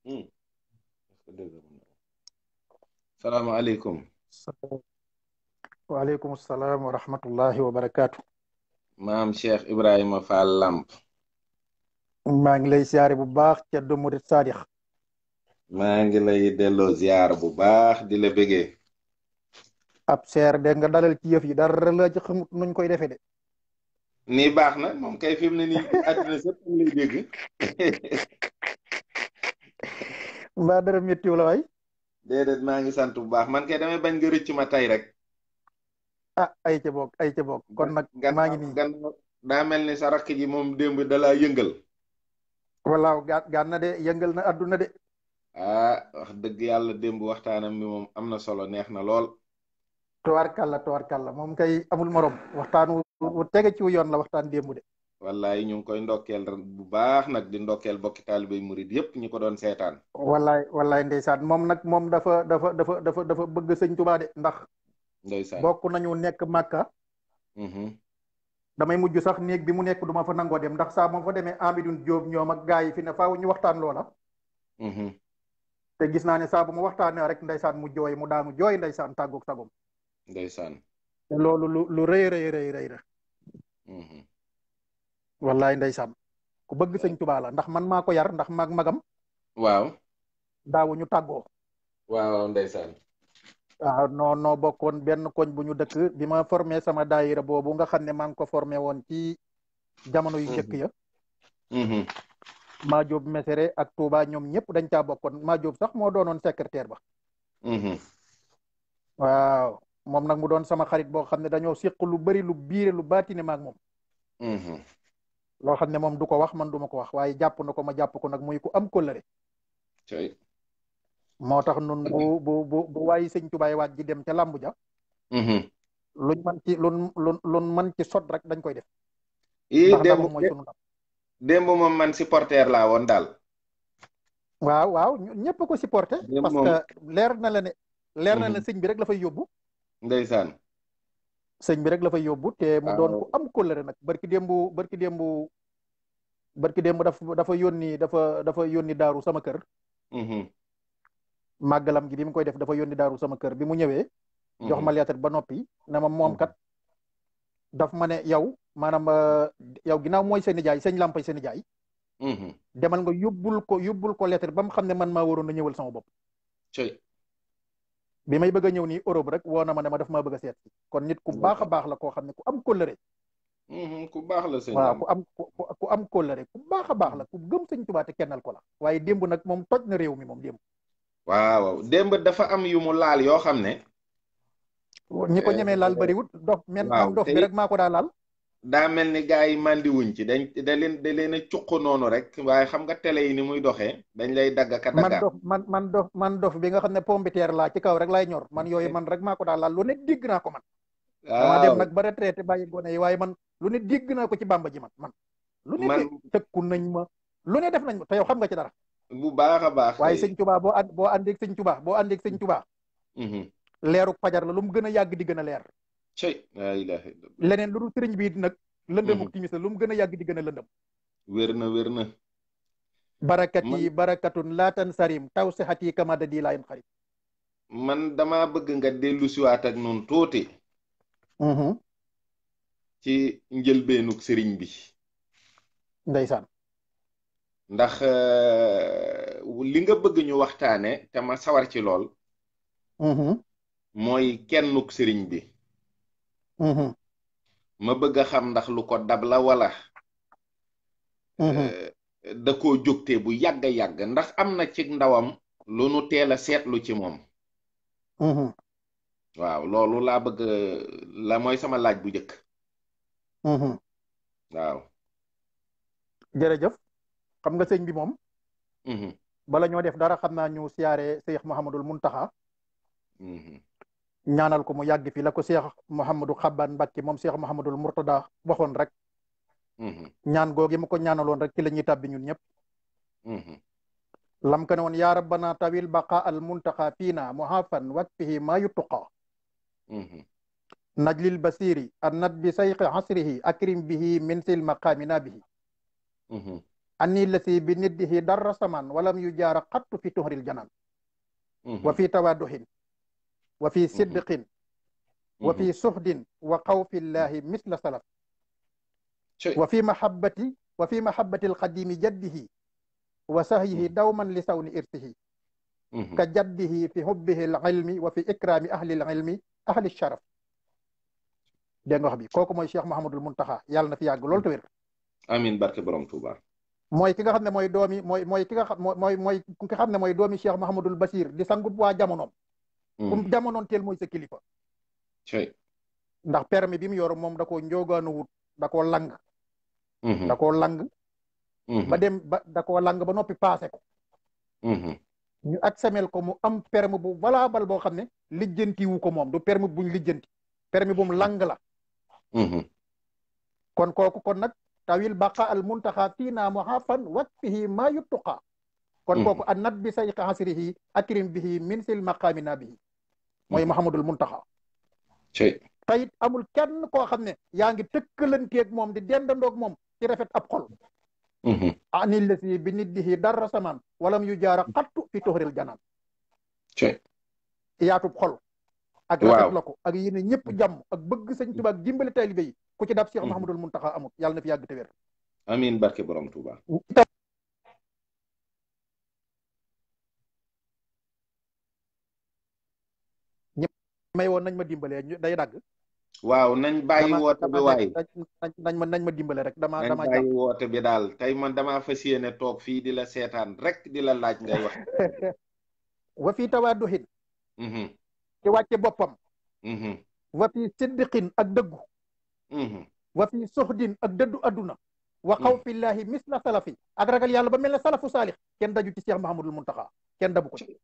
Hmm. salaamaaleykum. waaleykum salaam wa rahmatullahi wa barakaatu. maam Cheikh Ibrahima Fall Lamp. maa ngi lay siyaare bu baax Ceddo Murid Saadix. maa ngi lay delloo ziar bu baax di la bëggee. ab seer de nga dalal ci yëf yi dara la ci xamut nuñ koy defee de. nii baax na moom kay fi mu ne nii àddina sëpp mu lay dégg. mbaa dara méttiw la waay. déedéet maa ngi sant bu baax man kay damay bañ nga rëcc ma tey rek. ah ay ca boog ay ca boog kon nag maa ngi nii. gannaaw daa mel ni sa rakk ji moom démb da laa yëngal. walaaw gaan na de yëngal na adduna de. ah wax dëgg yàlla démb waxtaanam bi moom am na solo neex na lool. tuwaarkàlla moom kay amul morom waxtaan wu tege ci yoon la waxtaan démb de. wallaay ñu ngi koy ndokkeel bu baax nag di ndokkeel bokki taalibey murid yépp ñi ko doon seetaan. wallaay ndeysaan moom nag moom dafa bëgg sëñ Tuubaa de ndax. ndeysaan bokk nañu nekk Màkka. damay mujj sax néeg bi mu nekk du ma fa nangoo dem ndax saa moom fa demee Amidou Diop ñoom ak gaa yi fi ne faaw ñu waxtaan loola. te gis naa ne saa bu ma waxtaanee rek ndeysaan mu jooy mu daanu jooy ndeysaan tàggoog sagom. ndeysaan. te loolu lu rëy rëy la. wallaay ndeysaan ku bëgg sëñ Tuubaa la ndax man maa ko yar ndax maag magam. waaw. daawu ñu tàggoo. waaw ndeysaan. waaw noo bokkoon benn koñ bu ñu dëkk bi ma formé sama daayira boobu nga xam ne maa ngi ko formé woon ci jamono yu njëkk ya. maa Jóob Mesere ak Touba ñoom ñëpp dañ caa bokkoon maa Jóob sax moo doonoon secrétaire ba. waaw moom nag mu doon sama xarit boo xam ne dañoo séq lu bari lu biire lu baatine maag moom. loo xam ne moom du ko wax man du ma ko wax waaye jàpp na ko ma jàpp ko nag muy ku am kóllëre. moo tax nun bu waayi sëñ Tubaay waaj ji dem ca làmbu ja. luñ man ci sot rek dañ koy def. ndax mooy sunu ndam. démb moom man supporter laa woon daal. waaw ñëpp ko supporter parce que leer na la sëñ bi rek la fay yóbbu. ndeysaan. sëñ bi rek la fay yóbbu te mu doon ku am kóllëre nag barki démb dafa yónni daaru sama kër. màggalam gi bi mu koy def dafa yónni daaru sama kër bi mu ñëwee. jox ma lettre ba noppi ne ma moom kat daf ma ne yow maanaam yow ginnaaw mooy seen nijaay sëñ Lampay seen nijaay. demal nga yóbbul ko lettre ba mu xam ne man maa waroon a ñëwal sama bopp. bi may bëgg a ñëw nii Europe rek woo na ma ne ma daf maa bëgg a seet kon nit ku baax a baax la koo xam ne ku am kóllëre. ku baax la sëñ waaw ku am kóllëre ku baax a baax la ku gëm sëñ Tuubaa te kennal ko la waaye démb nag moom toj na réew mi moom démb. waaw démb dafa am yu mu laal yoo xam ne. ñi ko ñemee laal bariwut dof man dof bi rek maa ko daa laal. daa mel ni gars yi màndi wuñ ci da leen a cuq noonu rek waaye xam nga télé yi ni muy doxee dañ lay dagg ka daggaat. man dof bi nga xam ne pombiteer laa ci kaw rek lay ñor man yooyu man rek maa ko daa laal lu ne dégg naa ko man. dama dem nag ba retraité bàyyi gone yi waaye man lu ne dégg naa ko ci bàmba ji man. lu ne tëkku nañ ma lu ne def nañ ma te yow xam nga ci dara. bu baax a baax. waaye sëñ Tuubaa boo àndeeg sëñ Tuubaa leeruk fajar la lu mu gën a yàgg di gën a leer. leneen lu dul sëriñ bi nag. lëndëmuk timis la lu mu gën a yàgg di gën a lëndëm. wér na. barakatun laatan sarim taw sixati kamada di laayin xarit. man dama bëgg nga dellu siwaat ak noonu tuuti. ci njëlbeenuk sëriñ bi. ndeysaan. ndax li nga bëgg ñu waxtaane te ma sawar ci lool. mooy kennuk sëriñ bi. ma bëgg a xam ndax lu ko dab la wala. da koo jógtee bu yàgg yàgg ndax am na ci ndawam lu nu teel a seetlu ci moom. waaw loolu laa bëgg la mooy sama laaj bu njëkk. waaw. jërëjëf xam nga sëñ bi moom. bala ñoo def dara xam naa ñu siyaare Cheikh Mouhamadul Muntaxa. ñaanal ko mu yàgg fi la ko Cheikh Mouhamadou Xabbaan Mbàkke moom Cheikh Mouhamadul Murtada waxoon rek. ñaan googi mu ko ñaanaloon rek ci la ñuy tàbbi ñun ñëpp. lam ka ne woon yaa rabbana tawil baqa al muntaqa fiina muhafan wakfihi maa yutuqa. najlil basiri an nat bi sayqi asrihi akrim bihi min sil maqaamina bihi. anni lasi bi niddihi darra saman walam yu jaara xattu fi tuhril janan wa fi tawaduhin wa fi sidqin wa fi suhdin wa xawfillahi misla salaf wa fi mahabbati alqadimi jaddihi wa sahyihi dawman li sawni irsihi ka jaddihi fi hubbihi alilmi wa fi ikrami ahli alilmi ahli sharaf. dégg nga wax bi kooku mooy Cheikh Mouhamadul Muntaxa yàlla na fi yàgg loolu te wér. amiin barke borom Touba. mooy ki nga xam ne mooy doomi mooy ki nga xam mooy ki nga xam ne mooy doomi Cheikh Mouhamadul Basir di sangub waa jamonoom. kum jamonoon teel mooy sa kilifa. ndax permis bi mu yor moom da koo njóogaanu wut da koo lang. da koo lang. ba dem ba da koo lang ba noppi paase ko. ñu aksamel ko mu am permis bu valable boo xam ne lijjanti wu ko moom du permis buñ lijjanti permis bu mu lang la. kon kooku kon nag tawil baqa al muntaxa fiina muhafan wakfihi ma yuttuqa kon kooku an nat bi sayqi asrihi akrim bihi min sil maqamina bihi mooy Muhammadul Muntaxa. tayit amul kenn koo xam ne yaa ngi tëkkalanteeg moom di dendandoog moom ci rafet ab xol. ani lasi bi niddihi darra saman walam yu jaara xattu fi tuhril janan. yaatub xol. ak rafet la ko ak yéene ñëpp jàmm ak bëgg sëñ Tuubaa ak dimbali taalibe yi ku ci dab Cheikh Mouhamadul Muntaxa amut yàlla na fi yàgg te wér. amiin barke borom Touba. ñëpp may woon nañ ma dimbalee day dagg. waaw nañ bàyyi woote bi waay nañ ma dimbale rek dama bàyyi woote bi daal tey man damaa fas yéene toog fii di la seetaan rek di la laaj ngay wax. wa fii tawaaduhin ci wàcce boppam. wa fi siddiqin ak dëggu. wa fi suxdin ak dëddu adduna. wa xawfillahi misla salafi ak ragal yàlla ba mel ne salafu saalix kenn daju ci Cheikh Mahamadul Muntaxa kenn dabu ko ci.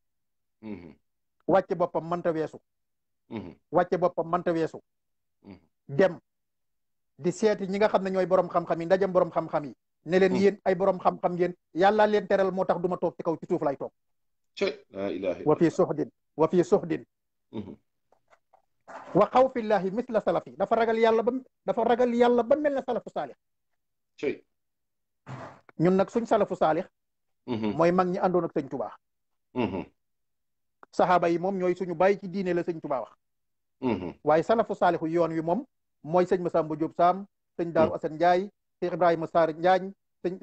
wàcce boppam mënta weesu. wàcce boppam mënta weesu. dem di seeti ñi nga xam ne ñooy borom xam-xam yi ndajam borom xam-xam yi. ne leen yéen ay borom xam-xam ngeen yàlla leen teral moo tax du ma toog ci kaw ci suuf lay toog. wa fi suxdin wa fi suxdin wa xawfillahi misla salafi dafa ragal yàlla ba mel ne salafu saalix. ñun nag suñ salafu saalix. mooy mag ñi àndoon ak sëñ Tuubaa. saxaaba yi moom ñooy suñu bàyyi ci diine la sëñ Tuubaa wax. waaye salafu saalixu yoon wi moom mooy sëñ Masamba Jóob Saam sëñ Daaru Asan Njaay sëñ Ibrahima Saar Njaañ sëñ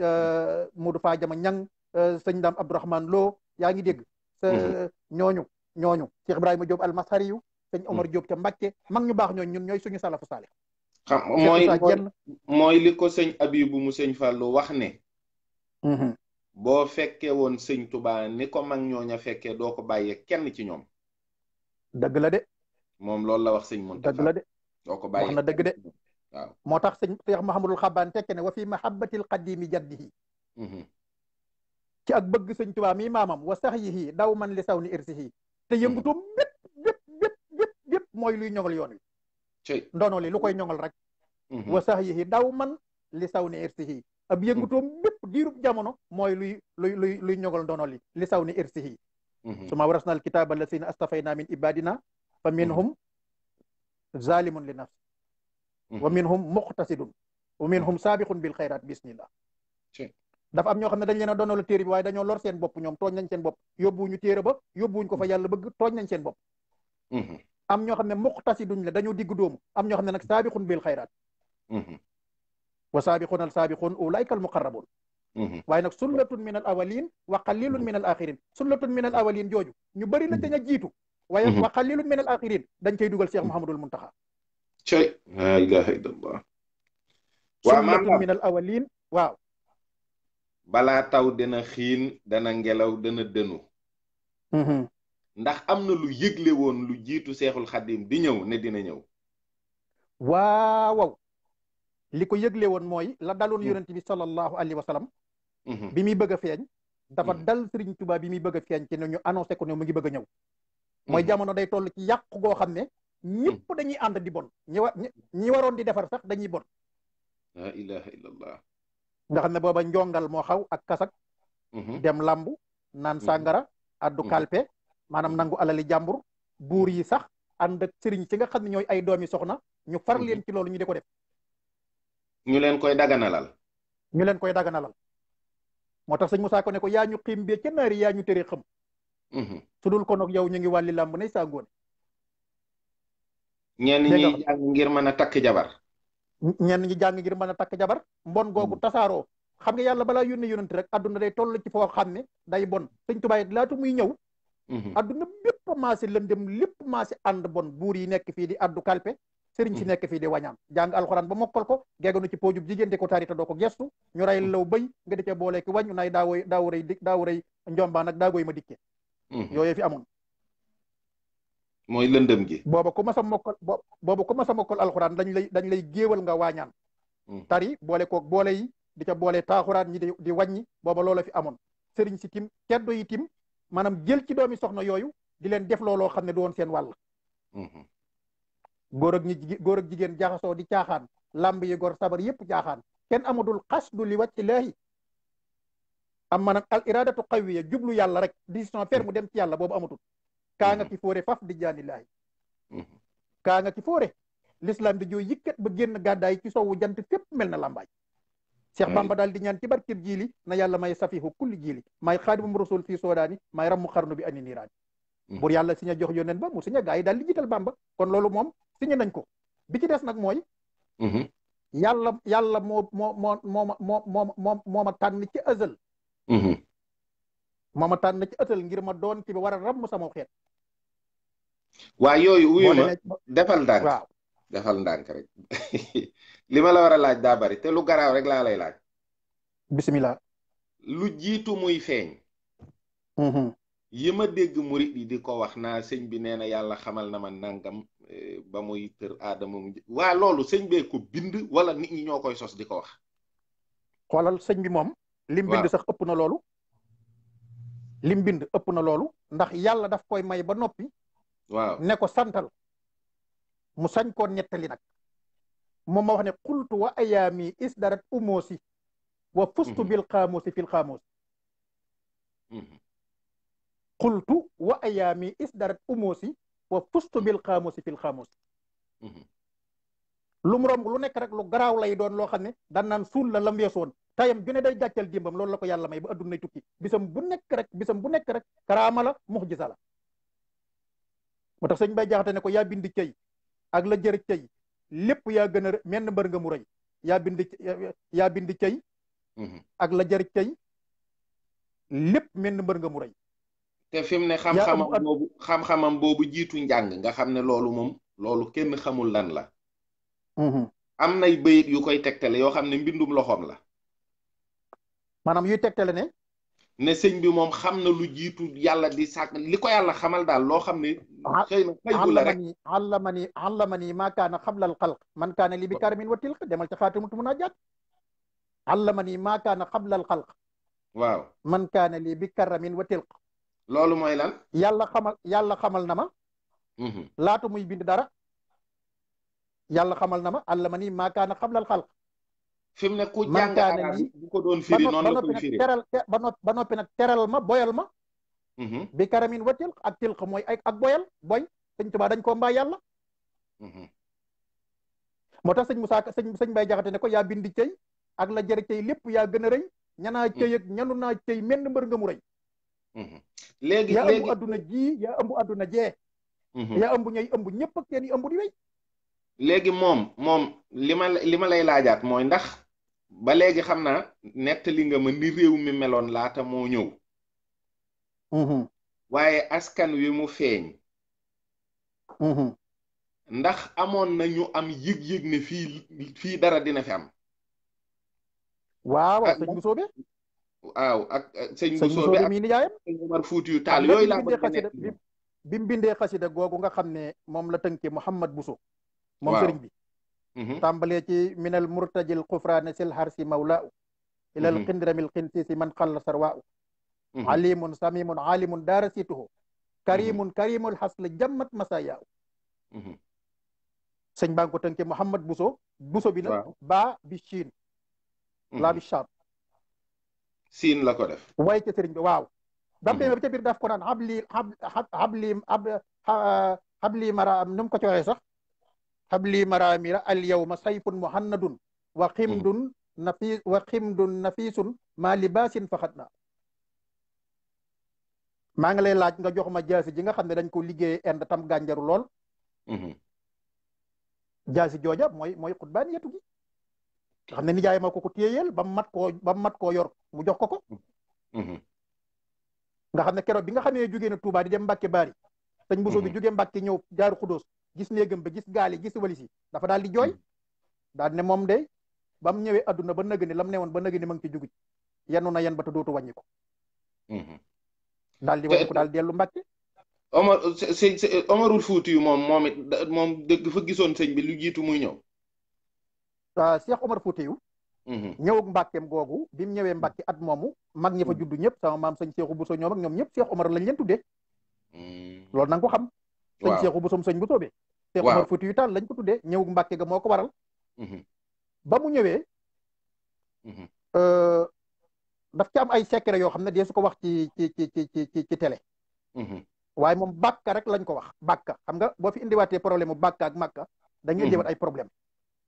Modou Faa Jama Ñang sëñ Daam Abdourahman Lo yaa ngi dégg ñooñu Cheikh Ibrahima Diop almasariyu sëñ Omar Diop ca Mbàkke mag ñu baax ñooñu ñun ñooy suñu salafu saalix. xam mooy li ko sëñ Abibu mu sëñ Fàllu wax ne. boo fekkee woon sëñ Tuubaa ni ko mag ñooña fekkee doo ko bàyyee kenn ci ñoom. dëgg la de. moom loolu la wax sëñ Muntaxa. dëgg la de. doo ko bàyyee wax na dëgg de. waaw moo tax sëñ Cheikh Mahamadul Xabaan tekke ne wa fi mahabbatil qadimi jaddihi ci ak bëgg sëñ Tuubaa mi maamam wa sahyihi daw man li saw ni irsihi te yëngutoom bépp mooy luy ñoŋal yoon wi. ndono li lu koy ñoŋal rek. wa sahyihi daw man li saw ni irsihi ab yëngutoom bépp diirub jamono mooy luy ñoŋal ndono li saw ni irsihi suma warasna al kitaaba allasina astafayna min ibadina fa minhum zalimun li nafsi wa minhum muqtasidun wa minhum sabiqun bil xayrat bismillah. dafa am ñoo xam ne dañ leen a doonal téere bi waaye dañoo lor seen bopp ñoom tooñ nañ seen bopp yóbbuwuñu téere ba yóbbuwuñ ko fa yàlla bëgg tooñ nañ seen bopp. am ñoo xam ne muqtasiduñ la dañoo digg doomu am ñoo xam ne nag sabiqun bil xayrat wa sabiqun al sabiqun ulaika al muqarrabun waaye nag sullatun min al awalin wa qalilun min al axirin sullatun min al awalin jooju ñu bëri na te nga jiitu waaye wa qalilun min al axirin dañ koy dugal Cheikh Mouhamadul Muntaxa. la ilaha illallah. sullatun min al awalin waaw. balaa taw dana xiin dana ngelaw dana dënu. ndax am na lu yëgle woon lu jiitu Seexul Xadim di ñëw ne dina ñëw. waaw li ko yëgle woon mooy la daloon yonent bi sallallahu alayhi wa sallam. bi muy bëgg a feeñ. dafa dal Sëriñ Tuubaa bi muy bëgg a feeñ ci ne ñu annoncé ko ne mu ngi bëgg a ñëw. mooy jamono day toll ci yàq goo xam ne ñëpp dañuy ànd di bon ñi waroon di defar sax dañuy bon. la ilaha illallah. nga xam ne booba njongal moo xaw ak kasak. dem lambu naan sàngara addu kalpe maanaam nangu alali jàmbur buur yi sax ànd ak sëriñ ci nga xam ne ñooy ay doomi soxna ñu far leen ci loolu ñu di ko def. ñu leen koy daganalal. moo tax sëñ Moussa ko ne ko yaa ñu xiim bee ca naari yaa ñu tere xam su dul ko nag yow ñu ngi wàlli làmb nay saa ngoone ñenn ñi jàng ngir mën a takk jabar ñenn ñi jàng ngir mën a takk jabar mbon googu tasaaroo xam nga yàlla balaa yónni yónent rek adduna day toll ci foo xam ne day bon sëñ Tuubaa laatu muy ñëw adduna bépp maase lëndëm lépp maase ànd bon buur yi nekk fii di addu kalpe sëriñ si nekk fii di wañaan jàng alxuraan ba mokkal ko geeganu ci poojub jigéen di ko tarita doo ko gestu ñu ray law bëy nga di ca boole ki wàññu nay daawu rëy njombaan ak daagooy ma dikke yooyu fi amoon mooy lëndëm gi booba ku mas a mokkal alxuraan dañ lay géewal nga waañaan tari boole koog boole yi di ca boole taaxuraan ñi di wàññi booba loola fi amoon sëriñ si tim ceddo yi tim maanaam jël ci doomi soxna yooyu di leen def looloo xam ne du woon seen wàll góor ak jigéen jaxasoo di caaxaan lamb yi gor sabar yëpp caaxaan kenn amadul xasdu li wàcc ilaahi am maanaam al iradatu qawiya jublu yàlla rek décision ferme dem ci yàlla boobu amatul kaa nga ki fóore faf di jaanillaahi kaa nga ki fóore l'islam di jooy yëkkat ba génn gàddaay ci sowwu jant fépp mel na lambaay Cheikh Bamba daal di ñaan ci barkib jiili na yàlla may safihu kulli jiili may xaadimum rasul fii soodaani may rammu xarnu bi ani niiraani bur yàlla si ña jox yónneen ba mu si ña gaa yi daal di jiital Bamba kon loolu moom signé nañ ko bi ci des nag mooy yàlla moo ma tànn ci ëzal moo ma tànn ci ëzal ngir ma doon ci ba war a ramm sama xeet waa yooyu wuyu ma defal ndànk waaw defal ndànk rek li ma la war a laaj daa bari te lu garaaw rek laa lay laaj bismillah lu jiitu muy feeñ yi ma dégg murit yi di ko wax naa sëñ bi nee na yàlla xamal na ma nangam ba muy tër aadama waa loolu sëñ bee ko bind wala nit ñi ñoo koy sos di ko wax xoolal sëñ bi moom lim bind sax ëpp na loolu lim bind ëpp na loolu ndax yàlla daf koy may ba noppi waaw ne ko santal mu sañ koo nettali nag moom ma wax ne xultu wa ayaami isdarat umoosi wa fustu bil xaamusi fil xaamusi xultu wa ayaami isdarat umoosi wa fustu bil xaamusi fil xaamusi lu mu romb lu nekk rek lu garaaw lay doon loo xam ne daan naan suul la lam weesoon tayam ju ne day gàccal dimbam loolu la ko yàlla may ba adduna nay tukki bisam bu nekk rek karaama la muxjisa la moo tax sëñ Bay Jaxate ne ko yaa bindi cëy ak la jërë cëy lépp yaa gën a menn mbër nga mu rëy yaa bindi cëy ak la jërë cëy lépp menn mbër nga mu rëy te fi mu ne xam-xamam boobu jiitu njàng nga xam ne loolu moom loolu kenn xamul lan la am nay bayit yu koy tegtale yoo xam ne mbindum loxoom la maanaam yuy tegtale ne sëñ bi moom xam na lu jiitu yàlla di sàkk li ko yàlla xamal daal loo xam ne xëy na xëy la rek allamani maa kaana xablal xalq man kaana li bi karamin wa tilq demal ca xaatimu munaajaat allamani maa kaana xablal xalq waaw man kaana li bi karamin wa tilq loolu mooy lan yàlla xamal na ma laata muy bind dara yàlla xamal na ma allamani maa kaana xablal xalq fi mu ne ku jàng arab bu ko doon firi noonu la koy firi ba noppi nag teral ma boyal ma bi karamin wa tilq ak tilq mooy ak boy sëñ Tuubaa dañ koo mbaa yàlla moo tax sëñ Musaa sëñ Bay Jaxate ne ko yaa bindi cëy ak la jërë cëy lépp yaa gën a rëy ñanaa cëy ak ñanu naa cëy menn mbër nga mu rëy léegi yaa ëmb adduna ji yaa ëmb adduna jee yaa ëmb ñooy ëmb ñëpp ak seen yi ëmb di wéy léegi moom li ma lay laajaat mooy ndax ba léegi xam naa nettali nga ma ni réew mi meloon laata moo ñëw waaye askan wi mu feeñ ndax amoon na ñu am yëg-yëg ne fii dara dina fi am waaw sëñ bu soobe waaw ak sëñ bu soobe ak mi nijaayam sëñ Omar Fuutiyu Taal yooyu laa bi mu bindee xasida googu nga xam ne moom la tënki Mouhamad Bousso moom sëriñ bi tàmbalee ci minal murtajil xufraane sil harsi mawlaau ilal xindramil xinsisi man xalla sarwaau alimun samimun alimun daara situhu karimul xasl jammat masayaaw sëñ baa ngi ko tënke Mouhamad Bousso bi nag baa bi Chine laa bi Cham siin la ko def way ca sëriñ bi waaw dam demee ba ca biir daf ko naan habli mara am nu mu ko coxee sax habli maramira al yawma sayfun muhannadun wa ximdun wa ximdun nafisun maa libaasin faxat na maa ngi lay laaj nga jox ma jaasi ji nga xam ne dañ ko liggéey Inde tam gànjaru lool jaasi jooja mooy xutbaan yetu gi nga xam ne nijaay ma ko téyeel ba mu mat koo yor mu jox ko nga xam ne keroog bi nga xamee jógee na Touba di dem Mbàkke Baari sëñ Bousso bi jógee Mbàkke ñëw Daaru Xudóos gis néegam ba gis gaal yi gis walis yi dafa daal di jooy daal ne moom de ba mu ñëwee adduna ba nëgg ni lam ne woon ba nëgg ni ma ngi ci jugu yenu na yen ba te dootu wàññi ko daal di wàññi ko daal dellu Mbàkke Omarul Fuuti yu moom it moom dëgg fa gisoon sëñ bi lu jiitu muy ñëw Cheikh Omar Fuuti yu ñëwug Mbàkkeem googu bi mu ñëwee Mbàkke at moomu mag ñi fa juddu ñëpp sama maam sëñ Seexu Buso ñoom ak ñoom ñëpp Cheikh Omar lañ leen tuddee loolu na nga ko xam sëñ Seexu Busoom sëñ bu soobee Cheikh Omar Fuuti yu taal lañ ko tuddee ñëwug Mbàkke ga moo ko waral ba mu ñëwee daf ci am ay secret yoo xam ne dee su ko wax ci télé waaye moom bàkka rek lañ ko wax bàkka xam nga boo fi indiwaatee problème mu bàkka ak màkka dañuy indiwaat ay problème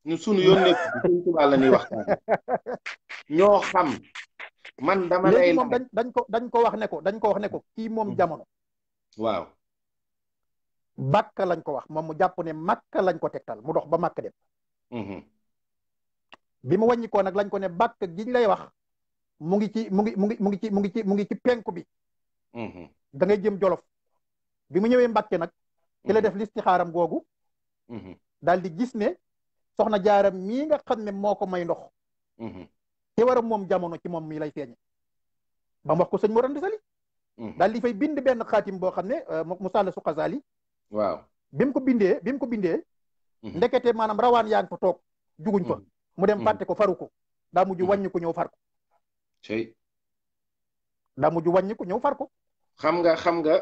ñu sunu yoon nekk sëñ Tuubaa la ñuy waxtaan ñoo xam man dama lay moom dañ ko wax ne ko kii moom jamono waaw bàkka lañ ko wax moom mu jàpp ne màkka lañ ko tegtal mu dox ba màkka dem bi mu wàññikoo nag lañ ko ne bàkk giñ lay wax mu ngi ci penku bi da ngay jëm Jolof bi mu ñëwee Mbàkke nag ci la def listixaaram googu daal di gis ne soxna jaaram mii nga xam ne moo ko may ndox ci war a moom jamono ci moom mii lay feeñe ba mu wax ko sëñ Mor Anta Sali daal di fay bind benn xaatim boo xam ne mu sàll su xasaali waaw bi mu ko bindee ndekete maanaam rawaan yaa ngi fa toog juguñ fa mu dem fàtte ko faru ko daa mujj wàññi ko ñëw far ko daa mujj wàññi ko ñëw far ko xam nga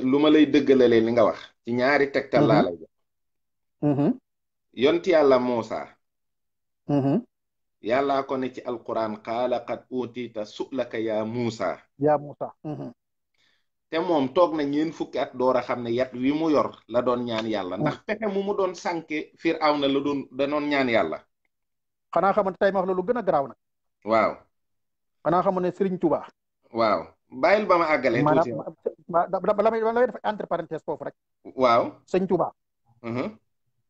lu ma lay dëggalalee li nga wax ci ñaari tegtal laa lay jox yonti yàlla Muusa yàllaa ko ne ci alquran qaala qad uutita su'laka yaa Muusa te moom toog na ñeen fukki at door a xam ne yat wi mu yor la doon ñaan yàlla ndax pexe mu doon sànke Firawna da doon ñaan yàlla xanaa xamante tey ma wax la lu gën a garaaw nag waaw xanaa xamoon ne Serigne Touba waaw bàyyil ba ma àggalee tuuti la may def entre parenthèse foofu rek waaw sëñ Touba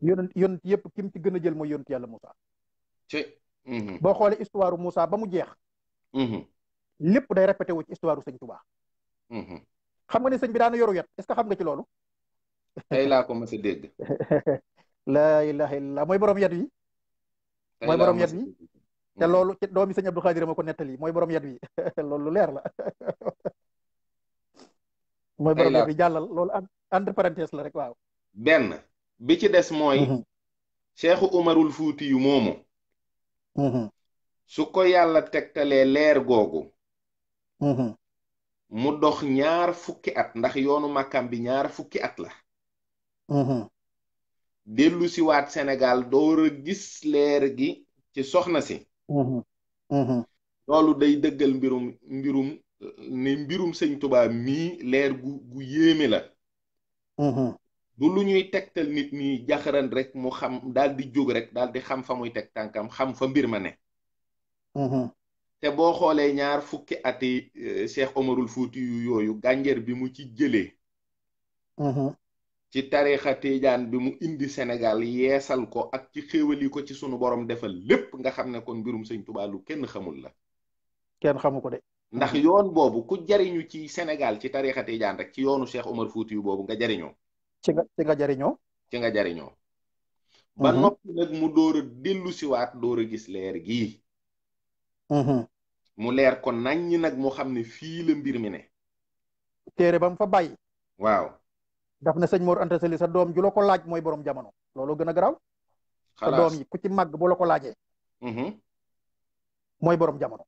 yonent yëpp kim ci gën a jël mooy yonent yàlla Moussa boo xoolee histoire Moussa ba mu jeex lépp day répété wu ci histoire sëñ Touba xam nga ne sëñ bi daana yoru yet est-ce que xam nga ci loolu tey laa ko mës a dégg laa ilaha illallah mooy borom yet wi mooy borom yet wi te loolu ci doomi sëñ Abdou Khadir ma ko nettali mooy borom yet wi loolu lu leer la mooy borom yet wi jàllal loolu entre parenthèse la rek waaw benn bi ci des mooy Cheikhu Umarul Fuuti yu moomu su ko yàlla tegtalee leer googu mu dox 2 fukki at ndax yoonu màkkam bi 2 fukki at la dellu si waat Sénégal door a gis leer gi ci soxna si loolu day dëggal mbirum sëñ Tuubaa mii leer gu yéeme la du lu ñuy tegtal nit ñi jaxaran rek mu xam daal di jóg rek daal di xam fa muy teg tànkam xam fa mbir ma ne te boo xoolee 2 fukki ati Cheikh Omarul Fuuti yu yooyu gànjar bi mu ci jëlee ci tariixa Tijaan bi mu indi Sénégal yeesal ko ak ci xéewali ko ci sunu borom defal lépp nga xam ne kon mbirum sëñ Tuubaa lu kenn xamul la kenn xamu ko de ndax yoon boobu ku jariñu ci Sénégal ci tariixa Tijaan rek ci yoonu Cheikh Omar Fuuti yu boobu nga jariñoo ci nga jariñoo ba noppi nag mu door a dellu siwaat door a gis leer gii mu leer ko naññ nag mu xam ne fii la mbir mi ne téere ba mu fa bàyyi waaw daf na sëñ Mor Anta Sali sa doom ju la ko laaj mooy borom jamono loolu gën a garaaw sa doom yi ku ci màgg bu la ko laajee mooy borom jamono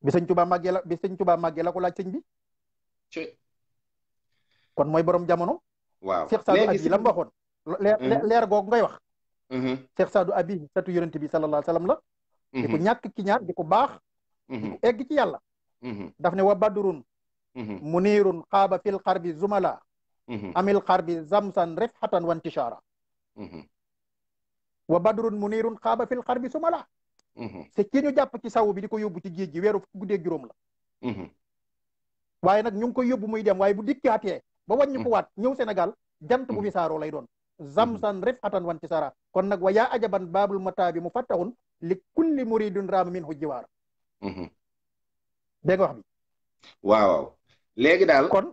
bi sëñ Tuubaa màggee la ko laaj sëñ bi kon mooy borom jamono waaw Cheikh Sadou Abi la mu waxoon leer googu ngay wax Cheikh Sadou Abi satu yonent bi sallallahu alayhi wa sallam la di ko ñàkk ki ñaar di ko baax di ko egg ci yàlla daf ne wa badrun munirun xaaba fil xarbi zumala amil xarbi zamsan rifhatan wa intishaara wa badrun munirun xaaba fil xarbi sumala c'est ki ñu jàpp ci saw bi di ko yóbbu ci géej gi weeru fukki guddeeg juróom la waaye nag ñu ngi koy yóbbu muy dem waaye bu dikkaatee ba wàññi ko waat ñëw Sénégal jant bu fi saaroo lay doon zamsan rifatan wan ci sara kon nag wa yaa ajaban baabul mataabi mu fattahun li kulli muridun raama min hu jiwaar dégg nga wax bi waaw léegi daal kon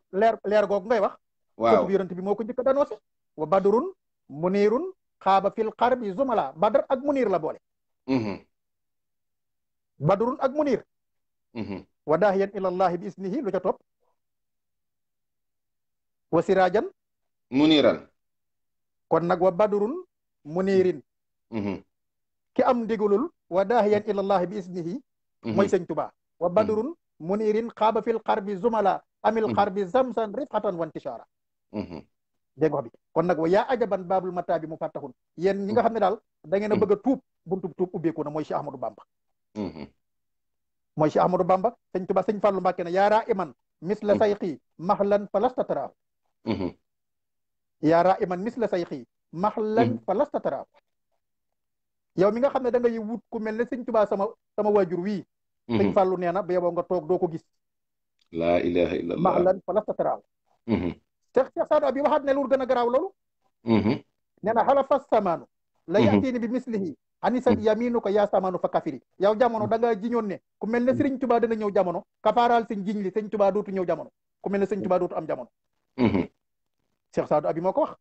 leer googu ngay wax waaw yonent bi moo ko njëkk a danoose wa badrun munirun xaaba fil xarbi zumala badr ak munir la boole badrun ak munir wa daahiyan ilallahi bi isnihi lu ca topp wa sirajan muniran kon nag wa badrun munirin ki am ndigalul wa daahiyan ilallahi bi isnihi mooy sëñ Tuubaa wa badrun munirin xaaba fil xarbi zumala amil xarbi zamsan rifatan wa intishaara dégg nga wax bi kon nag wa yaa ajaban baabul mataa bi mu fàttahun yéen ñi nga xam ne daal da ngeen a bëgg a tuub buntu tuub ubbeeku na mooy Cheikh Ahmadou Bamba mooy Cheikh Ahmadou Bamba sëñ Tuubaa sëñ Fallu Mbàkke ne yaaraa iman misla sayxi maxlan fa lasta taraahu yaaraa iman misla sayxi maxlan fa lasta taraahu yow mi nga xam ne da ngay wut ku mel ne sëñ Tuubaa sama waajur wii sëñ Fallu nee na ba yow nga toog doo ko gis laa ilaha illallah maxlan fa lasta taraahu Cheikh Saadu Abi waxaat ne lu gën a garaaw loolu nee na xalafa samaanu la yatiini bi mislihi anisat yaminu ko yaa samaanu fa kafiri yow jamono da nga jiñoon ne ku mel ne Sëriñ Tuubaa dana ñëw jamono kafaaraal sëñ jiñ li sëñ Tuubaa dootu ñëw jamono ku mel ne sëñ Tuubaa dootu am jamono Cheikh Saadu Abi moo ko wax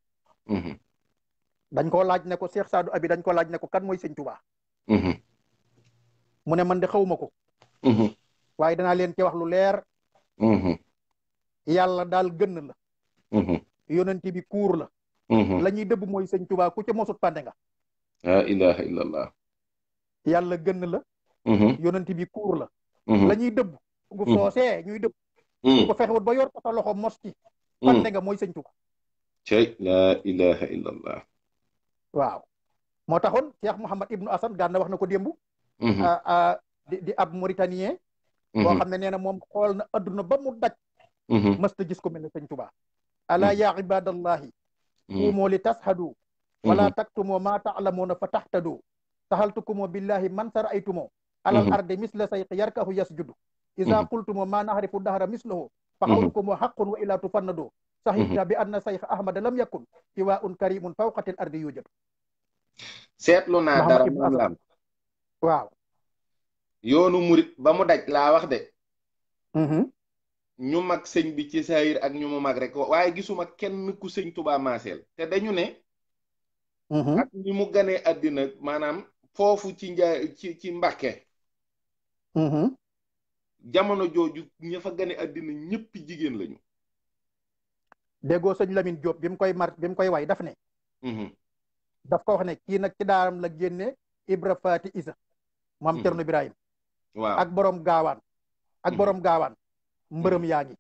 dañ koo laaj ne ko Cheikh Saadu Abi dañ ko laaj ne ko kan mooy sëñ Tuubaa mu ne man de xawma ko waaye danaa leen ci wax lu leer yàlla daal gën la yonent bi kuur la la ñuy dëbb mooy sëñ Tuubaa ku ca mosut pande nga la ilaha illallah yàlla gën la yonent bi kuur la la ñuy dëbb gu soosee ñuy dëbb bu ko fexewut ba yor ko sa loxo mos ci pande nga mooy sëñ Tuubaa cey la ilaha illallah waaw moo taxoon Cheikh Mouhamad Ibnu Asan Gànna wax na ko démb di ab mauritanien boo xam ne nee na moom xool na adduna ba mu daj mësta gis ko mel ne sëñ Tuubaa ala ya ibadallahi quumoo li tashadu wala taktumoo ma taalamuuna fa tahtadu sahaltukumoo billahi man saraytumoo alal ardi misla sayqi yarkahu yasjudu ida qultumoo ma nahrifu dahra mislahu fa qawlukumoo haqqun wa ila tufannadu sahihta bi anna sayx ahmada lam yakun iwaun karimun fawqatil ardi yujadu seetlu naa dara moom lam waaw yoonu murit ba mu daj laa wax de ñu mag sëñ bi ci saayir ak ñu mu mag rek waaye gisuma kenn ku sëñ Tuubaa maaseel te dañu ne ak ñi mu ganee àddina maanaam foofu ci ci Mbàkke jamono jooju ña fa gane àddina ñëpp jigéen lañu déggoo sëñ Lamine Diop bi mu koy way daf ne daf ko wax ne kii nag ci daaram la génne Ibra Faati Isa maam Cerno Ibrahim waaw ak borom gaawaan mbërëm yaa ngi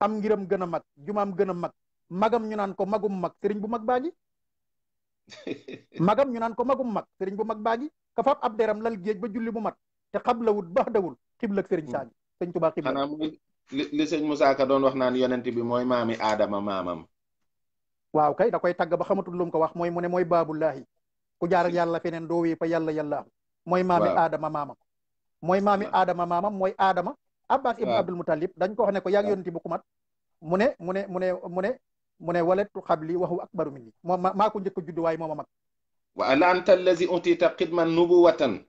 am ngiram gën a mag jumaam gën a mag magam ñu naan ko magum mag sëriñ bu mag baa ngi magam ñu naan ko magum mag sëriñ bu mag baa ngi ka fab ab deram lal géej ba julli mu mat te xablawut bax dawul xiblak sëriñ saa ngi sëñ Tuubaa xibla xanaa muy li sëñ Musaa Ka doon wax naan yonent bi mooy maami aadama maamam waaw kay da koy tagg ba xamatul lu mu ko wax mooy mu ne mooy baabullaahi ku jaar ak yàlla feneen doo wii fa yàlla mooy maami aadama maamam mooy maami aadama maamam mooy aadama Abbas ibn Abdul Muttalib dañ ko wax ne ko yaag yonent bi ku mat mu ne waletu xabli waxu akbaru minni moom maa ko njëkk a judd waaye mooma mag wa ala anta allazi utita xidman nubuwatan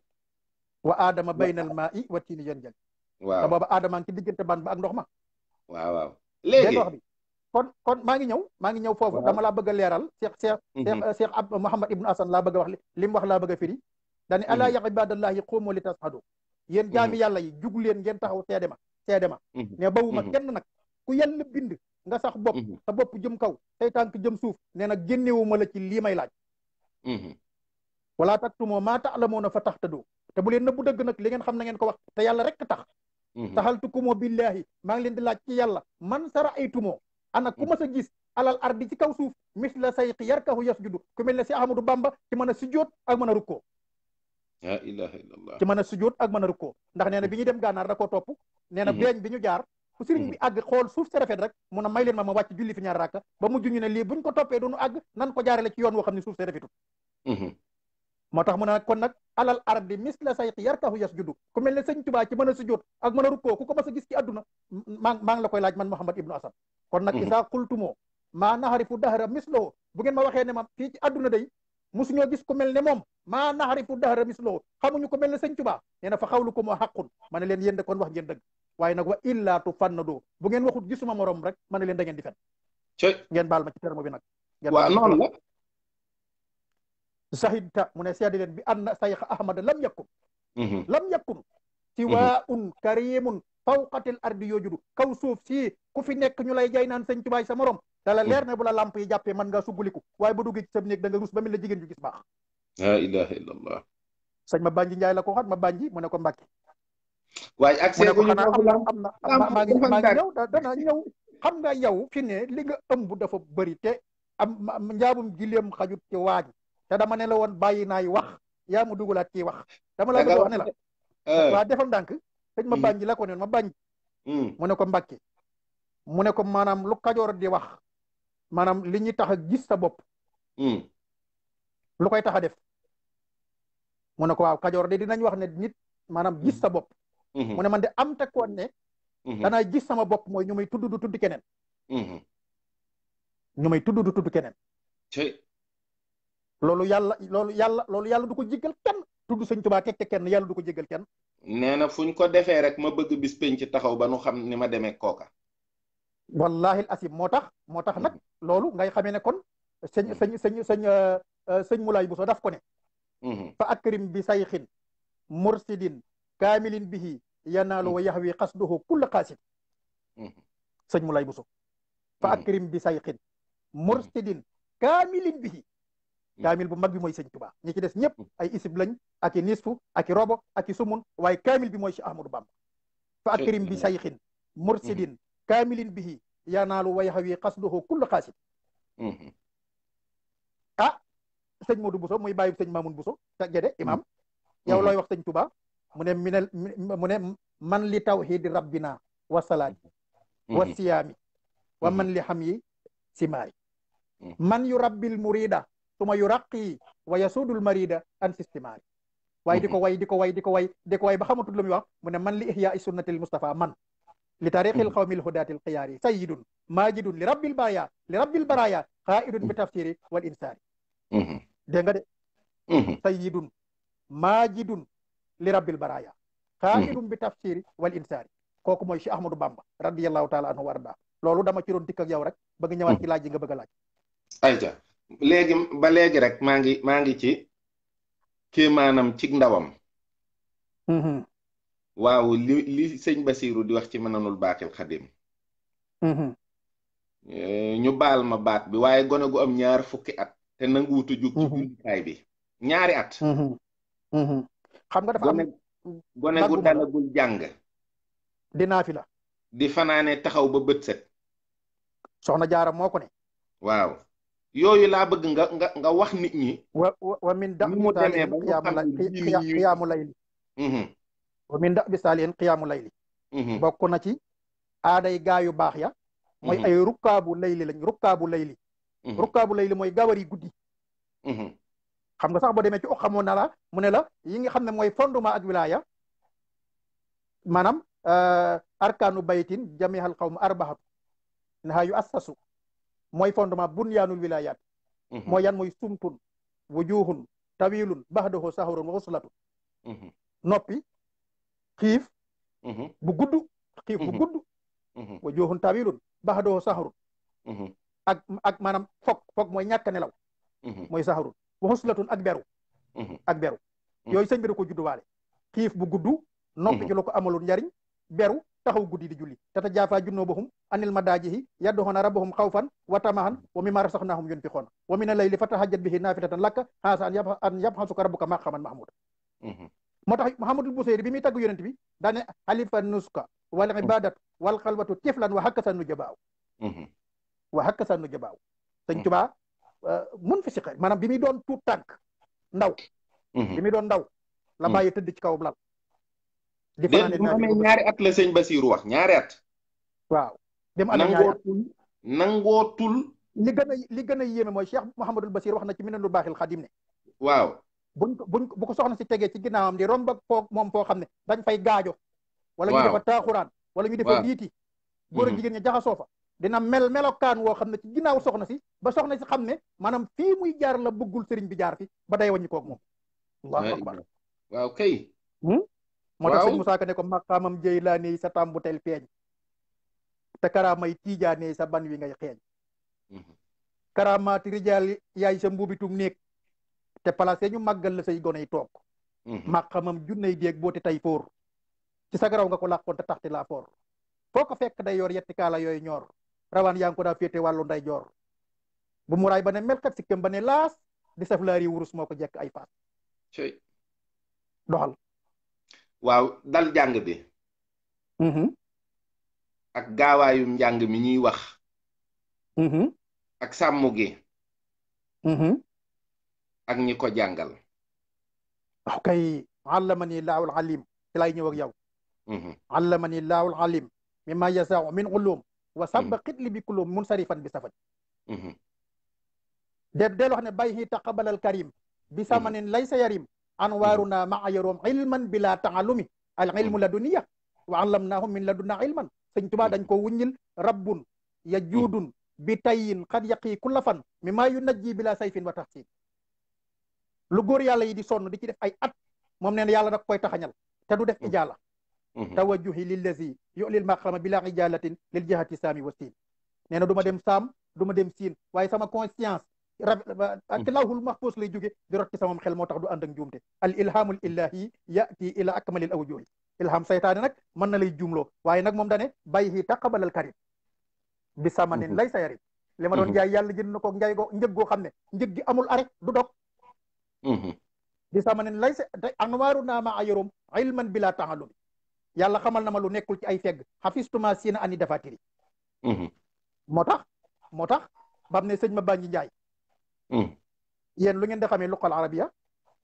wa aadama baynal maa'i wa tiini yan jël waaw te booba aadama ngi ci diggante ban ba ak ndox ma waaw léegi wax bi kon maa ngi ñëw foofu dama laa bëgg a leeral Cheikh Mouhamad Ibnu Asan laa bëgg a wax li mu wax laa bëgg a firi dani ala ya ibadallahi quumu li tashhadu yéen jaami yàlla yi jug leen ngeen taxaw seede ma ne bawuma kenn nag ku yàlla bind nga sax bopp sa bopp jëm kaw say tànk jëm suuf nee na génnewuma la ci lii may laaj wala taktumoo maa ta'lamuuna fa tahtadu te bu leen nëbbu dëgg nag li ngeen xam na ngeen ko wax te yàlla rek tax saxaltukumoo billahi maa ngi leen di laaj ci yàlla man sara'aytumoo ana ku ma sa gis alal ardi ci kaw suuf misla sayqi yarkahu yasjudu ku mel ne si Ahmadou Bamba ci mën a sujjóot ak mën a rukkoo la ilaha illallah ci mën a sujjóot ak mën a rukkoo ndax nee na bi ñuy dem gànnaar da koo topp nee na beeñ bi ñu jaar fu sëriñ bi àgg xool suuf si rafet rek mu ne may leen ma wàcc julli fi ñaar rakka ba mujj ñu ne lii buñ ko toppee duñu àgg nan ko jaarale ci yoon woo xam ne suuf si rafetut moo tax mu ne kon nag alal ardi misla sayqi yarkahu yasjudu ku mel ne sëñ Tuubaa ci mën a sujjóot ak mën a rukkoo ku ko mas a gis ci àdduna maa ngi la koy laaj man Muhammad ibnu Asan kon nag isaa qultumoo maa naxarifu dahra mislahu bu ngeen ma waxee ne ma fii ci àdduna day musuñoo gis ku mel ne moom maa naxarifu dahra mislahu xamuñu ku mel ne sëñ Tuubaa nee na fa xawlukum wa xaqun ma ne leen yéen de kon wax ngeen dëgg waaye nag wa illaa tu fannadoo bu ngeen waxut gisuma morom rek ma ne leen da ngeen di fen ngeen baal ma ci terme bi nag waaw noonu la sahidta mu ne seede leen bi anna sayx ahmad lam yakun siwaun karimun fawqatil ardi yoojudu kaw suuf si ku fi nekk ñu lay jay naan sëñ Tuubaa sa morom dala leer ne bu la lamp yi jàppee mën nga sugguliku waaye bu duggee ci sa néeg da nga rus ba mel ne jigéen ju gis baax la ilaha illallah sëñ ma bànji njaay la ko waxat ma bànji mu ne ko mbàkki waaye ak seegu ñu am na maa ngi ñëw dana ñëw xam nga yow fi ne li nga ëmb dafa bëri te am njaabum gileem xajut ci waañ te dama ne la woon bàyyi naay wax yaa mu dugalaat ci wax dama la bëgg wax ne la waa defal ndànk sëñ ma bànji la ko ne ma bànji mu ne ko mbàkki mu ne ko maanaam lu kajoor di wax maanaam li ñuy tax a gis sa bopp lu koy tax a def mu ne ko waaw kajoor de dinañ wax ne nit maanaam gis sa bopp mu ne man de am te koon ne danaa gis sama bopp mooy ñu may tudd du tudd keneen ñu may tudd du tudd keneen loolu yàlla du ko jéggal kenn tudd sëñ Tuubaa teg te kenn yàlla du ko jéggal kenn nee na fuñ ko defee rek ma bëgg bis penc taxaw ba nu xam ni ma demee kooka wallahi asim moo tax nag loolu ngay xamee ne kon sëñ Moulay Bousso daf ko ne fa akrim bi sayxin mursidin kaamilin bihi yanaalu wa yaxwi xasduhu kulla xaasid sëñ Moulay Bousso fa akrim bi sayxin mursidin kaamilin bihi kaamil bu mag bi mooy sëñ Tuubaa ñi ci des ñëpp ay isib lañ ak i nisfu ak i robo ak i sumun waaye kaamil bi mooy si Ahmadou Bamba fa akrim bi sayxin mursidin kaamilin bihi yanaalu wa yaxwi xasduhu kulla xaasid sëñ Modou Bousso muy bàyyi sëñ Mamoun Bousso ca Gede imam yow looy wax sëñ Tuubaa mu ne man li tawhidi rabbina wa salaati wa siyaami wa man li xam yi simaari man yu rabbil murida suma yu raqi wa yasudul marida an sistimaari waaye di ko way ba xamatul lu muy wax mu ne man li ihya sunnatil Mustafa man li tariqil xawmil hudatil xiyaari sayyidun majidun li rabbil baraya xaidun bi tafsiri wal insaari dégg nga de sayyidun majidun li rabbil baraya xaidun bi tafsiri wal insaari kooku mooy Cheikh Ahmadou Bamba radiyallahu taala anhu warda loolu dama ci doon dikk ak yow rek bëgg ñëwaat ci laaj yi nga bëgg a laaj ayca léegi rek maa ngi ci kéemaanam ci ndawam waaw li sëñ Basiru di wax ci Minanul Baaqil Xadim ñu baal ma baat bi waaye gone gu am ñaar fukki at te nanguwutu jug ci jullikaay bi ñaari at xam nga dafa am gone gu dalagul jàng dinaa fi la di fanaane taxaw ba bët set soxna Jaara moo ko ne waaw yooyu laa bëgg nga wax nit ñi wa min da mu demee ba xiyaamu layli wa min da bi saalihin xiyaamu layli bokk na ci aaday gaayu baax ya mooy ay rukkaabu layli lañ rukkaabu layli mooy gawar yi guddi xam nga sax boo demee ci xamoon na la mu ne la yi nga xam ne mooy fondement ak wilaya maanaam arkaanu baytin jamihal xawm arbaxatu naha yu assasu mooy fondement bunyaanul wilayat mooy yan mooy sumtun wujuhun tawilun baxdahu sahurun wa uslatun noppi xiif bu gudd wujuhun tawilun baxdahu sahurun ak maanaam foog mooy ñàkk nelaw mooy sahurun wa uslatun ak beru yooyu sëñ bi da ko judduwaale xiif bu gudd noppi ci lu ko amalul njariñ beru taxaw guddi di julli tata jaafa junnoobuhum anil madaajihi yadduxoona rabbahum xawfan wa tamahan wa mimma rasaxnaahum yunfiqoon wa mina layli fatahajjat bihi naafilatan laka xaasa an yabxasuka rabbuka maqaman mahmuda moo tax Muhammadul Buseyri bi muy tagg yonent bi daane alifa nuska wal ibadatu wal xalwatu tiflan wa hakkasa nu jabaaw sëñ Tuubaa mun fi siqe maanaam bi muy doon tuut tànk ndaw bi muy doon ndaw la bàyyi tëdd ci kaw lal déet bu amee ñaari at la sëñ Basiru wax ñaari at waaw dem ana ñaari at nangootul li gën a yéeme mooy Cheikh Mouhamadul Basir wax na ci Minanul Baaxil Xadim ne waaw bu ko soxna si tegee ci ginnaawam di romb ak moom foo xam ne dañ fay gaajo wala ñu defa taaxuraan wala ñu defa liiti góor ak jigéen ñi jaxasoo fa dina melokaan woo xam ne ci ginnaaw soxna si ba soxna si xam ne maanaam fii muy jaar la bëggul sëriñ bi jaar fi ba day wàññi koog moom allahu akbar waaw kay moo tax sëñ Musaa Ka ne ko maqaamam Jeylaani sa tàmbu tel feeñ te karaamay Tiijaane sa ban wi ngay xeeñ karaamaati rijaal yaay sa mbubitum néeg te placé ñu màggal la say goney toog maqaamam junney déeg boo te tay foor ci sa garaw nga ko làqoon te taxti laa foor foo ko fekk day yor yetti kaala yooyu ñoor rawaan yaa ngi ko daa féete wàllu nday joor bu muraay ba ne melkat sikkam ba ne laas di saf laari wurus moo ko jekk ay faas doxal waaw dal jàng bi ak gaawaayu njàng mi ñuy wax ak sàmm gi ak ñi ko jàngal waaw kay allamani laahul alim ci lay ñëw ak yow allamani laahul alim mimma yasaau min ulum wa sabba xitli bi kulum munsarifan bi safat del wax ne bayhi taqabalal karim bi samanin laysa yarim anwaruna maa yaroom ilman bila taalumi al ilmu laduniya wa allamnahum min ladunna ilman sëñ Tuubaa dañ ko wuññil rabbun ya juudun bi tayyin xad yaqi kulla fan mimma yunajji bila sayfin wa taxsin lu góor yàlla yi di sonn di ci def ay at moom nee na yàlla da koy taxañal te du def ijaala tawajjuhi lillazi yulil maqama bila ijalatin lil jihati saami wa siin nee na du ma dem saam du ma dem siin waaye sama conscience ci lawhul mahfuz lay jóge di rot ci sama xel moo tax du ànd ak njuumte al ilhamul illahi yati ila akmalil awjuhi ilham saytaane nag mën na lay juumloo waaye nag moom dane bayhi taqabalal karim bi samanin lay sa yarim li ma doon jaay yàlla jënd na ko njëg goo xam ne njëg gi amul arrêt du dog bi samanin lay sa anwaaru naa ma ayorom ilman bila taalumi yàlla xamal na ma lu nekkul ci ay fegg xafistuma sina ani dafatiri moo tax bam ne sëñ ma bànji njaay yéen lu ngeen di xamee luqal arabiya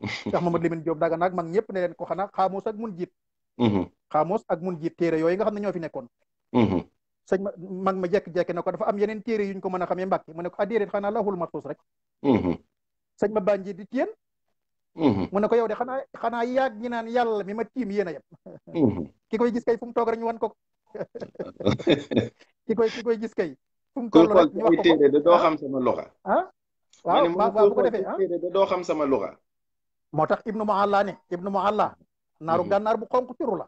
Cheikh Mamadou Lamine Diop daga naag mag ñëpp ne leen ko xanaa xaamuus ak mun jiit xaamuus ak mun jiit téere yooyu nga xam ne ñoo fi nekkoon sëñ mag ma jekk-jekki ne ko dafa am yeneen téere yuñ ko mën a xamee mbàkki mu ne ko adéedéet xanaa lahul mahfuz rek sëñ ma bànji di téen mu ne ko yow de xanaa yaag ñi naan yàlla mi ma tiim yéen a yem ki koy gis kay fu mu toog rek ñu wan ko ki koy gis kay fu mu toll rek ñu wax ko téere da doo xam sama loxa waaw bu ko defee téere da doo xam sama loxa moo tax ibnu mualla naaru gànnaar bu xonq turu la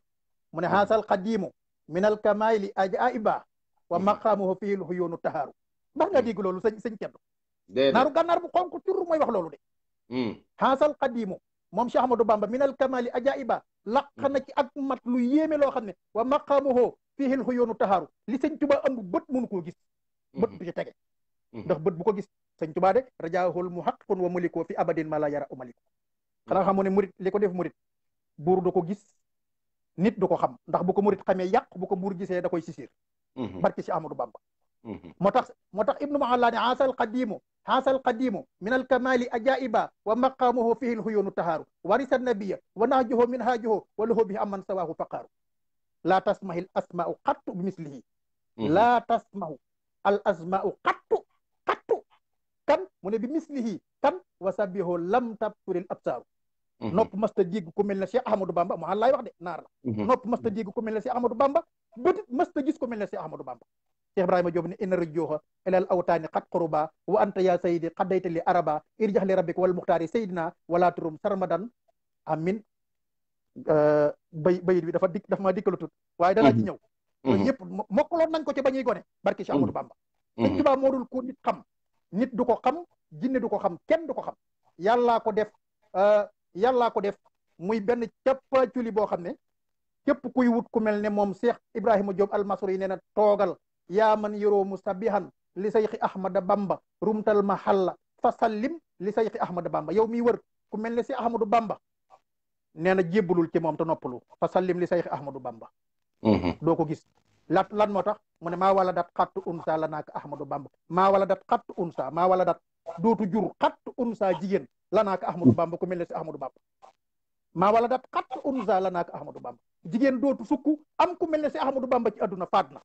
mu ne haasal qadimu min al kamayli ajaiba wa maqamuhu fihi l huyunu tahaaru ndax nga dégg loolu sëñ keddu naaru gànnaar bu xonq turu mooy wax loolu de haasal qadimu moom Cheikh Ahmadou Bamba min al kamali ajaiba laq na ci ak mat lu yéeme loo xam ne wa maqamuhu fihi l huyunu tahaaru li sëñ Tuba ëmb bët mënu koo gis bët du ci tege ndax bët bu ko gis sëñ Tuba de rajaahul muhaqqun wa muliko fi abadin ma la yara u maliko xanaa xamoo ne murit li ko def murit buur du ko gis nit du ko xam ndax bu ko murit xamee yàq bu ko buur gisee da koy sisir barki si Ahmadou Bamba moo tax ibnu mahalla ne haasal qadimu min al kamali ajaiba wa maqamuhu fihi l huyunu tahaaru warisa nabiya wa nahjuhu min haajuhu wa lahu bihi amman sawahu faqaaru laa tasmahi l asmau qattu bi mislihi laa tasmahu al asmau qattu kan mu ne bi mislihi kan wa sabihu lam tabsuril absaaru nopp masta dégg ku mel ne Cheikh Ahmadou Bamba mu laay wax de naar la nopp masta dégg ku mel ne Cheikh Ahmadou Bamba bëtit masta gis ku mel ne Cheikh Ahmadou Bamba Cheikh Ibrahima Diop ne inna rujooxa ilal awtaani qad quruba wa anta ya sayidi qaddayta li araba irjax li rabbika wal muxtaari sayidina wala turum sarmadan amin bayit bi dafa maa dikkalutut waaye danaa ci ñëw loolu yëpp mokkaloon nañ ko ci ba ñuy gone barki Cheikh Ahmadou Bamba sëñ Tuubaa moo dul ko nit xam nit du ko xam jinne du ko xam kenn du ko xam yàllaa ko def muy benn cappaculi boo xam ne képp kuy wut ku mel ne moom Cheikh Ibrahima Diop almasri yi nee na toogal yaa man yoroo musabihan li sayxi Ahmada Bamba rumtal mahalla fa sallim li sayxi Ahmada Bamba yow miy wër ku mel ne si Ahmadou Bamba nee na jébbalul ci moom te noppalu fa sallim li sayxi Ahmadou Bamba doo ko gis lan moo tax mu ne maa wala dat xattu unsa la naaka Ahmadou Bamba maa wala dat xattu unsa maa wala dat dootu jur xattu unsa jigéen la naaka Ahmadou Bamba ku mel ne si Ahmadou Bamba maa wala dat xattu unsa la naaka Ahmadou Bamba jigéen dootu sukk am ku mel ne si Ahmadou Bamba ci àdduna faat na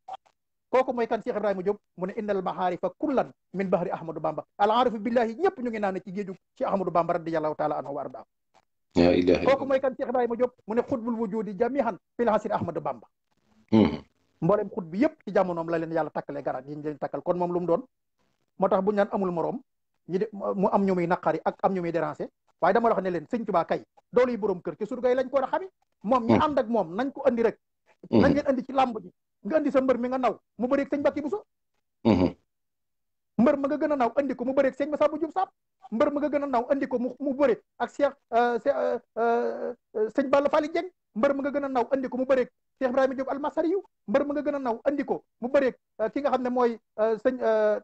kooku mooy kan Cheikh Ibrahima Diop mu ne innal mahaarifa kullan min bahri Ahmadou Bamba al aarifu billahi ñëpp ñu ngi naan ci géeju ci Ahmadou Bamba radiyallahu taala anhu wa arda kooku mooy kan Cheikh Ibrahima Diop mu ne xutbul wujudi jamihan fil hasri Ahmadou Bamba mboolem xut bi yëpp ci jamonoom la leen yàlla takkale garaat yi ñu leen takkal kon moom lu mu doon moo tax bu ñu naan amul morom ñi mu am ñu muy naqari ak am ñu muy déranger waaye dama la wax ne leen sëñ Tuubaa kay doolu yi borom kër ci surgay lañ ko war a xami moom ñi ànd ak moom nañ ko andi rek nañ leen andi ci làmb ji nga andi sa mbër mi nga naw mu bëreeg sëñ Mbàkke Buso mbër ma nga gën a naw andi ko mu bëreeg sëñ Masamba Jóob Samb mbër ma nga gën a naw andi ko mu bëre ak Cheikh sëñ Balla Fally Dieng mbër ma nga gën a naw andi ko mu bëreeg Cheikh Ibrahima Diop almasari yu mbër ma nga gën a naw andi ko mu bëreeg ki nga xam ne mooy sëñ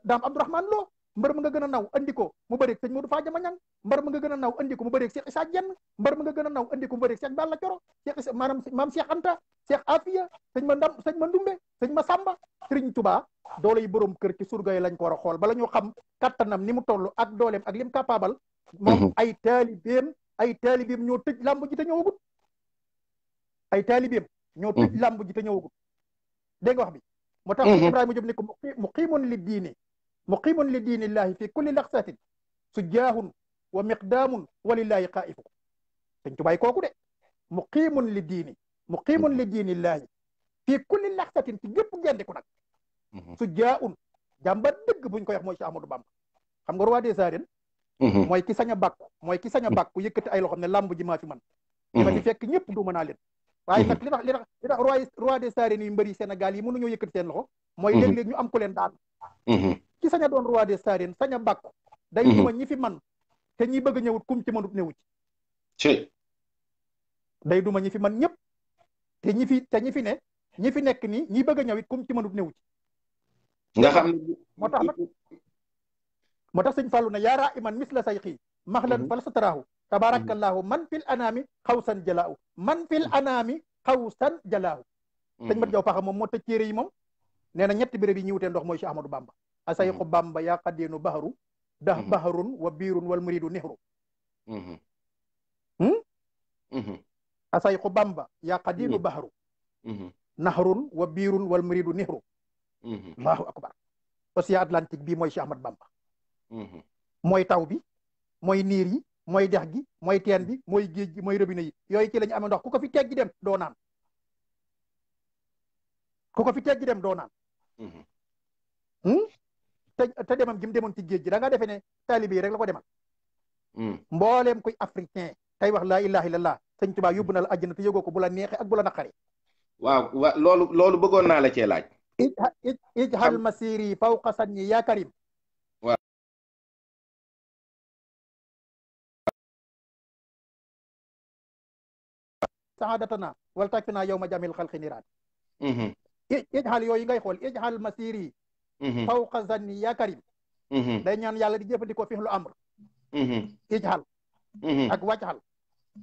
Daam Abdourahmane Lo mbër ma nga gën a naw andi ko mu bëreeg sëñ Modou Fadiama Ñang mbër ma nga gën a naw andi ko mu bëreeg Cheikh Issa Dieng mbër ma nga gën a naw andi ko mu bëreeg Cheikh Balla Coro Cheikh Issa maanaam maam Cheikh Anta Cheikh Afia sëñ ma Ndumbe sëñ ma Samba Sëriñ Tuubaa doole yi borom kër ci surga yi lañ ko war a xool bala ñu xam kattanam ni mu toll ak dooleem ak lim capable moom ay taalibeem ñoo tëj làmb ji te ñëwagut ay taalibeem ñoo tëj làmb ji te ñëwagut dégg nga wax bi moo tax Ibrahima Diop ni ko muqimun li diinillahi fi kulli laxsatin sujjaahun wa miqdaamun walillahi qaa'ifu sëñ Tuubaa kooku de muqimun li diinillahi fi kulli laxsatin ci gépp gendiku nag sujjaahun jàmba dëgg buñ koy wax mooy ci Amadou Bamba xam nga roi des arènes mooy ki sañ a bàkku yëkkati ay loxoom ne làmb ji maa fi man li ma fi fekk ñëpp du mën naa leen waaye nag li tax roi des arènes yu mbëri Sénégal yi mënuñoo yëkkati seen loxo mooy léeg-léeg ñu am ku leen daan ki sañ a doon roi des arènes sañ a bàkku day duma ñi fi man te ñi bëgg a ñëwut kum ci mënut newu ci day duma ñi fi man ñëpp te ñi fi nekk nii ñi bëgg a ñëwit kum ci mënut newu ci nga xam ne moo tax sëñ Fallou ne yaara iman misla sayxi maxlan fal sataraahu tabarakallahu man fil anaami xawsan jalaahu man fil anaami xawsan jalaahu sëñ Mat Jaw Paxa moom moo tëj téere yi moom nee na ñetti béréb yi ñi wutee ndox mooy Cheikh Ahmadou Bamba asayxu Bamba yaa xaddeenu baharu baharun wa biirun wal muridu nihru asayxu Bamba yaa xaddeenu baharu nahrun wa biirun wal muridu nihru allahu akbar océan Atlantique bii mooy Cheikh Ahmadou Bamba mooy taw bi mooy niir yi mooy dex gi mooy teen bi mooy géej gi mooy robinet yi yooyu ci la ñu amee ndox ku ko fi teggi dem doo naan te demam gi mu demoon ci géej gi da nga defee ne taalibe yi rek la ko demal mbooleem kuy africain tey wax laa ilaha illallah sëñ Tuubaa yóbbu na la àjjana te yëgoo ko bu la neexee ak bu la naqari waaw loolu bëggoon naa la cee laaj ijhal masiri fawqa sanni yaa karim sahadatana wal takfina yawma jamil xalqi niraat ijhal yooyu ngay xool ijhal masiri fawqa zanni yaa karim day ñaan yàlla di jëfandikoo fi lu amr ijhal ak wajhal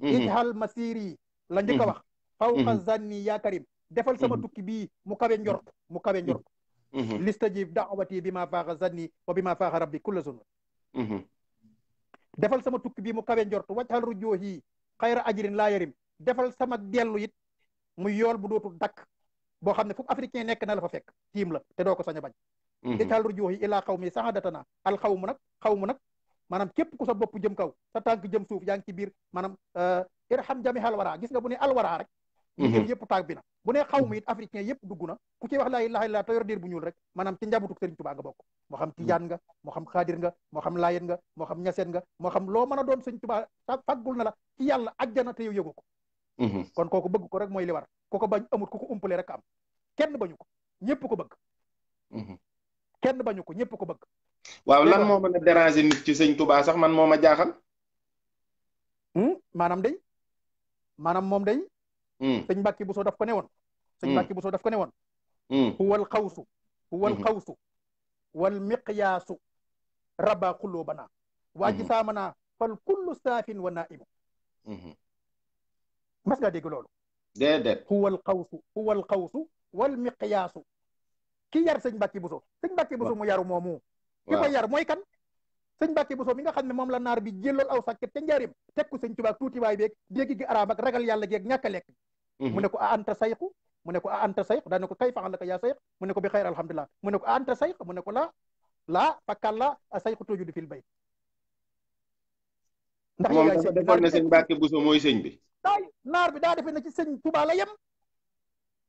ijhal masiri la njëkk a wax fawqa zanni yaa karim defal sama tukki bii mu kawe njort listajib da'wati bi ma faaxa zanni wa bi ma faaxa rabbi kulla zunun defal sama tukki bii mu kawe njort wajhal rujuhi xayra ajrin laa yarim defal sama dellu it muy yool bu dootul dakk boo xam ne fu africain nekk na la fa fekk tiim la te doo ko sañ a bañ ijhal rujuhi ilaa xaw mi sahadatana al xaw mu nag maanaam képp ku sa bopp jëm kaw sa tànk jëm suuf yaa ngi ci biir maanaam irham jami alwara gis nga bu ne alwara rek liggéey yëpp taag bi na bu ne xaw mi it africain yëpp dugg na ku ci wax laa ilaha illallah te yor diir bu ñuul rek maanaam ci njabootu Sëriñ Tuubaa nga bokk moo xam tijaan nga moo xam xaadir nga moo xam laayeen nga moo xam ñaseen nga moo xam loo mën a doon Sëriñ Tuubaa faggul na la ci yàlla ajjana te yow yëgu ko kon kooku bëgg ko rek mooy li war ku ko bañ amut ku ko umpale rek am kenn bañu ko ñëpp ko bëgg kenn bañu ko ñëpp ko bëgg waaw lan moo mën a déranger nit ci Sëriñ Tuubaa sax man moo ma jaaxal maanaam moom day sëñ Mbàkke Buso daf ko ne woon huwal xawsu wal miqyaasu rabba qulubana waa ji saamana fal kullu saafin wa naimu mas ngaa dégg loolu déedéet huwal xawsu wal miqyaasu ki yar sëñ Mbàkke Buso mu yaru moomu ki ko yar mooy kan sëñ Mbàkke Buso mi nga xam ne moom la naar bi jëlool aw sàkket ca njaarim teg ko sëñ Tuubaa tuuti waay beeg dégg gi arab ak ragal yàlla geeg ñàkk a lekk mu ne ko a anta sayxu mu ne ko a anta sayx daane ko kay faxal laka yaa sayx mu ne ko bi xayr alhamdulilah mu ne ko a anta sayx mu ne ko laa fakalla a sayxu tujudu fil bayt ndax moom dafa defoon ne sëñ Mbàkke Buso mooy sëñ bi naar bi daa defee na ci sëñ Tuubaa la yem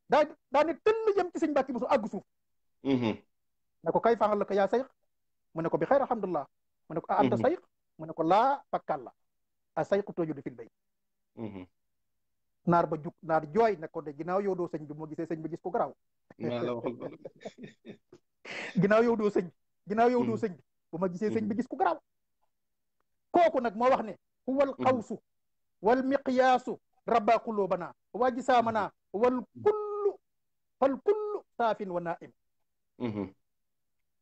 daa ne tëll yem ci sëñ Mbàkke Buso àgg suuf ne ko kay faxal laka yaa sayx mu ne ko bi xayr alhamdulilah mu ne ko a anta sayx mu ne ko laa fakalla a sayxu tujudu fil bayt naar ba jug naar jooy ne ko de ginnaaw yow doo sëñ bi moo gisee sëñ bi gis ko garaaw ginnaaw yow doo sëñ bi bu ma gisee sëñ bi gis ko garaaw kooku nag moo wax ne huwal xawsu wal miqyaasu rabba qulubana wa jisaamana wal kullu saafin wa naim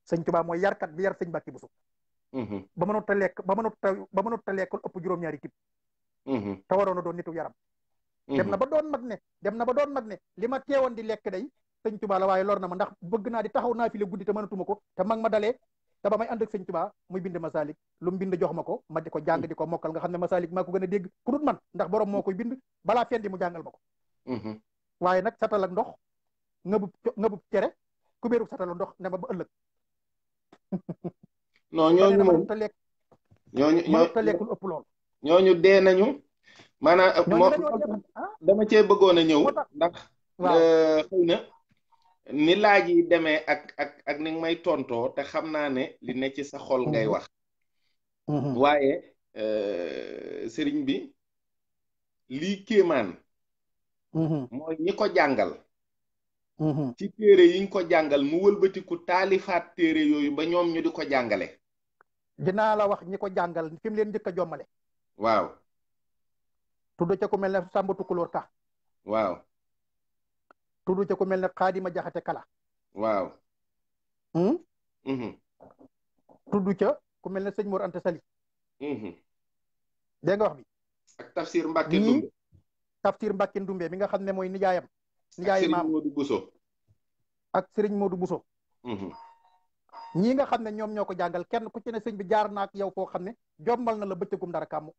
sëñ Tuubaa mooy yarkat bi yar sëñ Mbàkke Buso ba mënut a lekk ba mënut a lekk ëpp juróom-ñaari kib te waroon a doon nitu yaram dem na ba doon mag ne li ma teewoon di lekk day sëñ Tuubaa la waaye lor na ma ndax bëgg naa di taxaw naa fi la guddi te mënatuma ko te mag ma dalee te ba may ànd ak sëñ Tuubaa muy bind Masalik lu mu bind jox ma ko ma di ko jàng di ko mokkal nga xam ne Masalik maa ko gën a dégg ku dul man ndax borom moo koy bind balaa fendi mu jàngal ma ko waaye nag satal ak ndox ngëbub cere kubéeru satalu ndox ne ma ba ëllëg non ñooñu moom mënut a lekk lu ëpp lool ñooñu dee nañu maanaam dama cee bëggoon a ñëw ndax xëy na ni laaj yi demee ak ni nga may tontoo te xam naa ne li ne ci sa xol ngay wax waaye sëriñ bi lii kéemaan mooy ñi ko jàngal ci téere yiñ ko jàngal mu wëlbatiku taalifaat téere yooyu ba ñoom ñu di ko jàngale dinaa la wax ñi ko jàngal fi mu leen njëkk a jommale waaw tudd ca ku mel ne Sàmba Tukulóor Ka waaw tudd ca ku mel ne Xaadima Jaxate Kala waaw tudd ca ku mel ne sëñ Mor Anta Sali dégg nga wax bi ak Tafsir Mbàkke Ndumbe Tafsir Mbàkke Ndumbe mi nga xam ne mooy nijaayam maam ak Sëriñ Moodu Buso ñii nga xam ne ñoom ñoo ko jàngal kenn ku ci ne sëñ bi jaar na ak yow foo xam ne jombal na la bëccëgum dara kàmm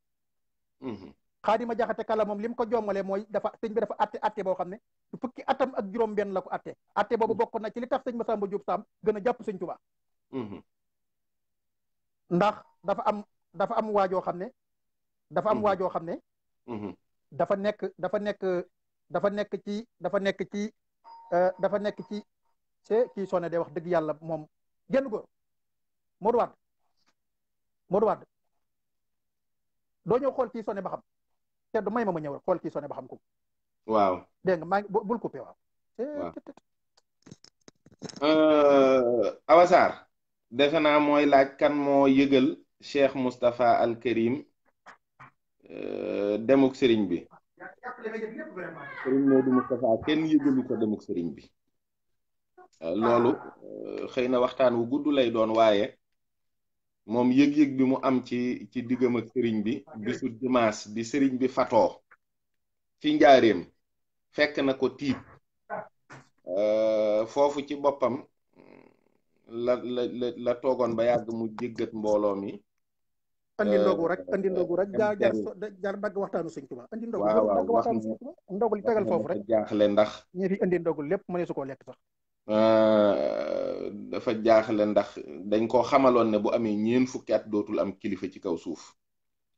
Xaadima Jaxate Kala moom li mu ko jommalee mooy sëñ bi dafa atte boo xam ne fukki atam ak juróom benn la ko atte boobu bokk na ci li tax sëñ Masamba Jóob Sam gën a jàpp sëñ Tuubaa ndax dafa am waajoo xam ne dafa nekk ci kii sonné de wax dëgg yàlla moom genn góor Modou Wade doo ñëw xool kii sonné ba xam te du may ma ñëw xool kii sonné ba xam ko waaw dégg nga maa ngi bul coupé waaw Awa Sarr defe naa mooy laaj kan moo yëgal Cheikh Moustapha Al Karim demuk sëriñ bi sëriñ Modou Moustapha kenn yëgalu ko demuk sëriñ bi loolu xëy na waxtaan wu gudd lay doon waaye moom yëg-yëg bi mu am ci diggam ak sëriñ bi bisu dimanche bi sëriñ bi fatoo ci njaareem fekk na ko tiit foofu ci boppam la toogoon ba yàgg mu jéggat mbooloo mi andi ndogu rek jaar dagg waxtaanu sëñ Tuubaa andi ndogu dagg waxtaanu sëñ Tuubaa ndogu li tegal foofu rek jaaxle ndax ñi fi andi ndogu lépp mënee su koo lekk sax dafa jaaxle ndax dañ koo xamaloon ne bu amee ñeen fukki at dootul am kilifa ci kaw suuf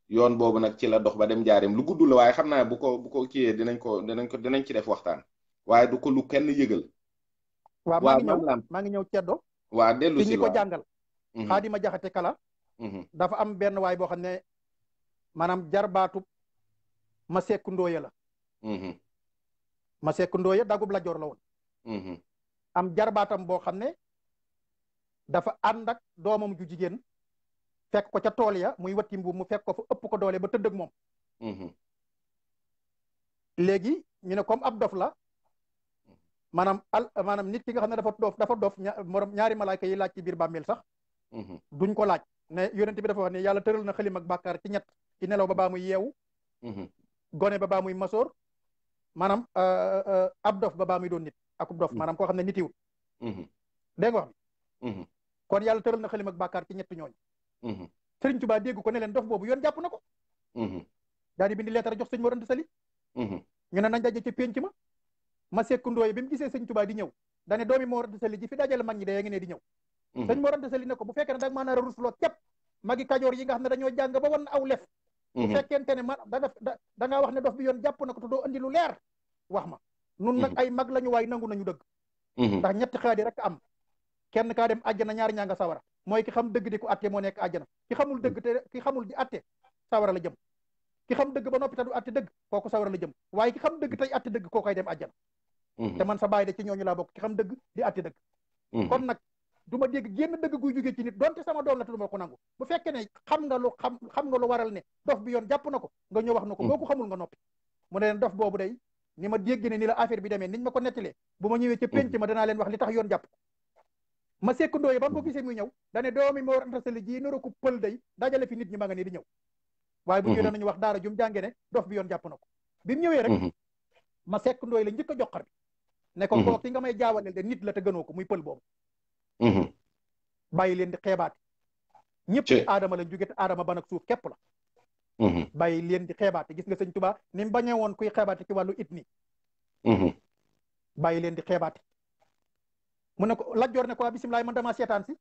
yoon boobu nag ci la dox ba dem jaareem lu gudd la waaye xam naa bu ko kiyee dinañ ci def waxtaan waaye du ko lu kenn yëgal waaw maa ngi ñëw ceddo waa dellu si ñi ko jàngal Xaadima Jaxate Kala dafa am benn waay boo xam ne maanaam jarbaatu ma sekk ndóoya la ma sekk ndóoya dagub la joor la woon am jarbaatam boo xam ne dafa ànd ak doomam ju jigéen fekk ko ca tool ya muy watti mbuum mu fekk ko fa ëpp ko doole ba tëdd ak moom léegi ñu ne comme ab dof la maanaam nit ki nga xam ne dafa dof ñaari malaayka yi laaj ci biir bàmmeel sax duñ ko laaj ne yonent bi dafa wax ne yàlla tëral na xalim ak bàkkaar ci ñett ci nelaw ba baa muy yeewu gone ba baa muy masoor maanaam ab dof ba baa muy doon nit akub dof maanaam koo xam ne nitiwut dégg nga wax bi kon yàlla tëral na xalim ak bàkkaar ci ñett ñooñu Sëriñ Tuubaa dégg ko ne leen dof boobu yoon jàpp na ko daal di bindi leetar jox sëñ Mor Anta Sali ñu ne nañ daje ci pénc ma ma sekku ndooy bi mu gisee sëñ Tuubaa di ñëw dane doomi Mor Anta Sali ji fi dajale mag ñi day ngi ne di ñëw sëñ Mor Anta Sali ne ko bu fekkee ne da nga maa nar a rusloo képp magi Kajoor yi nga xam ne dañoo jàng ba wan aw lef bu fekkente ne ma da ngaa wax ne dof bi yoon jàpp na ko te doo andi lu leer wax ma nun nag ay mag lañu waay nangu nañu dëgg ndax ñetti xaadi rek am kenn kaa dem àjjana ñaari ñaa nga sawara mooy ki xam dëgg di ko atte moo nekk àjjana ki xamul dëgg te ki xamul di atte sawara la jëm ki xam dëgg ba noppi te du atte dëgg kooku sawara la jëm waaye ki xam dëgg tey atte dëgg koo koy dem àjjana te man sa baay de ci ñooñu laa bokk ki xam dëgg di atte dëgg kon nag du ma dégg génn dëgg guy jógee ci nit donte sama doom la te du ma ko nangu bu fekkee ne xam nga lu waral ne dof bi yoon jàpp na ko nga ñëw wax na ko boo ko xamul nga noppi mu ne leen dof boobu day ni ma dégg ne ni la affaire bi demee niñ ma ko nettalee bu ma ñëwee ca penc ma danaa leen wax li tax yoon jàpp ko ma sekk ndooye ba mu ko gisee muy ñëw dane doomi Mor Anta Sali ji nara ko pël day dajale fi nit ñi ma nga ne di ñëw waaye bu ñëwee danañu wax daara jum jànge ne dof bi yoon jàpp na ko bi mu ñëwee rek ma sekk ndooy la njëkk a joxar bi ne ko koo ki nga may jaawaleel de nit la te gënoo ko muy pël boobu bàyyi leen di xeebaate ñëpp ci aadama lañ jóge te aadama ban ak suuf képp la bàyyi leen di xeebaate gis nga sëñ Tuubaa ni mu bañee woon kuy xeebaate ci wàllu it ni bàyyi leen di xeebaate mu ne ko Lat Joor ne ko bisimilah man damaa seetaan si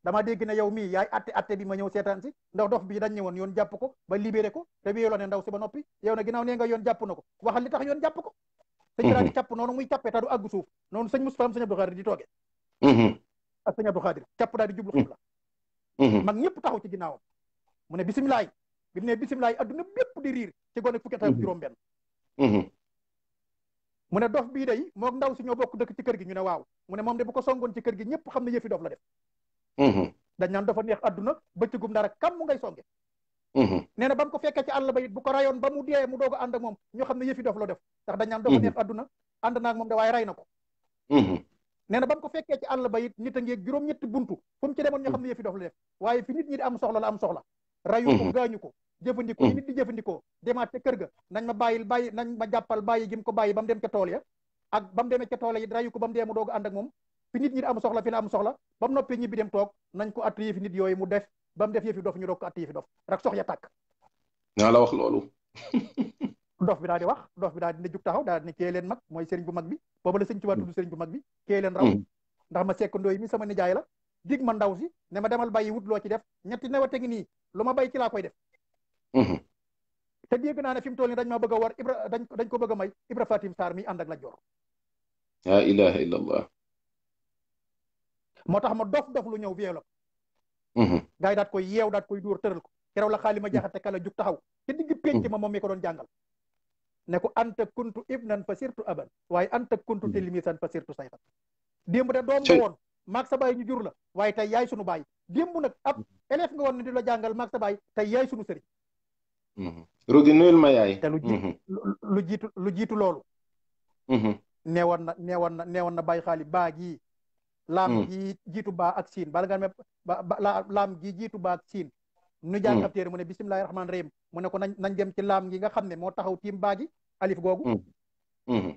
dama dégg ne yow mii yaay atte bi ma ñëw seetaan si ndax dof bii dañ ñëwoon yoon jàpp ko ba libéré ko te wéyaloo ne ndaw si ba noppi yow na ginnaaw nee nga yoon jàpp na ko waxal li tax yoon jàpp ko sëñ bi daal di càpp noonu muy càppee ta du àggu suuf noonu sëñ Moustapha sëñ Abdou Khadir di toogee ak sëñ Abdou Khadir càpp daal di jublu xibla mag ñëpp taxaw ci ginnaawam mu ne bisimilah bi mu ne bisimilah adduna bépp di riir ci gone fukki at ak juróom benn mu ne dof bii day moog ndaw si ñoo bokk dëkk ci kër gi ñu ne waaw mu ne moom de bu ko songoon ci kër gi ñëpp xam ne yëfi dof la def dañ naan dafa neex adduna bëccëgum dara kam mu ngay songe nee na ba mu ko fekkee ci àll ba it bu ko rayoon ba mu dee mu doog a ànd ak moom ñoo xam ne yëfi dof la def ndax dañ naan dafa neex adduna ànd naag moom de waaye ray na ko nee na ba mu ko fekkee ci àll ba it nit a ngeeg juróom-ñetti buntu fu mu ci demoon ñoo xam ne yëfi dof la def waaye fi nit ñi di am soxla la am soxla rayu ko gaañu ko jëfandikoo yi nit di jëfandikoo demaat ca kër ga nañ ma bàyyi nañ ma jàppal bàyyi gi mu ko bàyyi ba mu dem ca tool ya ak ba mu demee ca tool ya it rayu ko ba mu dee mu doog a ànd ak moom fi nit ñi di am soxla fi la am soxla ba mu noppee ñibbi dem toog nañ ko att yëfi nit yooyu mu def ba mu def yëfi dof ñu doog ko att yëfi dof rak sox ya tàkk naa la wax loolu dof bi daal di wax dof bi daal di ne jug taxaw daal di ne kee leen mag mooy sëriñ bu mag bi booba la sëñ Tuubaa tudd sëriñ bu mag bi kee leen raw ndax ma sekk ndooy mi sama nijaay la dig ma ndaw si ne ma demal bàyyi wut loo ci def ñetti newate ngi nii lu ma bay ci laa koy def te dégg naa ne fi mu toll nii dañ ma bëgg a war Ibra dañ ko bëgg a may Ibra Fatim Sarr mi ànd ak Lat Joor la ilaha illallah moo tax ma dof lu ñëw vielo gars yi daat koy yeew daat koy dóor tëral ko keroog la xaali ma jaxate kala jug taxaw te digg pénc ma moom mi ko doon jàngal ne ko anta kuntu ibnan fa sirtu aban waaye anta kuntu tilmisan fa sirtu sayxan démb de doom nga woon maag sa baay ñu jur la waaye tey yaay sunu baay démb nag ab élève nga woon ne di la jàngal maag sa baay tey yaay sunu sëriñ Rogi nuyul ma yaay te lu jiitu loolu neewoon na bàyyi xaali baa gii laam gi jiitu baa ak siin bala nga laam gi jiitu baa ak siin nu jàng ab téere mu ne bisimilahi rahmaani rahim mu ne ko nañ dem ci laam gi nga xam ne moo taxaw tiim baa gi alif googu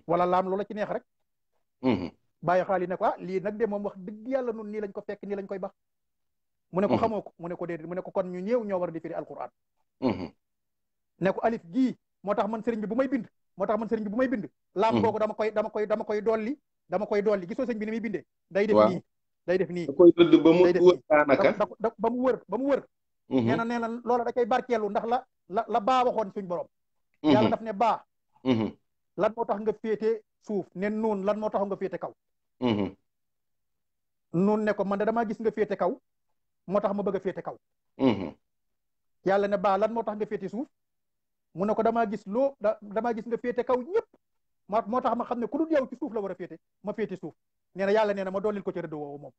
wala laam loola ci neex rek bàyyi xaali ne ko lii nag de moom wax dëgg yàlla nun nii lañ ko fekk nii lañ koy bax mu ne ko xamoo ko mu ne ko déedéet mu ne ko kon ñu ñëw ñoo war a di firi alquran ne ko alif gii moo tax man sëriñ bi bu may bind laam googu dama koy dolli gisoo sëñ bi ni muy bindee day def nii da koy rëdd ba mu wër daanaka ba mu wër nee na loola da koy barkeelu ndax la baa waxoon suñ borom yàlla daf ne baa lan moo tax nga féete suuf ne nuun lan moo tax nga féete kaw nuun ne ko man de damaa gis nga féete kaw moo tax ma bëgg a féete kaw yàlla ne baa lan moo tax nga féete suuf mu ne ko damaa gis nga féete kaw ñëpp moo tax ma xam ne ku dul yow ci suuf la war a féete ma féete suuf nee na yàlla nee na ma dollil ko ci rëdd woowu moom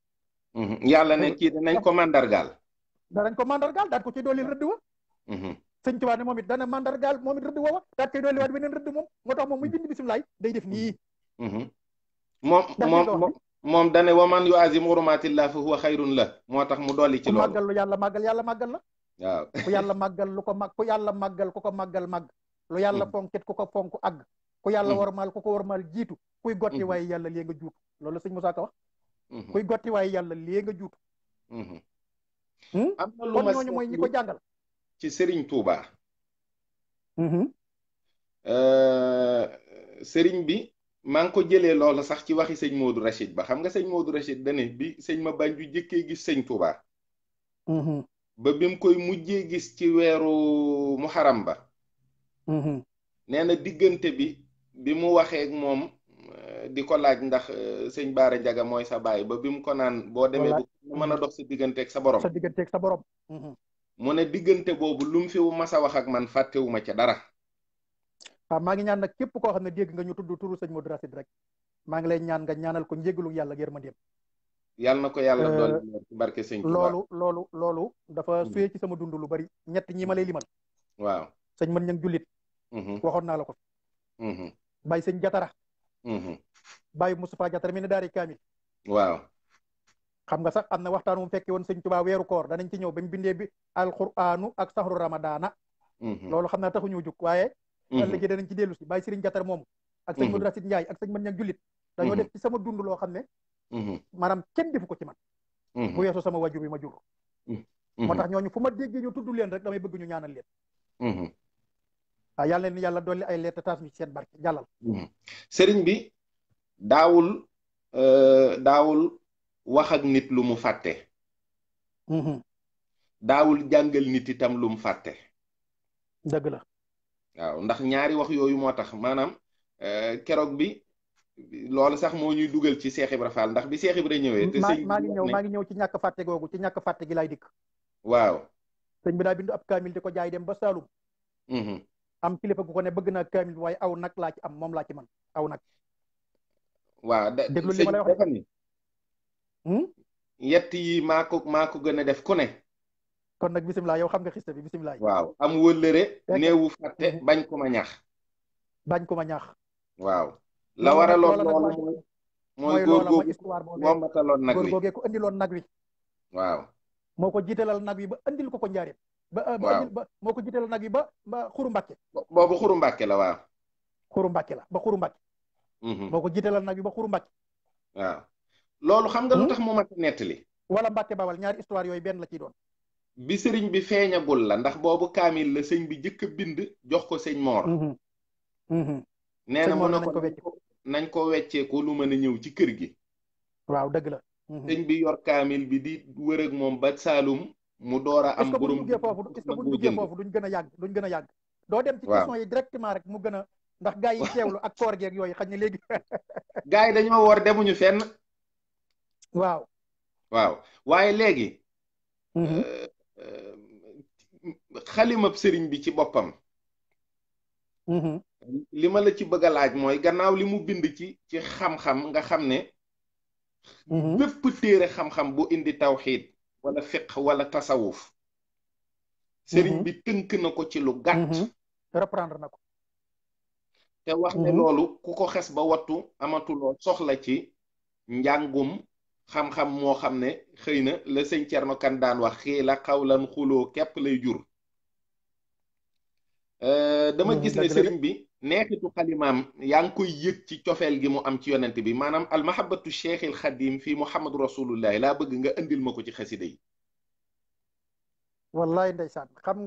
yàlla ne kii danañ ko mandargaal daat ko ci dollil rëdd wa sëñ Tuubaa ne moom it dana mandargaal moom it rëdd woowa daat koy dolli waat beneen rëdd moom moo tax moom muy bind bisimilaay day def nii moom dane waman yu azim hurumatillah fa huwa xayrun la moo tax mu dolli ci loolu màggal lu yàlla màggal la waaw ku yàlla màggal ku yàlla màggal ku ko màggal màgg lu yàlla fonkit ku ko fonk àgg ku yàlla warmaal ku ko warmaal jiitu kuy gotti waaye yàlla lée nga juutu loolu la sëñ Moussa Ka wax kuy gotti waaye yàlla lée nga juutu am na lu kon ma ñooñu mooy ñi ko jàngal ci Serigne Touba sëriñ bi maa ngi ko jëlee loolu sax ci waxi sëñ Modou Rachid ba xam nga sëñ Modou Rachid dane bi sëñ ma bañ ju jëkkee gis sëñ Touba. ba bi mu koy mujjee gis ci weeru muharam ba. nee na diggante bi mu waxee ak moom di ko laaj ndax sëñ Baara Njaga mooy sa baay ba bi mu ko naan boo demee bu mën a dox sa digganteeg sa borom. sa digganteeg sa borom. mu ne diggante boobu lu mu fi mas a wax ak man fàttewuma ca dara. waaw maa ngi ñaan nag képp koo xam ne dégg nga ñu tudd turu sëñ Modou Rachid rek maa ngi lay ñaan nga ñaanal ko njégalu yàlla yërmandeem. yàlla na ko yàlla doon ci barke sëñ Touba. loolu dafa suyee ci sama dund lu bari ñett ñi ma lay limal. waaw sëñ mën ñang jullit. waxoon naa la ko. bàyyi sëñ Jatara. bàyyi Moustapha Jatara mi ne daari kaamil. waaw. xam nga sax am na waxtaan mu fekke woon sëñ Touba weeru koor danañ ci ñëw ba mu bindee bi alquranu ak saxru ramadaana. loolu xam naa taxuñu jug waaye. ëllëg danañ ci dellu si bàyyi Sëriñ Jatara moomu. ak sëñ Modou Rachid Ndiaye ak sëñ mën ñang jullit. dañoo def ci sama dund loo xam ne. maanaam kenn defu ko ci man. bu weesu sama wajur bi ma jur. moo tax ñooñu fu ma déggee ñu tudd leen rek damay bëgg ñu ñaanal leen. waaw yàlla leen yàlla dolli ay leer te taas mi ci seen barke jàllal. sëriñ bi daawul wax ak nit lu mu fàtte. daawul jàngal nit itam lu mu fàtte. dëgg la. waaw ndax ñaari wax yooyu moo tax maanaam keroog bi loolu sax moo ñuy dugal ci Cheikh Ibra Fall ndax bi Cheikh Ibra ñëwee. te sëñ maa ngi ñëw ci ñàkk fàtte googu ci ñàkk fàtte gi laay dikk. waaw. sëñ bi daa bindu ab kaamil di ko jaay dem ba Saalum. am kilifa gu ko ne bëgg naa kaamil waaye aw nag laa ci am moom laa ci man aw nag. waaw déglu li ma lay wax dafa ni yett yi maa ko gën a def ku ne. kon nag bisimilah yow xam nga xiste bi bisimilah. waaw am wëllëre néewu fàtte bañ ko ma ñax. bañ ko ma ñax. waaw. la waraloon loolu mooy góor googu moom mataloon nag wi góor googee ko andiloon nag wi. waaw. moo ko jiitalal nag wi ba andil ko njaareem. moo ko jiitalal nag wi ba xuru mbàkke. boobu xuru mbàkke la waaw. xuru mbàkke la ba xuru mbàkke. moo ko jiitalal nag wi ba xuru mbàkke. waaw loolu xam nga lu tax mu mat nettali. wala mbàkke bawal ñaari histoire yooyu benn la ciy doon. bi sëriñ bi feeñagul la ndax boobu kaamil la sëñ bi jëkk a bind jox ko sëñ Moor. nee na mu ne ko nañ ko wecceeku lu mën a ñëw ci kër gi. waaw dëgg la. sëñ bi yor kaamil bi di wër ak moom ba Saalum mu door a am. borom est-ce que bu ñu duggee foofu duñ gën a yàgg doo dem ci question yi directement rek mu gën a ndax gaa yi teewlu ak koor geeg yooyu xañ ne léegi. gaa yi dañoo war demuñu fenn. waaw. waaye léegi. xalimab sëriñ bi ci boppam. li ma la ci bëgg a laaj mooy gannaaw li mu bind ci xam-xam nga xam ne. bépp téere xam-xam bu indi tawxiid wala fiq wala tasawuf. sëriñ bi tënk na ko ci lu gàtt. reprendre na ko. te wax ne loolu ku ko xes ba wattu amatuloo soxla ci njàngum xam-xam moo xam ne xëy na la sëñ Cerno Kan daan wax xii la xawlan xuloo képp lay jur. dama gis ne sëriñ bi neexitu xalimaam yaa ngi koy yëg ci cofeel gi mu am ci yonent bi maanaam almahabatu cheikhil xadim fii muhammadu rasulullahi laa bëgg nga andil ma ko ci xasida yi. wallahi ndeysaan xam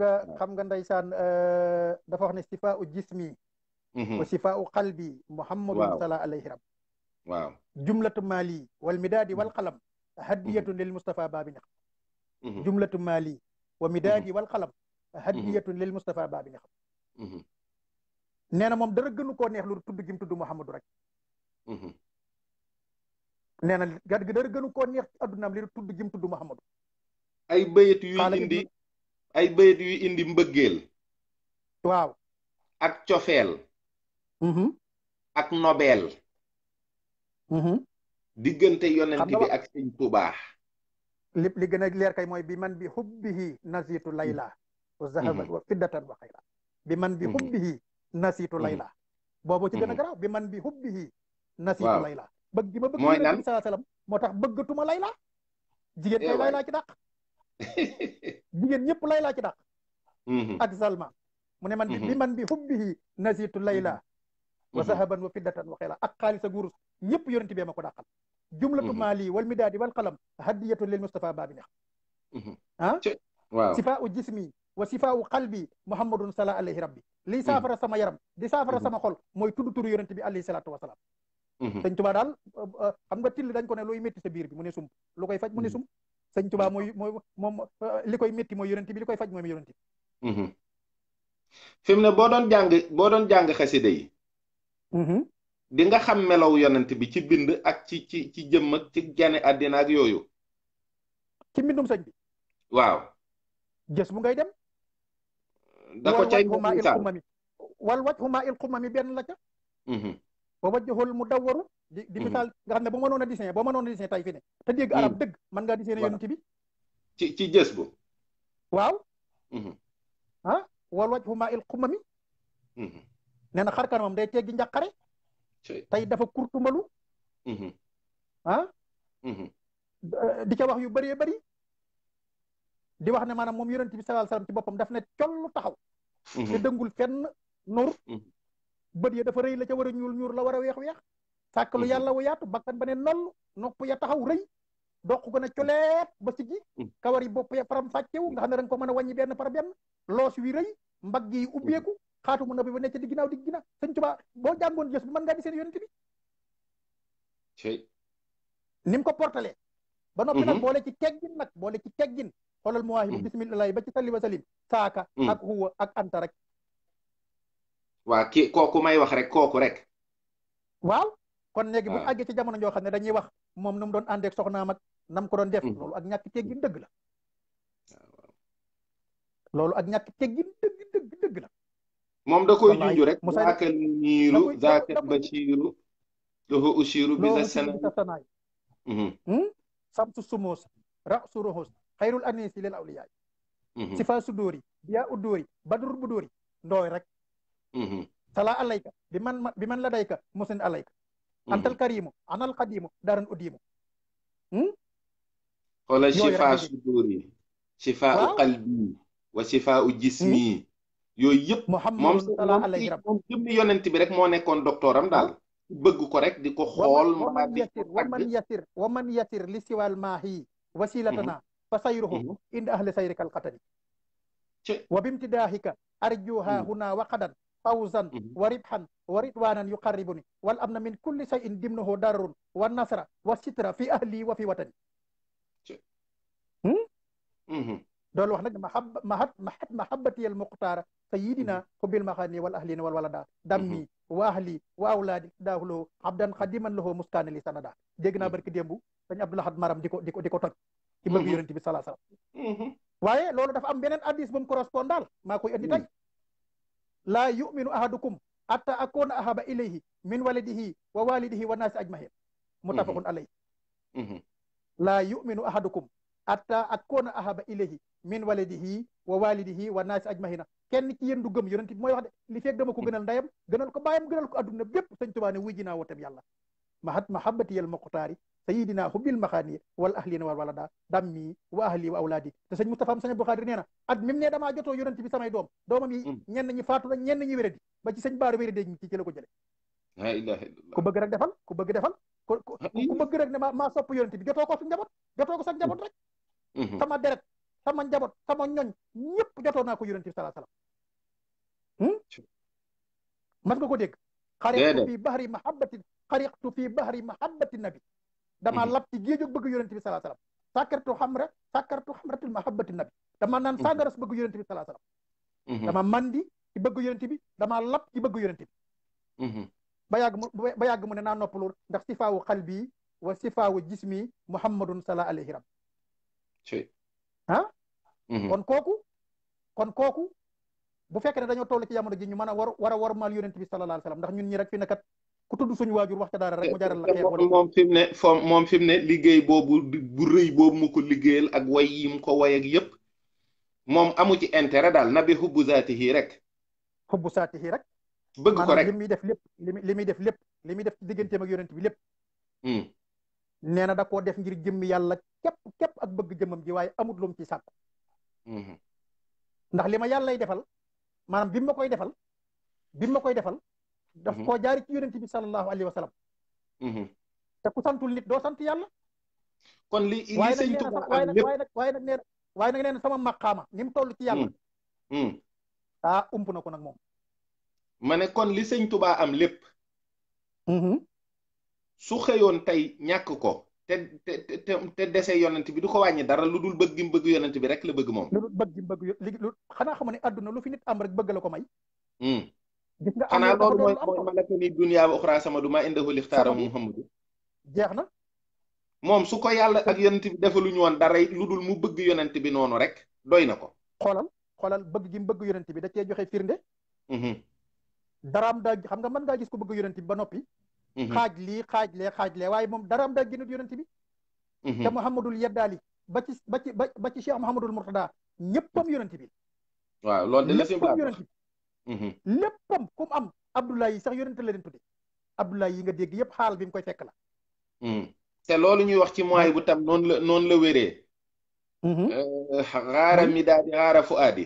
nga ndeysaan dafa wax ne sifaau jismi wa sifaau qalbi muhammadun sala alayhi rab. waaw. jumlatu mali wal midaadi wal qalam hadiyatun lil mustafa baabi nex. jumlatu mali wa midaadi wal qalam hadiyatun lil mustafa baabi nex. nee na moom dara gënu koo neex lu tudd gi mu tudd Muhammadu rek. nee na dara gënu koo neex ci addunaam li tudd gi mu tudd Muhammadu. ay bayit yuy indi mbëggeel. waaw. ak cofeel. ak nobel. diggante yonent bi ak sëñ Tuubaa. li gën a leer kay mooy bi man bi hubbihi nasitu layla wa zahaban wa fiddatan wa xayla bi man bi hubbihi nasitu layla boobu ci gën a garaaw bi man bi hubbihi nasitu layla bëgg gi ma bëgg yonent bi sallallahu alayhi wasallam moo tax bëggatuma layla jigéen kay laylaa ci dàq jigéen ñëpp laylaa ci dàq ak Salma mu ne man bi man bi hubbihi nasitu layla wa zahaban wa fiddatan wa xayla ak xaalis ak wurus ñëpp yonent bi ma ko dàqal jumlatu maali wal midaadi wal qalam hadiyatun lil mustafa baabi nex. waaw sifaa u jismi wa sifaawu qalbi muhammadun sala alayhi rabbi lii saafara sama yaram di saafara sama xol mooy tudd turu yonent bi alayhi salaatu wasalaam sëñ Tuubaa daal xam nga till dañ ko ne luy métti sa biir bi mu ne sump lu koy faj mu ne sump sëñ Tuubaa moom li koy métti mooy yonent bi li koy faj mooy yonent bi fi mu ne boo doon jàng xasida yi di nga xam melaw yonent bi ci bind ak ci jëmm ak ci gane àddina ak yooyu ci mbindum sëñ bi waaw gës bu ngay dem da ko cay wal wajhu maa il xumami benn la ca wa wajhul mudawwaru di misaal nga xam ne boo mënoon a dessin tay fi ne te dégg arab dëgg mën ngaa dessiné yonent bi ci gës bu waaw wal wajhu maa il xumami nee na xar kanamam day teggi njàqare tey dafa kurtumalu di ca wax yu bëree bëri di wax ne maanaam moom yonent bi sallallahu alayhi wasallam ci boppam daf ne collu taxaw te dëngul fenn nur bët ya dafa rëy la ca war a ñuul la war a weex sàkkalu yàlla wu yaatu bakkan ba ne noll nopp ya taxaw rëy doq ko ne coleet ba siggi kawar yi bopp ya faram fàccewu nga xam ne da nga ko mën a wàññi benn par benn loos wi rëy mbagg yi ubbeeku xaatu mu nabi ba nekk di ginnaaw sëñ Tuubaa boo jàngoon gës bi mën ngaa di seen yonent bi ni mu ko portalee ba noppi nag boole ci teggin xoolal muwaahibu bismillahi ba ci salli wa salim saaka ak huwa ak anta rek waa kii kooku may wax rek kooku rek waaw kon léegi bu àggee ci jamono joo xam ne dañuy wax moom nu mu doon àndeek soxnaam ak nam ko doon def loolu ak ñàkk teggin dëgg la loolu ak ñàkk teggin dëgg la moom da koy junj rek zaakal niiru zaakal bashiiru lahu ushiru bi sanaay samsu sumus rasu ruhus xayrul anisi lil awliyaay sifa sudóori biya udóori badrul budóori ndooy rek sala alayka bi man ladayka musin alayka antal karimu anal qadimu daran udimu xoolal shifa sudóori shifa qalbi wa shifa jismi yooyu yëpp moom jëmmi yonent bi rek moo nekkoon doctoram daal bëgg ko rek di ko xool wa man yasir li siwal maahi wasilatana fa sayruhu inda ahli sayrikal qatani wa bimtidaahika arjuha huna wa qadan fawzan wa ribhan wa ridwanan yuqarribuni wal amna min kulli shay'in dimnuhu dararun wa nasra wa sitra fi ahli wa fi watani doolu wax nag mahabbati al muqtaara sayyidina hubbil maxaani wal ahlina wal walada dammi wa ahli wa awlaadi daahulo abdan xadiman lahu muskaani li sanada dégg naa barki démbu dañ Abdoulahad Maram di ko toj ci bëgg yonent bi salaa salaam waaye loolu dafa am beneen addis bu mu correspondal maa koy andi tey laa yuminu ahadukum hatta akuna ahaba ilayhi min walidihi wa walidihi wa naasi ajmahin muttafaqun alayhi laa yuminu ahadukum hatta akuna ahaba ilayhi min walidihi wa walidihi wa naasi ajmahina kenn ci yéen du gëm yonent bi mooy wax de li fekk dama ko gënal ndeyam gënal ko baayam gënal ko adduna bépp sëñ Tuubaa ne wuy ji naa wootem yàlla mahabbati al muqtaari sayidina hubbil maxaani wal ahlina wal walada dammi wa ahli wa awlaadi te sëñ Moustapha am sëñ Buxaari nee na at mi mu ne damaa jotoo yonent bi samay doomam yi ñenn ñi faatu na ñenn ñi wéradi ba ci sëñ Baara wéradi ñi ci la ko jële la ilaha illallah ku bëgg rek defal ku bëgg rek ne maa sopp yonent bi jotoo ko sa njaboot sa njaboot rek sama deret sama njaboot sama ñoñ ñëpp jotoo naa ko yonent bi sallallahu alayhi wasallam mas nga ko dégg xariqtu fi bahri mahabbati nabi dama lab ci géejog bëgg yonent bi sallallahu alayhi wasallam sakkartu xamratil mahabbati nabi dama naan sangaras bëgg yonent bi sallallahu alayhi wasallam dama mandi ci bëgg yonent bi dama lab ci bëgg yonent bi ba yàgg mu ne naa noppalu ndax sifaawu qalbi wa sifaawu jismi muhammadun sallallahu alayhi rabbi kon kooku bu fekkee ne dañoo toll ci jamono ji ñu mën a war maal yonent bi sallallahu alayhi wasallam ndax ñun ñi rek fi ne kat ku tudd suñu waajur wax ca dara rek mu jaral la xeex wala moom fi mu ne liggéey boobu bu rëy boobu mu ko liggéeyal ak way yi mu ko way ak yëpp moom amu ci intérêt daal nabi xubbu zaatihi rek bëgg ko rek li muy def lépp li muy def ci digganteem ak yonent bi lépp nee na da koo def ngir jëmmi yàlla képp ak bëgg jëmmam ji waaye amut lu mu ci sàkk ndax li ma yàllay defal maanaam bi ma koy defal daf koo jaari ci yonent bi sallallahu alayhi wa sallam te ku santul nit doo sant yàlla kon li sëñ Tuubaa waaye nag nee na sama maqaama ni mu toll ci yàlla ump na ko nag moom. ma ne kon li sëñ Tuubaa am lépp. su xëyoon tey ñàkk ko te dese yonent bi du ko wàññi dara lu dul bëgg gi mu bëgg yonent bi rek la bëgg moom. lu dul bëgg gi mu bëgg lu xanaa xam ne àdduna lu fi nit am rek bëgg la ko may. gis nga xanaa loolu mooy malaka ni dunya wa uxra sama du ma indahu lixtaara Muhammadu. jeex na. moom su ko yàlla ak yonent bi defaluñu woon dara lu dul mu bëgg yonent bi noonu rek doy na ko. xoolal bëgg gi mu bëgg yonent bi da cee joxe firnde. daraam daa xam nga mën ngaa gis ko bëgg yonent bi ba noppi. xaaj lee waaye moom daraam daa génnut yonent bi. te Muhammadul Yeddaali ba ci Cheikh Muhammadul Murtada ñëppam yonent bi. waaw loolu de la si yonent bi. léppam ku mu am Abdoulaye yi sax yonent la leen tudde Abdoulaye yi nga dégg yëpp xaal bi mu koy fekk la. te loolu ñuy wax ci mooy bu tam noonu la wéree. xaara mi daal di xaara fu aadi.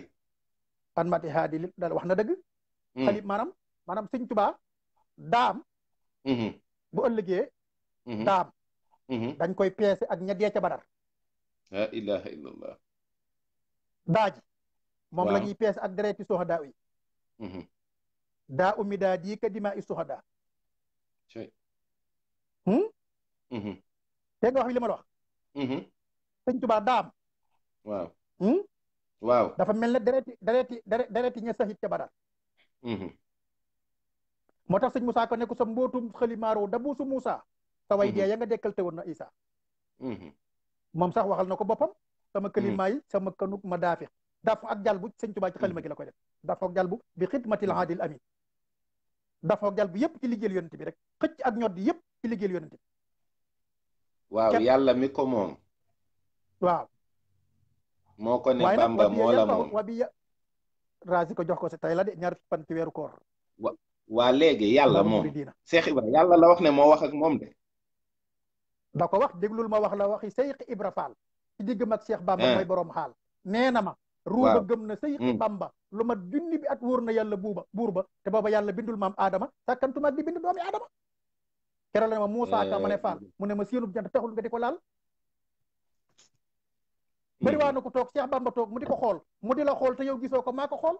an mati haadi li daal wax na dëgg. xalib maanaam sëñ Tuubaa daam. bu ëllëgee. daam. dañ koy peese ak ña dee ca Badar. la ilaha illallah. daaji. moom la ñuy peese ak dereeti soxadaa yi. daa ummi daa di ka dima i soxadaa. te nga wax bi li ma la wax. sëñ Tuubaa daam. waaw. waaw dafa mel ne dereeti ña saxit ca Badar. moo tax sëñ Moussa ko ne ko sa mbootum xalimaaroo da buusu Moussa. sa way dee ya nga dekkal te woon na Isa. moom sax waxal na ko boppam. sama kalimaa yi sama kanuk ma daafi dafa ak jàll bu sëñ Tuubaa ci xalima gi la koy def dafa ak jàll bu bi xidmatil haadil amin dafa ak jàll bu yëpp ci liggéeyal yonent bi rek xëcc ak ñod yëpp ci liggéeyal yonent bi. waaw yàlla mi ko moom. waaw. moo ko ne Bamba moo la moom wa bi raasi ko jox ko si tey la de ñaar fan ci weeru koor. waa léegi yàlla moom Cheikh Ibra yàlla la wax ne moo wax ak moom de. da ko wax déglul ma wax la waxi Cheikh Ibra Fall. ci diggam ak Cheikh Bamba mooy borom xaal. nee na ma. ruuba gëm na Cheikh Bamba lu mat junni bi at wóor na yàlla buur ba te booba yàlla bindul maam Adama sàkkantumaag di bind doomi Adama. keroog la ne ma Moussa Ka ma ne Fall mu ne ma séenub jant taxul nga di ko laal. bëri waa na ko toog Cheikh Bamba toog mu di ko xool mu di la xool te yow gisoo ko maa ko xool.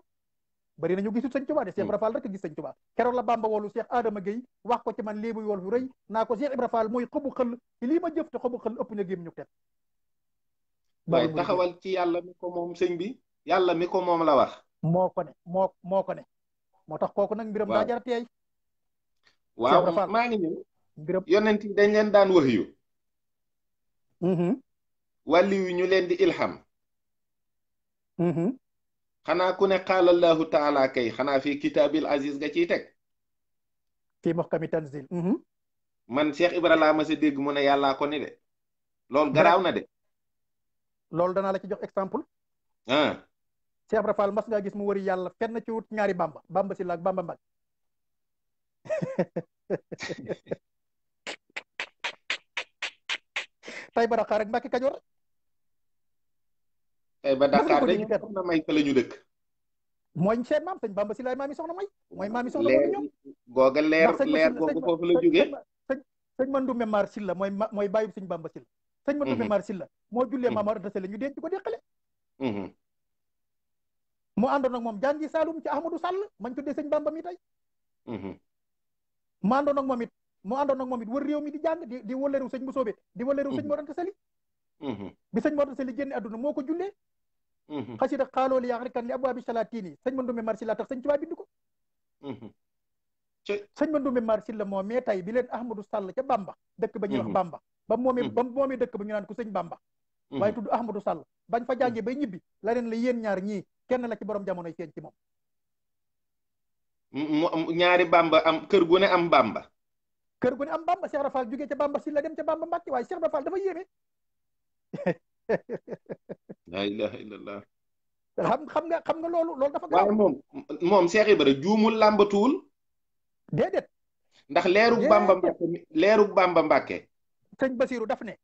bëri nañu gisul sëñ Tuubaa de Cheikh Ibra Fall rek gis sëñ Tuubaa keroog la Bamba woolu Cheikh Adama Gueye wax ko ci man léebuy wol fu rëy naa ko Cheikh Ibra Fall mooy xobu xël ci lii ma jëf te xobu xël ëpp na géem ñu teg. waaye taxawal ci yàlla mi ko moom sëñ bi yàlla mi ko moom la wax. moo ko ne moo ko ne moo tax kooku nag mbiram daa jar teey. waaw maa ngi ñëw. mbiram yonent yi dañ leen daan wax yu. wàlli yu ñu leen di ilham. xanaa ku ne qaala allahu taala kay xanaa fii kitaabil aziz nga ciy teg. fii muhkami tanzil. man Cheikh Ibra laa ma sa dégg mu ne yàllaa ko ni de. loolu garaaw na de. loolu danaa la ci jox exemple. Cheikh Ibra Fall mas ngaa gis mu wëri yàlla fenn ci wut ñaari Bamba Sylla ak Bamba Mbàkke. tay ba Dakar rek Mbàkke Kajoor. tay ba Dakar dañu soxna may fa la ñu dëkk. mooy seen maam sëñ Bamba Sylla maam yi soxna may. mooy maam yi soxna may ñoom. googa leer googu foofu la jógee. sëñ Mandoumbe Mar Sylla mooy bàyyub sëñ Bamba Sylla. sëñ Mandoumbe Mar Sylla moo jullee Maam Mor Anta Sali ñu denc ko déqale. mu àndoon ak moom jàngi Saalum ci Ahmadou Sall mañ tuddee sëñ Bamba mi tey. mu àndoon ak moom it wër réew mi di jàng di wëleeru sëñ Mbusoobe di wëleeru sëñ Mor Anta Sali. bi sëñ Mor Anta Sali génne àdduna moo ko jullee. xasida xaaloo li yaxrikan li abwaabi salaatini sëñ Mandoumbe Mar Sylla tax sëñ Tuubaa bind ko. sëñ Mandoumbe Mar Sylla moo mais tey bi leen Ahmadou Sall ca Bamba dëkk ba ñuy wax Bamba ba moomee dëkk ba ñu naan ko sëñ Bamba. waaye tudd Ahmadou Sall bañ fa jàngee bay ñibbi la leen la yéen ñaar ñii kenn la ci borom jamonoy feeñ ci moom. ñaari Bamba am kër gu ne am Bamba. kër gu ne am Bamba Cheikh Ibra Fall jógee ca Bamba Sylla dem ca Bamba Mbàkke waaye Cheikh Ibra Fall dafa yéeme. la ilaha illallah. xam nga loolu dafa. waaye moom Cheikh Ibra juumul làmbatuwul. déedéet. ndax leerug Bamba Mbàkke. sëñ Basiru daf ne.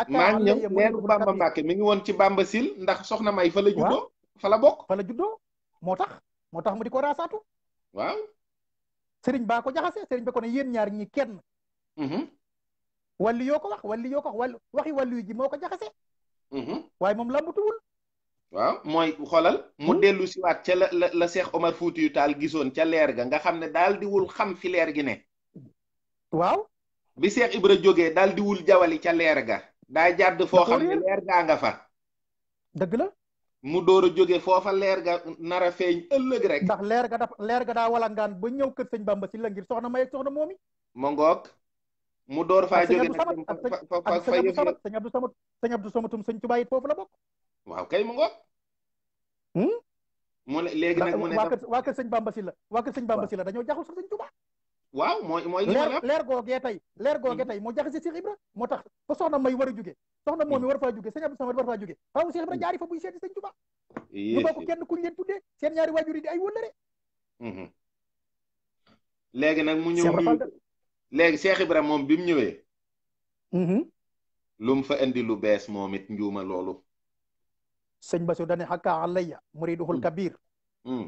maa ngi ñëw leerug Bamba Mbàkke mi ngi woon ci Bamba Syll ndax soxna May fa la juddoo. fa la bokk fa la juddoo moo tax mu di ko raasaatu. waaw. sëriñ baa ko jaxase sëriñ ba ko ne yéen ñaar ñi kenn. walli yoo ko wax waxi walli ji moo ko jaxase. waaye moom lambatuwul. waaw mooy xoolal mu dellu si waat ca la Cheikh Omar Foutiyou Tall gisoon ca leer ga nga xam ne daal diwul xam fi leer gi ne. waaw bi Cheikh Ibra jógee daal diwul jawali ca leer ga. daa jàdd foo xam ne leer gaa nga fa. dëgg la. mu door a jóge foofa leer ga nar a feeñ ëllëg rek. ndax leer ga daa walangaan ba ñëw kër sëñ Bamba si la ngir soxna May ak soxna Moomi. ma ngoog mu door faa jóge nag sëñ Abdou Samatum sëñ Tuubaa it foofu la bokk. waaw kay mu ngoog. mu ne léegi nag mu ne waa kër sëñ Bamba si la dañoo jaxul sax sëñ Tuubaa. waaw mooy leer googee tey moo jaxase Cheikh Ibra moo tax fa soxna May war a jóge soxna Moomi war faa jóge sëñ Abdou Samad war faa jóge faaw Cheikh Ibra jaari fa buy seeti sëñ Tuubaa. ñu bokk kenn kuñ leen tuddee seen ñaari waajur yi di ay wëllëre. léegi nag mu ñëw léegi Cheikh Ibra moom bi mu ñëwee. lu mu fa indi lu bees moom it njuuma loolu. sëñ Basu dane xakka alayya muriduhul kabir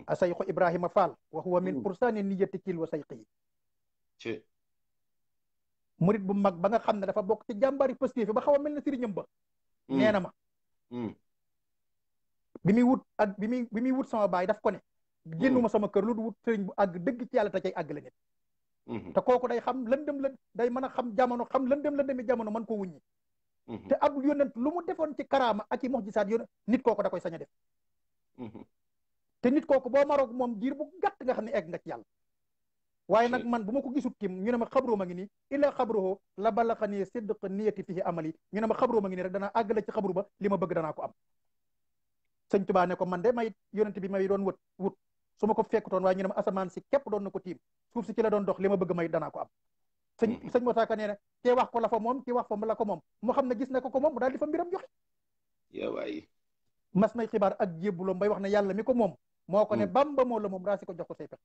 a sayxu Ibrahima Fall wa huwa min fursaani niyati kil wa sayqi yi murid bu mag ba nga xam ne dafa bokk ci jàmbari Pastef ba xaw a mel na sëriñam ba nee na ma bi muy wut sama baay daf ko ne génnuma sama kër lu du wut sëriñ bu àgg dëgg ci yàlla te cay àgg la nit te kooku day xam lëndëm day mën a xam jamono xam lëndëmi jamono mën ko wuññi te ab yónnent lu mu defoon ci karaama ak i muxjisaat yónnent nit kooku da koy sañ a def te nit kooku boo maroog moom diir bu gàtt nga xam ne egg nga ci yàlla waaye nag man bu ma ko gisut tim ñu ne ma xabroo ma ngi nii illa xabroho la balaxa nii sidq niyati fihi amali ñu ne ma xabroo ma ngi nii rek danaa àggale ci xabru ba li ma bëgg danaa ko am sëñ Tuubaa ne ko man de may yónnent bi may doon wut su ma ko fekkutoon waaye ñu ne ma asamaan si képp doon na ko tiim suuf si ci la doon dox li ma bëgg may danaa ko am sëñ Moussa Ka nee na kee wax ko la fa moom kii wax fa la ko moom mu xam ne gis na ko moom mu daal di fa mbiram joxe waay mas nay xibaar ak jébbuloom bay wax ne yàlla mi ko moom moo ko ne Bamba moo la moom raasi ko jox ko say pex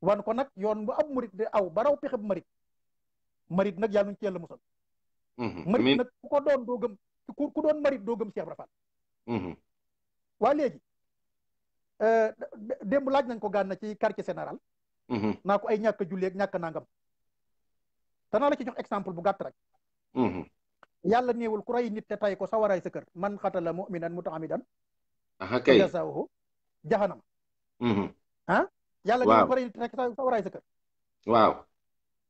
wan ko nag yoon bu ab murit di aw baraw pexeb marit nag yàlla nuñ ci yàlla musal marit nag ku ko doon doo gëm ku doon marit doo gëm Cheikh Ibra Fall waa léegi démb laaj nañ ko gànna ci quartier général naa ko ay ñàkk a julli ak ñàkk nangam danaa la ci jox exemple bu gàtt rek yàlla néewul ku rey nit te tay ko sawaraay sa kër man xatala mu'minan mutaamidan jazaohu jahannam yàlla néewul ku rey nit te tay ko sawaraay sa kër waaw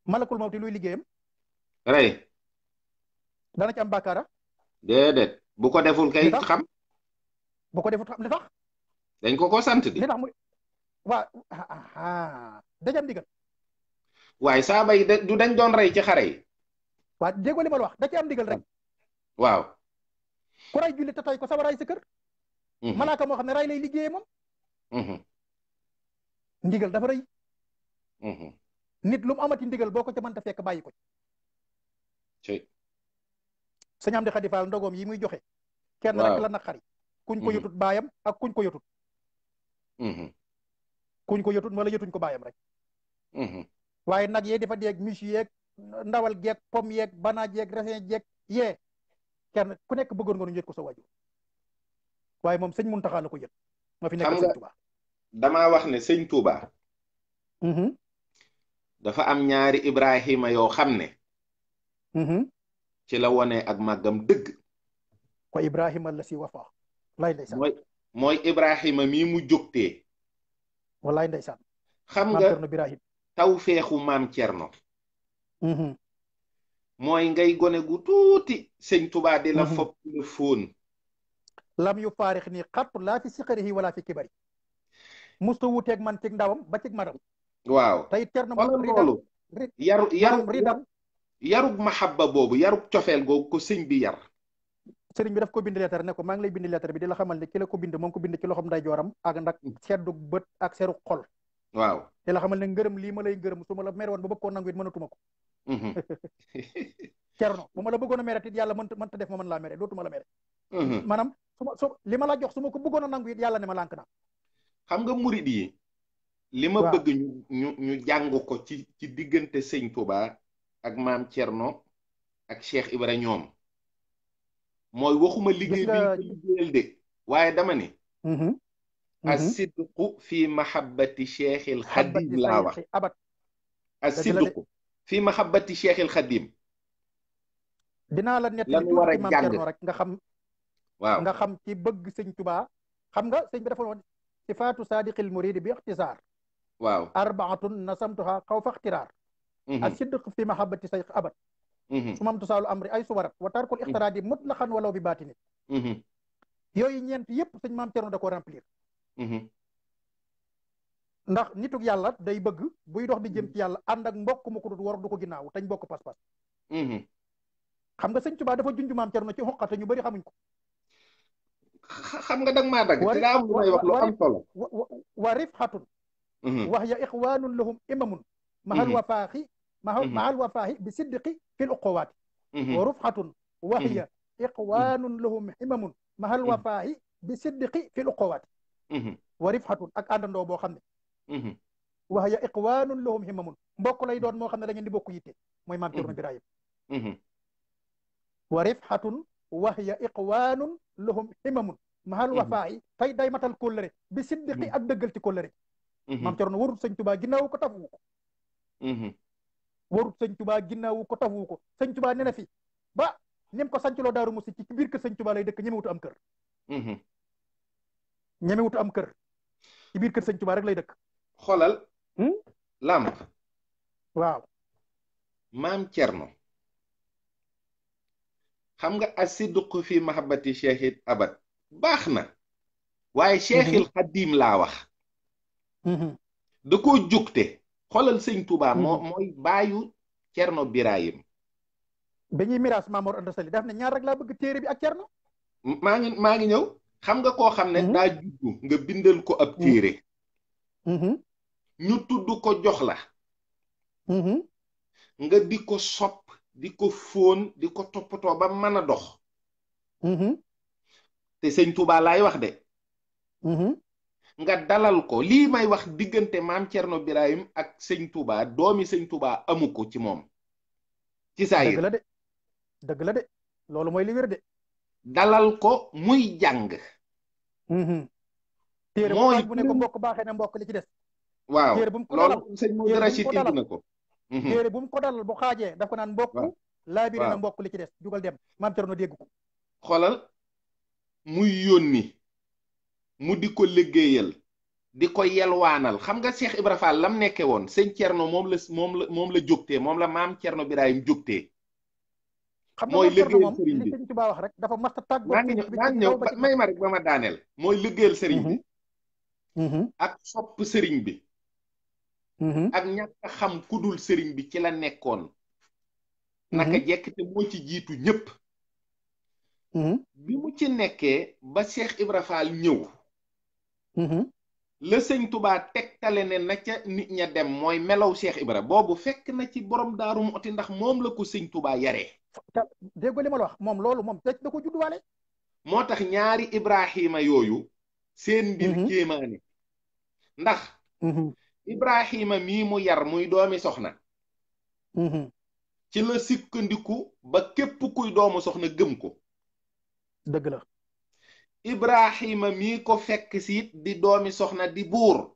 malakul mawti luy liggéeyam rey dana ci am bàkkaara déedéet bu ko deful kay xam bu ko deful xam li tax dañ ko sant di li tax muy waa dajam digal waaye saaba yi du dañ doon rey ci xare yi waa déggoo li ma la wax da ci am ndigal rek waaw ku ray julli te tay ko sawaraay sa kër malaaka moo xam ne ray lay liggéeyee moom ndigal dafa rëy nit lu mu amati ndigal boo ko ca mënta fekk bàyyi ko ci sëñ Amdi Xadi Faal ndogoom yi muy joxe kenn rek la naqari kuñ ko yotut baayam ak kuñ ko yotut kuñ ko yotut wala yotuñ ko baayam rek waaye nag yee dafa deeg miche yeeg ndawal geeg pomme yeeg banaaj yeeg raisin jeeg yee kenn ku nekk bëggoon nga nu yët ko sa waajur waaye moom sëñ Muntaxa la ko yët moo fi nekk sëñ Tuuba damaa wax ne sëñ Tuuba dafa am ñaari Ibrahima yoo xam ne ci la wone ak màggam dëgg ko Ibrahima la si wafa lay ndeysaan mooy Ibrahima mii mu jógtee wallaay ndeysaan xam nga taw feexu maam Cerno mooy ngay gone gu tuuti sëñ Tuubaa di la fopp la fóon lam yu faarix nii xattu laa fi siqarihi wala fi kibari musta wuteeg man cig ndawam ba cig madam waaw tey Cerno loolu yarug mahabba boobu yarug cofeel googu ko sëñ bi yar sëriñ bi daf ko bind lettre ne ko maa ngi lay bind lettre bi di la xamal ne ki la ko bind moom ko bind ci loxom nday jooram ak ndak seddu bët ak seru xol waaw di la xamal ne ngërëm lii ma lay ngërëm su ma la mere woon ba bëgg koo nangu it mënatuma ko Cerno bu ma la bëggoon a mere it yàlla mënta def ma mën laa mere dootuma la mere maanaam li ma la jox su ma ko bëggoon a nangu it yàlla ne ma lànk naa xam nga murid yi li ma bëgg ñu jàng ko ci diggante sëñ Touba ak maam Cerno ak Cheikh Ibra ñoom mooy waxuma liggéey bi ko liggéeyal de waaye dama ne as-sidqu fi mahabbati Cheikhil Xadim laa wax as-sidqu fi mahabbati Cheikhil Xadim dinaa la nettali lan war a maam jàng Cerno rek nga xam waaw nga xam ci bëgg sëñ Tuubaa xam nga sëñ bi dafa woon sifaatu saadiqil muridi bi ixtisaar waaw arbaatun nasamtuha xaw fa ixtiraar asidq fi mahabbati sayx abad sumam tusaalu amri ay suwarat wa tarkul ixtiraadi mutlaqan walaw bi baatini yooyu ñeent yëpp sëñ maam Cerno da ko remplir ndax nituk yàlla day bëgg buy dox di jëm ci yàlla ànd ak mbokk mu ko dut war du ko ginnaaw tañ bokk pas-pas xam nga sëñ Tuubaa dafa junj maam Cerno ci xoqate ñu bëri xamuñ ko xam nga dag maa dagg te daa am lu may wax lu am solo wa rifhatun wax ya ixwanun lahum imamun mahal wafaaxi mahal wafaaxi bi siddiqi fil uquwaati wa rufhatun wax ya ixwanun lahum imamun mahal wafaaxi bi siddiqi fil uquwaati wa rifhatun ak àndandoo boo xam ne wax ya iqwaanun lahum himamun mbokk lay doon moo xam ne da ngeen di bokk yitte mooy maam Cerno Birahim wa rifhatun wax ya iqwaanun lahum himamun mahal wafaayi tey day matal kóllëre bi siddiqi ak dëggal ci kóllëre maam Cerno warut sëñ Tuubaa ginnaawu ko tafu ko warut sëñ Tuubaa ginnaawu ko tafu ko sëñ Tuubaa ne na fi ba nim ko sancloo Daaru Musti ci biir kër sëñ Tuubaa lay dëkk ñemewutu am kër ñemewutu am kër ci biir kër sëñ Tuubaa rek lay dëkk xoolal Lamp waaw maam Cerno xam nga asidq fi mahabbati cheikhil abad baax na waaye cheikhil xadim laa wax da koo jugte xoolal sëñ Tuubaa mooy baayu Cerno Birahim ba ñuy miraas Maamoor Anta Sali daf ne ñaar rek laa bëgg téere bi ak Cerno maa ngi ñëw xam nga koo xam ne daa juddu nga bindal ko ab téere ñu tudd ko jox la nga di ko sopp di ko fóon di ko toppatoo ba mën a dox te sëñ Tuubaa laay wax de nga dalal ko lii may wax diggante maam Cerno Birahim ak sëñ Tuubaa doomi sëñ Tuubaa amu ko ci moom ci saa yi dëgg la de loolu mooy li wér de dalal ko muy jàng téere bu ne ko mbokk baaxee na mbokk li ci des waaw téere bu mu ko dalal loolu sëñ Modou Rachid indi na ko téere bu mu ko dalal bu xaajee daf ko naan mbokk laabire na mbokk li ci des jugal dem maam Cerno dégg ko xoolal muy yónni mu di ko liggéeyal di ko yelwaanal xam nga Cheikh Ibra Fall lam nekke woon sëñ Cerno moom la jógtee moom la maam Cerno Birahim jógtee mooy liggéeyal sëriñ bi li sëñ Tuubaa wax rek dafa masta tàgg maa ngi ñëw may ma rek ba ma daaneel mooy liggéeyal sëriñ bi ak sopp sëriñ bi ak ñàkk a xam ku dul sëriñ bi ci la nekkoon naka jekk te moo ci jiitu ñëpp bi mu ci nekkee ba Cheikh Ibra Fall ñëw la sëñ Tuubaa tegtale ne na ca nit ña dem mooy melaw Cheikh Ibra boobu fekk na ci borom Daaru Muxti ndax moom la ko sëñ Tuubaa yaree dégg li ma la wax moom loolu moom da ko judduwaale moo tax ñaari Ibrahima yooyu seen mbir kéemaane ndax Ibrahima mii mu yar muy doomi soxna ci la sikkandiku ba képp kuy doomu soxna gëm ko dëgg la Ibrahima mii ko fekk siit di doomi soxna di buur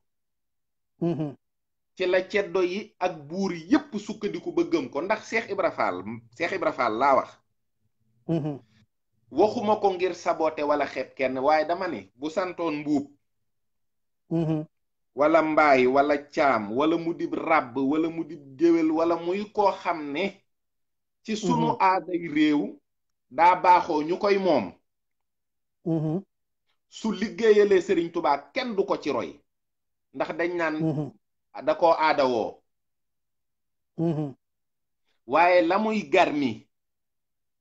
ci la ceddo yi ak buur yépp sukkandiku ba gëm ko ndax Cheikh Ibra Fall laa wax waxuma ko ngir saboté wala xeeb kenn waaye dama ne bu santoon mbuub wala mbaay wala caam wala mu dib ràbb wala mu dib géwél wala muy koo xam ne ci sunu aaday réew daa baaxoo ñu koy moom su liggéeyalee Sëriñ Tubaa kenn du ko ci roy ndax dañ naan da koo aadawoo waaye la muy garmi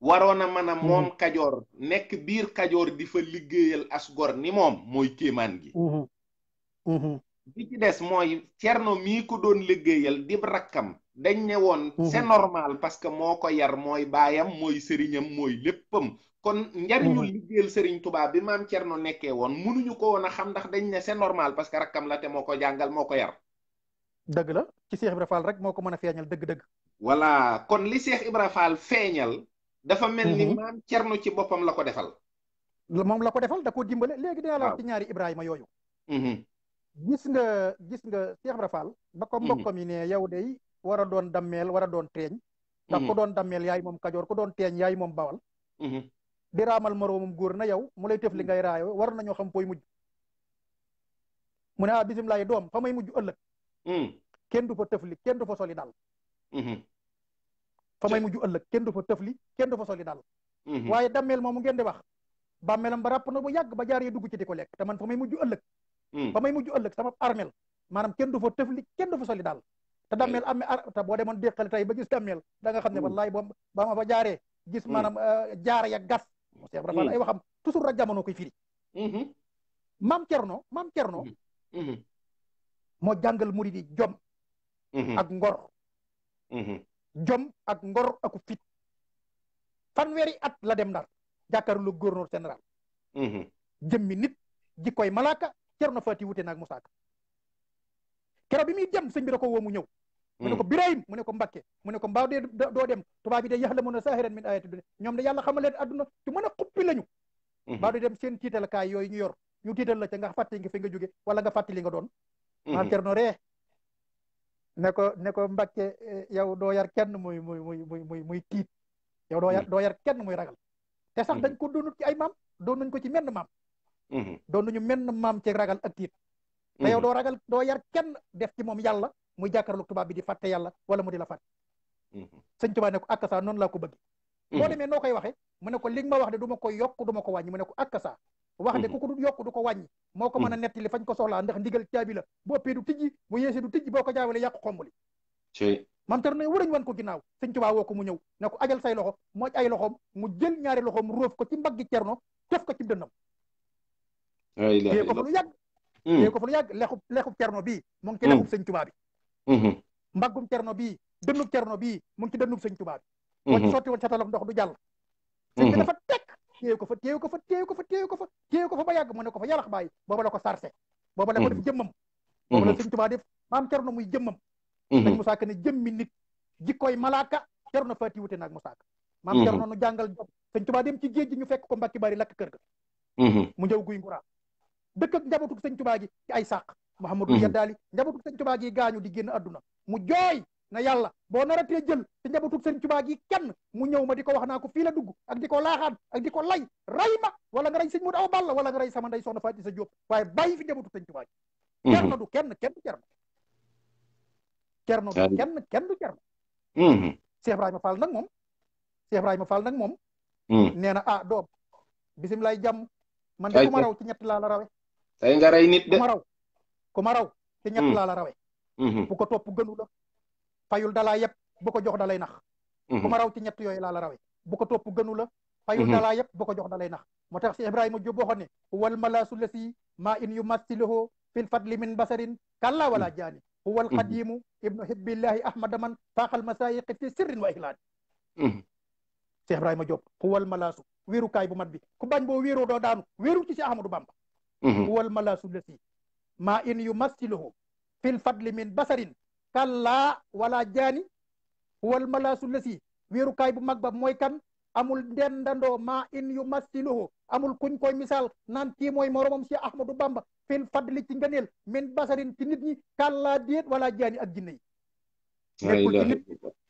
waroon a mën a moom Kajoor nekk biir Kajoor di fa liggéeyal as gor ni moom mooy kéemaan gi bi ci des mooy Cerno mii ko doon liggéeyal di rakkam dañ ne woon c'est normal parce que moo ko yar mooy baayam mooy sëriñam mooy léppam kon njariñu liggéeyal Sëriñ Tubaa bi maam Cerno nekkee woon mënuñu ko woon a xam ndax dañ ne c'est normal parce que rakkam la te moo ko jàngal moo ko yar dëgg la ci Cheikh Ibra Fall rek moo ko mën a feeñal dëgg-dëgg voilà kon li Cheikh Ibra Fall feeñal dafa mel ni maam Cerno ci boppam la ko defal moom la ko defal da koo dimbale léegi dinaa la wax ci ñaari Ibrahima yooyu gis nga Cheikh Ibra Fall ba ko mbokkam yi ne yow day war a doon dammeel war a doon teeñ ndax ko doon dammeel yaay moom Kajoor ko doon teeñ yaay moom Bawal di raamal moroomum góor na yow mu lay tëf li ngay raayo war nañoo xam fooy mujj mu ne bisimilah doom fa may mujj ëllëg kenn du fa tëfli kenn du fa soli dal fa may mujj ëllëg kenn du fa tëfli kenn du fa soli dal waaye dammeel moomu ngeen di wax bàmmeelam ba ràpp na bu yàgg ba jaar yi dugg ci di ko lekk te man fa may mujj ëllëg fa may mujj ëllëg sama armel maanaam kenn du fa tëfli kenn du fa soli dal te dammeel am te boo demoon déqale tey ba gis dammeel da nga xam ne wallaay ba ma fa jaaree gis maanaam jaar ya gas Cheikh Ibra Fall ay waxam toujours rek jamono koy firi maam Cerno moo jàngal murid yi jom ak ngor jom ak ngor aku fit fanweeri at la dem Ndar jàkkaarloo gouverneur général jëmmi nit jikkoy malaaka Cerno Faati wute naag Musaa Ka keroog bi muy dem sëñ bi da ko woo mu ñëw mu ne ko Birahim mu ne ko Mbakke mu ne ko mbaaw dee doo dem tubaab bi de yaxlamuuna zaahiran min ayaati dunya ñoom de yàlla xamal leen adduna ci mën a xuppi lañu mbaaw dee dem seen tiitalkaay yooyu ñu yor ñu tiital la ca nga fàttali nga fi nga jóge wala nga fàttali nga doon maam Cerno ree ne ko Mbakke yow doo yar kenn muy tiit yow doo yar kenn muy ragal te sax dañ ko doonut ci ay maam doon nañ ko ci menn maam doon nañu menn maam ci ragal ak tiit te yow doo ragal doo yar kenn def ci moom yàlla muy jàkkaarloog tubaab bi di fàtte yàlla wala mu di la fàtte sëñ Tuubaa ne ko akasa noonu laa ko bëgg boo demee noo koy waxee mu ne ko li nga ma wax de du ma ko yokk du ma ko wàññi mu ne ko akasa wax de ku ko du yokk du ko wàññi moo ko mën a nettali fañ ko soxlaa ndax ndigal caabi la bu ëppee du tijji bu yeesee du tijji boo ko jaawale yàqu xombali mam tar ne warañ wan ko ginnaaw sëñ Tuubaa woo ko mu ñëw ne ko ajal say loxo mooj ay loxoom mu jël ñaari loxoom róof ko ci mbaggi Cerno def ko ci dënnam téye ko fa lu yàgg téye ko fa lu yàgg lexub Cerno bii mu ngi ci lexub sëñ Tuubaa bi mbaggum Cerno bii dënnub Cerno bii mu ngi ci dënnub sëñ Tuubaa bi boo ci sotti woon satalof ndox du jàll sëñ bi dafa tekk téye ko fa ba yàgg mu ne ko fa yàllax bàyyi booba la ko sarse booba la ko def jëmmam booba la sëñ Tuubaa def maam Cerno muy jëmmam dañ Musaa Ka ne jëmmi nit jikkoy malaaka Cerno Faati wute naag Musaa Ka maam Cerno nu jàngal jom sëñ Tuubaa dem ci géej gi ñu fekk ko Mbàkke Bari lakk kër ga mu ñëw guy nguraa dëkk ak njabootu sëñ Tuubaa gi ci ay sàq Mouhamadou Yaddaali njabootu sëñ Tuubaa gi gaañu di génn adduna mu jooy na yàlla boo naratee jël ci njabootu sëñ Tuubaa gi kenn mu ñëw ma di ko wax naa ko fii la dugg ak di ko laaxaan ak di ko lay ray ma wala nga rey sëñ Moodu Awa Balla wala nga rey sama ndey soxna Faati sa Jóob waaye bàyyi fi njabootu sëñ Tuubaa gi Cerno du kenn du Cerno kenn du Cerno Cheikh Ibrahima Fall nag moom nee na doom bisimilah jàmm man de ku ma raw ci ñett laa la rawe tey nga rey nit de ku ma raw ci ñett laa la rawe bu ko topp gënu la fayul dalaa yëpp bu ko jox dalay nax ku ma raw ci ñett yooyu laa la rawe bu ko topp gënu la fayul dalaa yëpp bu ko jox dalay nax moo tax Cheikh Ibrahima Diop waxoon ne wal malaasu lasi maa in yu massiluhu fil fadli min basarin kalla wala jaani huwa alqadimu ibnu hibbillahi ahmada man faaxal masaayiqi fi sirrin wa ihlaani Cheikh Ibrahima Diop huwa almalaasu wéerukaay bu mat bi ku bañ boo wéeroo doo daanu wéeru ci si Ahmadou Bamba huwa almalaasu lasi maa in yu massiluhu fil fadli min basarin kalla wala jaani huwa almalaasu lasi wéerukaay bu mag ba mooy kan amul ndendandoo maa in yu massiluhu amul kuñ koy misaal naan kii mooy moromam si Ahmadou Bamba fil fadli ci ngëneel min basarin ci nit ñi kàllaa déet wala jaani ak jinne yi nekkul ci nit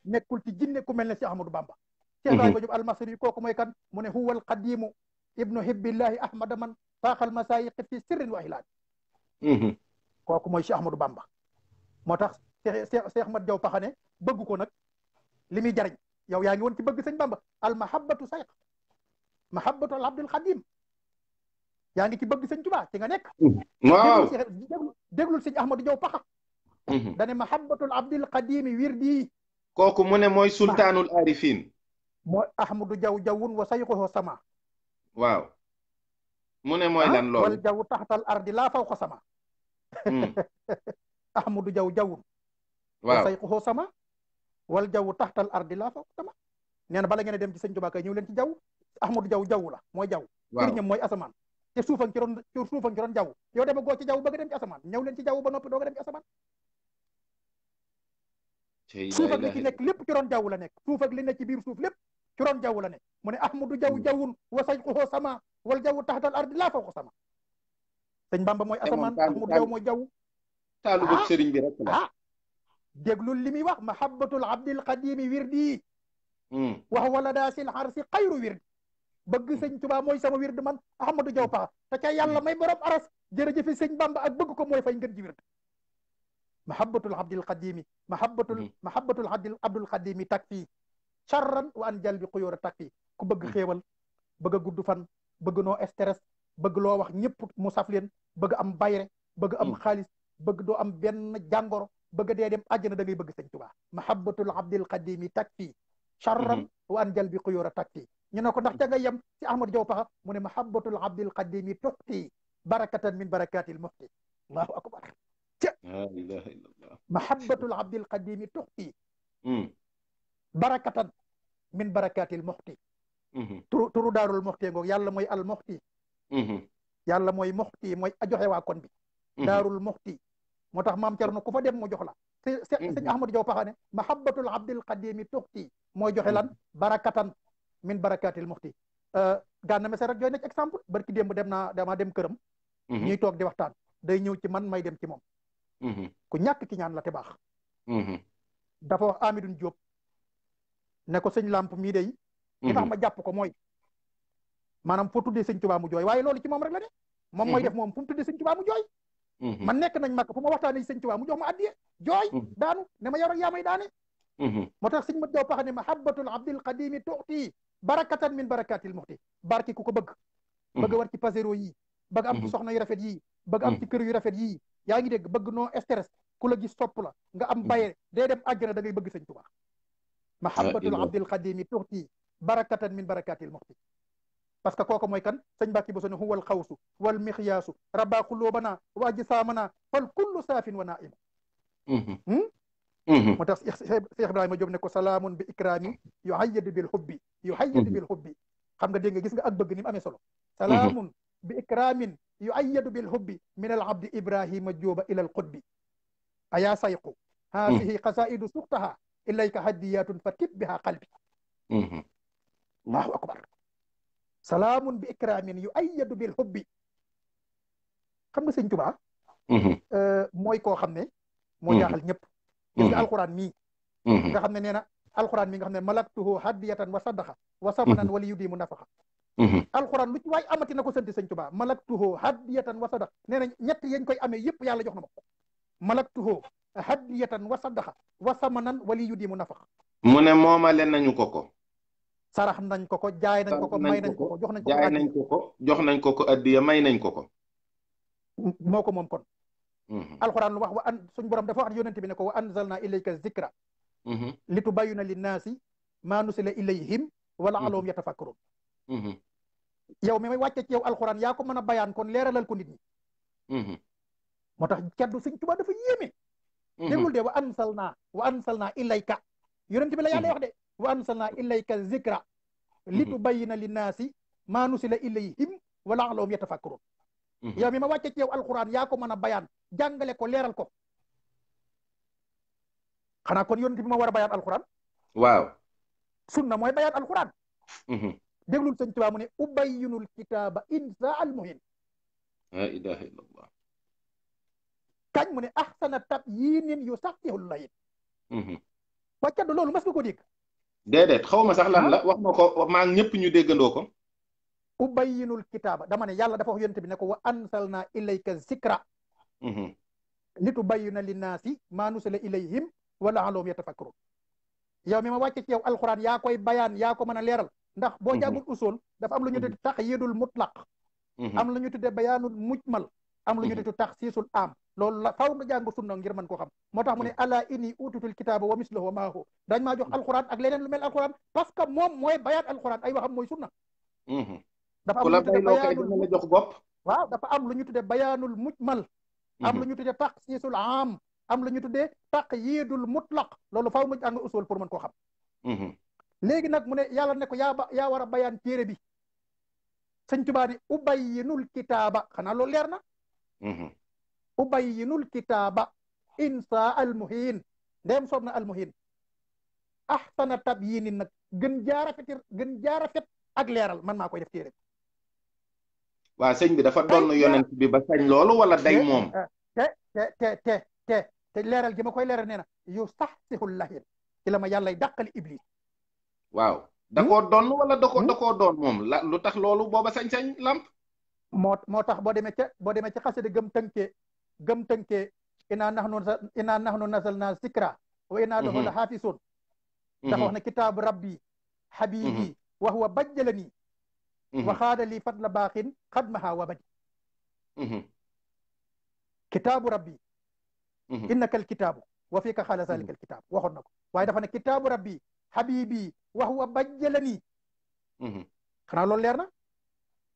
nekkul ci jinne ku mel ne si Ahmadou Bamba Cheikh Ibrahima Diop almasri kooku mooy kan mu ne huwa alqadimu ibnu hibbillahi ahmada man faaxal masaayiqi fi sirrin wa ihlaani kooku mooy si Ahmadou Bamba moo tax Cheikh Mat Jaw Paxane bëgg ko nag li muy jariñ yow yaa ngi woon ci bëgg sëñ Bamba al mahabbatu sayq mahabbatu al abdul xadim yaa ngi ci bëgg sëñ Tuubaa ci nga nekk waaw déglul sëñ Ahmadou Jaw Paxa dane mahabbatul abdul xadimi wirdi kooku mu ne mooy sultaanul arifin mooy Ahmadou Jaw jawwun wa sayquhu sama waaw mu ne mooy lan loolu wal jaw taxtal ardi laa fawqa sama Ahmadou Jaw jawwun wa sayquhu sama wal jaw taxtal ardi laa fawqa sama nee na bala ngeen dem ci sëñ Tuubaa kay ñëw leen ci jaww Ahmadou Jaw jaww la mooy jaww sëriñam mooy asamaan te suufan ci ron jaww yow dema goo ci jaww bëgg dem ci asamaan ñëw leen ci jaww ba noppi dooga dem ci asamaan suuf ak li ci nekk lépp ci ron jaww la nekk suuf ak li nekk ci biir suuf lépp ci ron jaww la nekk mu ne Ahmadou Jaw jawwun wa sayquhu sama wal jaw taxtal ardi laa fawqa sama sëñ Bamba mooy asamaan Ahmadou Jaw mooy jaww taalu bëgg sëriñ bi rek la déglul li muy wax mahabbatul abdil qadimi wirdi wax wala daa sil xarsi xayru wirdi bëgg sëñ Tuubaa mooy sama wird man Ahmadou Diaw Pakha te ca yàlla may borom aras jërëjëfe sëñ Bamba ak bëgg ko mooy fay ngeen ji wird mahabbatul abdil qadimi mahabbatul abdul qadimi takfi charran wa an jalbi xuyóor a takfi ku bëgg xéewal bëgg a gudd fan bëgg noo stress bëgg loo wax ñëpp mu saf leen bëgg am bayre bëgg am xaalis bëgg doo am benn jàngoro bëgg dee dem àjjana da ngay bëgg sëñ Tuubaa mahabbatul abdil qadimi takfi charran wa an jalbi xuyóor a takfi ñu ne ko ndax ca nga yem ci Ahmadou Diaw Pakha mu ne mahabbatul abdil qadimi tuxti barakatan min barakatil muxti allahu akbar la ilaha illallah mahabbatul abdil qadimi tuxti barakatan min barakatil muxti turu daarul muxti ngoog yàlla mooy al muxti yàlla mooy muxti mooy a joxe waa kon bi daarul muxti moo tax maam Cerno ku fa dem mu jox la sëñ Ahmadou Diaw Pakha ne mahabbatul abdil qadimi tuxti mooy joxe lan barakatan min barakatil muxti Gana Messere rek jooy na ci exemple barki démb dama dem këram ñuy toog di waxtaan day ñëw ci man may dem ci moom ku ñàkk ki ñaan la te baax dafa wax Amidou Diop ne ko sëñ Lamp mii day li tax ma jàpp ko mooy maanaam foo tuddee sëñ Tuubaa mu jooy waaye loolu ci moom rek la ne moom mooy def moom fu mu tuddee sëñ Tuubaa mu jooy man nekk nañ makk fu ma waxtaanee sëñ Tuubaa mu jox ma addiye jooy daanu ne ma yow rek yaa may daane moo tax sëñ Mat Jaw Pakha ne mahabbatul abdil qadimi tuuti barakatan min barakatil muxti barki ku ko bëgg war ci pasero yi bëgg am ci soxna yu rafet yii bëgg am ci kër yu rafet yii yaa ngi dégg bëgg noo stress ku la gis topp la nga am baye day dem àjjana da ngay bëgg sëñ Tuubaa mahabbatul abdil qadimi tuuti barakatan min barakatil muxti parce que kooku mooy kan sëñ Mbàkke Buso ne huwal xawsu wal mixyaasu rabaa xuluubana wa ajsaamana fal kullu saafin wa naaimu moo tax Cheikh Ibrahima Diop ne ko salaamun bi ikraami yuhayyadu bil hubbi xam nga dégg nga gis nga ak bëgg ni mu amee solo salaamun bi ikraamin yuhayyadu bil hubbi min al abdi Ibrahima Diop ila al qutbi ayaa sayqu haasihi qasaidu suxtaha ilayka hadiyatun fa tib biha qalbi allahu akbar salaamun bi ikraamin yuhayyadu bil hubbi xam nga sëñ Tuubaa mooy koo xam ne moo jaaxal ñëpp gis nga alquran mii nga xam ne nee na alquran mii nga xam ne malaktuhu hadiyatan wa sadaqa wa samanan wali yudimu nafaqa alquran lu ci waay amati na ko sant sëñ Tuubaa malaktuhu hadiyatan wa sadaqa nee na ñett yañ koy amee yëpp yàlla jox na ma ko malaktuhu hadiyatan wa sadaqa wa samanan wali yudimu nafaqa mu ne moomale nañu ko sarax nañ ko jaay nañ ko may nañ ko jox nañ ko jaay nañ ko jox nañ ko addiya may nañ ko moo ko moom kon alquran lu wax wa an suñ borom dafa wax yonent bi ne ko wa anzalna ilayka zikra li tubayyina linnaasi maa nusila ilayhim wa la'allahum yatafakkarun yow mi may wàcce ci yow alquran yaa ko mën a bayaan kon leeralal ko nit ñi moo tax kaddu sëñ Tuubaa dafa yéeme déggul de wa anzalna ilayka yonent bi la yàlla wax de wa anzalna ilayka zikra li tubayyina linnaasi maa nusila ilayhim wa la'allahum yatafakkarun yow mi ma wàcce ci yow alquran yaa ko mën a bayaan jàngale ko leeral ko xanaa kon yonent bi ma war a bayaan alquran waaw sunna mooy bayaan alquran déglul sëñ Tuubaa mu ne ubayyinul kitaaba insa al muhin la ilaha illallah kañ mu ne ahsana tabyinin yu saxihul layit wàccado loolu mas nga ko dégg déedéet xaw ma sax lan la wax ma ko maa ñëpp ñu déggandoo ko ubayyinul kitaaba dama ne yàlla dafa wax yonent bi ne ko wa anzalna ilayka zikra li tubayyina linnaasi maa nusila ilayhim wa la'allahum yatafakkarun yow mi ma wàcce ci yow alquran yaa koy bayaan yaa ko mën a leeral ndax boo jàngul usul dafa am lu ñu tudde taqyidul mutlaq am lu ñu tudde bayaanul mujmal am lu ñu tudde taxsiisul am loolu la faw nga jàng sunna ngir mën ko xam moo tax mu ne ala inni ututul kitaaba wa mislahu maahu dañ maa jox alquran ak leneen lu mel alquran parce que moom mooy bayaan alquran ay waxam mooy sunna dafa am lu ñu tudde bayaanul jox bopp waaw dafa am lu ñu tudde bayaanul mujmal am lu ñu tudde taxsiisul am am lu ñu tuddee taqyidul mutlaq loolu faaw mu jàng usul pour mën koo xam léegi nag mu ne yàlla ne ko yaa war a bayaan téere bi sëñ Tuubaa ne ubayyinul kitaaba xanaa loolu leer na ubayyinul kitaaba insa al muhin ndéem soob na al muhin ahsana tabyinin nag gën jaarafet ak leeral man maa koy def téere bi waa sëñ bi dafa doon yonent bi ba sañ loolu wala day moom te leeral gi ma koy leeral nee na yu sax sixul lahin ci la ma yàllay dàqali iblis waaw da koo doon wala da koo doon moom la lu tax loolu booba sañ-sañ lamp. moo tax boo demee ca xasida gëm tënkee inaa nahnu nazzalna zikra wa inaa lahu la xaafisun dafa wax ne kitaabu rabbi habibi wa huwa bajjalani wa xaada li fadla baaxin xadmaha wa badi kitaabu rabbi innaka alkitaabu wa fika xaala zalika alkitaab waxoon na ko waaye dafa ne kitaabu rabbi habibi wa huwa bajjalani xanaa loolu leer na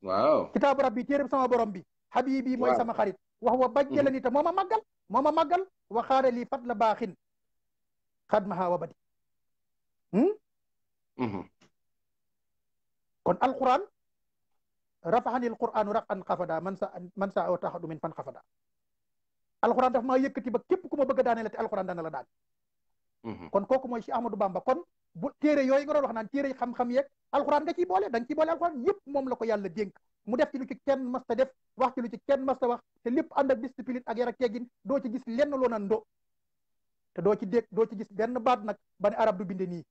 waaw kitaabu rabbi téereb sama borom bi habibi mooy sama xarit wa huwa bajjalani te moo ma màggal wa xaada li fadla baaxin xadmaha wa badi kon alquran rafaxani alquranu rafan xafada man sa aw taxadu min fan xafada alquran daf maa yëkkati ba képp ku ma bëgg a daane la te alquran dana la daan kon kooku mooy Cheikh Ahmadou Bamba kon bu téere yooyu nga doon wax naan téere xam-xam yeeg alquran nga ciy boole da nga ciy boole alquran yëpp moom la ko yàlla dénk mu def ci lu ci kenn masta def wax ci lu ci kenn masta wax te lépp ànd ak discipline ak yar ak teggin doo ci gis lenn loo naan ndo te doo ci gis benn baat nag ba ne arab du binde nii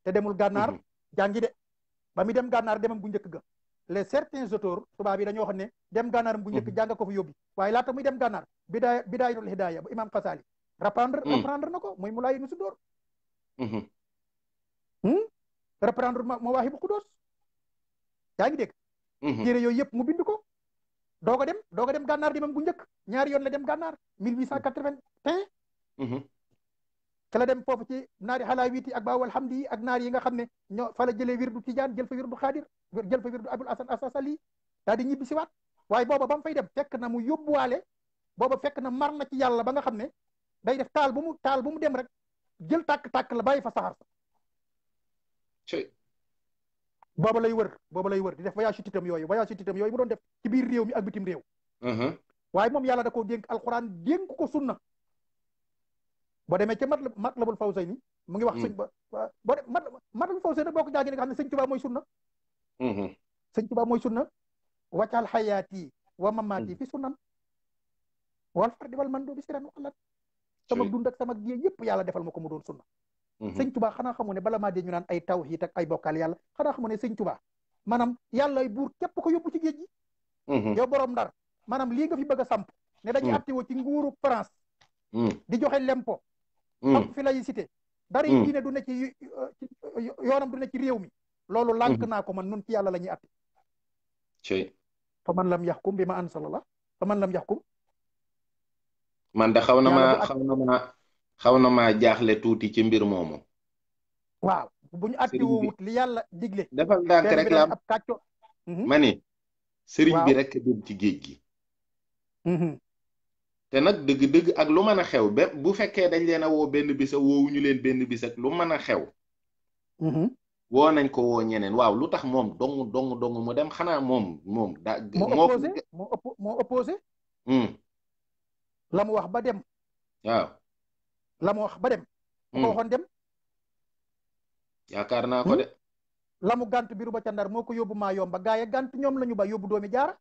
te demul gànnaar jàngi de ba mi dem gànnaar demam bu njëkk ga les certains auteurs tubaab yi dañoo xam ne dem gànnaaram bu njëkk jàng ko fa yóbbi waaye laata muy dem gànnaar bidaayatul hidaaya bu imam Xasaali reprendre na ko muy Mulaay nu su dóor reprendre Mawaahibu Quddus yaa ngi dégg téere yooyu yëpp mu bind ko doog a dem gànnaar demam bu njëkk ñaari yoon la dem gànnaar 1881 te la dem foofu ci naari xalaawiiti ak baawal hamdi ak naar yi nga xam ne ñoo fa la jëlee wirdu tijaan jël fa wirdu xaadir jël fa wirdu abul hasan asasali daal di ñibbi si waat waaye booba ba mu fay dem fekk na mu yóbbuwaale booba fekk na mar na ci yàlla ba nga xam ne day def taal bu mu dem rek jël tàkk-tàkk la bàyyi fa saxaar sa booba lay wër di def voyage titam yooyu mu doon def ci biir réew mi ak bitim réew waaye moom yàlla da koo dénk alquran dénk ko sunna boo demee ca Matlabul Fawzayni mu ngi wax sëñ ba boo de Matlabul Fawzayni boo ko jàngee nga xam ne sëñ Tuubaa mooy sunna sëñ Tuubaa mooy sunna waccal xayaati wa mamaati fi sunnan wal fardi wal man doo bi siran waxalat sama dund ak sama gi yëpp yàlla defal ma ko mu doon sunna sëñ Tuubaa xanaa xamu ne bala maa dee ñu naan ay tawhiid ak ay bokkaal yàlla xanaa xamu ne sëñ Tuubaa maanaam yàlla buur képp ko yóbbu ci géej gi yow borom Ndar maanaam lii nga fi bëgg a samp ne dañuy attiwoo ci nguuru France di joxe lempo am fi laïcité dara yi diine du ne ci yoonam du ne ci réew mi loolu lànk naa ko man nun ci yàlla la ñuy atti fa man lam yaxkum bi ma ansalallah fa man lam yaxkum man de xaw na maa jaaxle tuuti ci mbir moomu waaw bu ñu atti woowut li yàlla digle defal ndànk rek la ab kàcco ma ni sëriñ bi rek dem ci géej gi te nag dëgg-dëgg ak lu mën a xew bu fekkee dañ leen a woo benn bis woowuñu leen benn bis ak lu mën a xew woo nañ ko woo ñeneen waaw lu tax moom dong mu dem xanaa moom moo opposé la mu wax ba dem waaw la mu wax ba dem bu ko waxoon dem yaakaar naa ko de la mu gànt biru ba ca Ndar moo ko yóbbu maa yomba gaay gànt ñoom la ñu ba yóbbu doomi jaara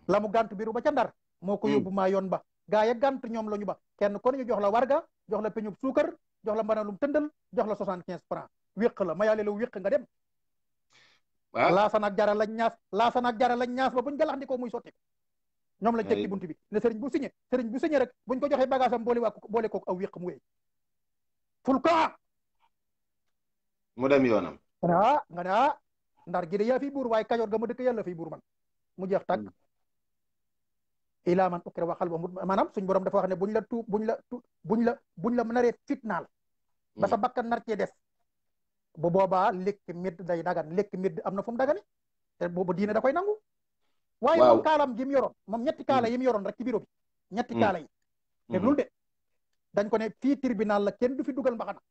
la mu gànt biru ba ca Ndar moo ko yóbbu maa yoon ba gaay gànt ñoom la ñu ba kenn kon ñu jox la warga jox la peñub suukar jox la mbanalum tëndal jox la 75 francs wéq la mayaale la wéq nga dem laasan ak jara lañ ñaas ba buñ galax ndikoo muy sotti ñoom lañ teg ci bunt bi ne sëriñ bu signé rek buñ ko joxee bagage am boole kook aw wéq mu wéy ful ko mu dem yoonam nga ne Ndar gi de yaa fi buur waaye Kajoor ga ma dëkk yàlla fi buur man mu jeex tàgg ilaa man ukra wa qalbuhu maanaam suñ borom dafa wax ne buñ la naree fitnaal ba sa bakkan nar cee des bu boobaa lekk midd day dagan lekk midd am na fu mu dagane te boobu diine da koy nangu waaye moom kaalam gi mu yoroon moom ñetti kaala yi mu yoroon rek ci bureau bi ñetti kaala yi te loolu de dañ ko ne fii tribunal la kenn du fi dugal mbaxana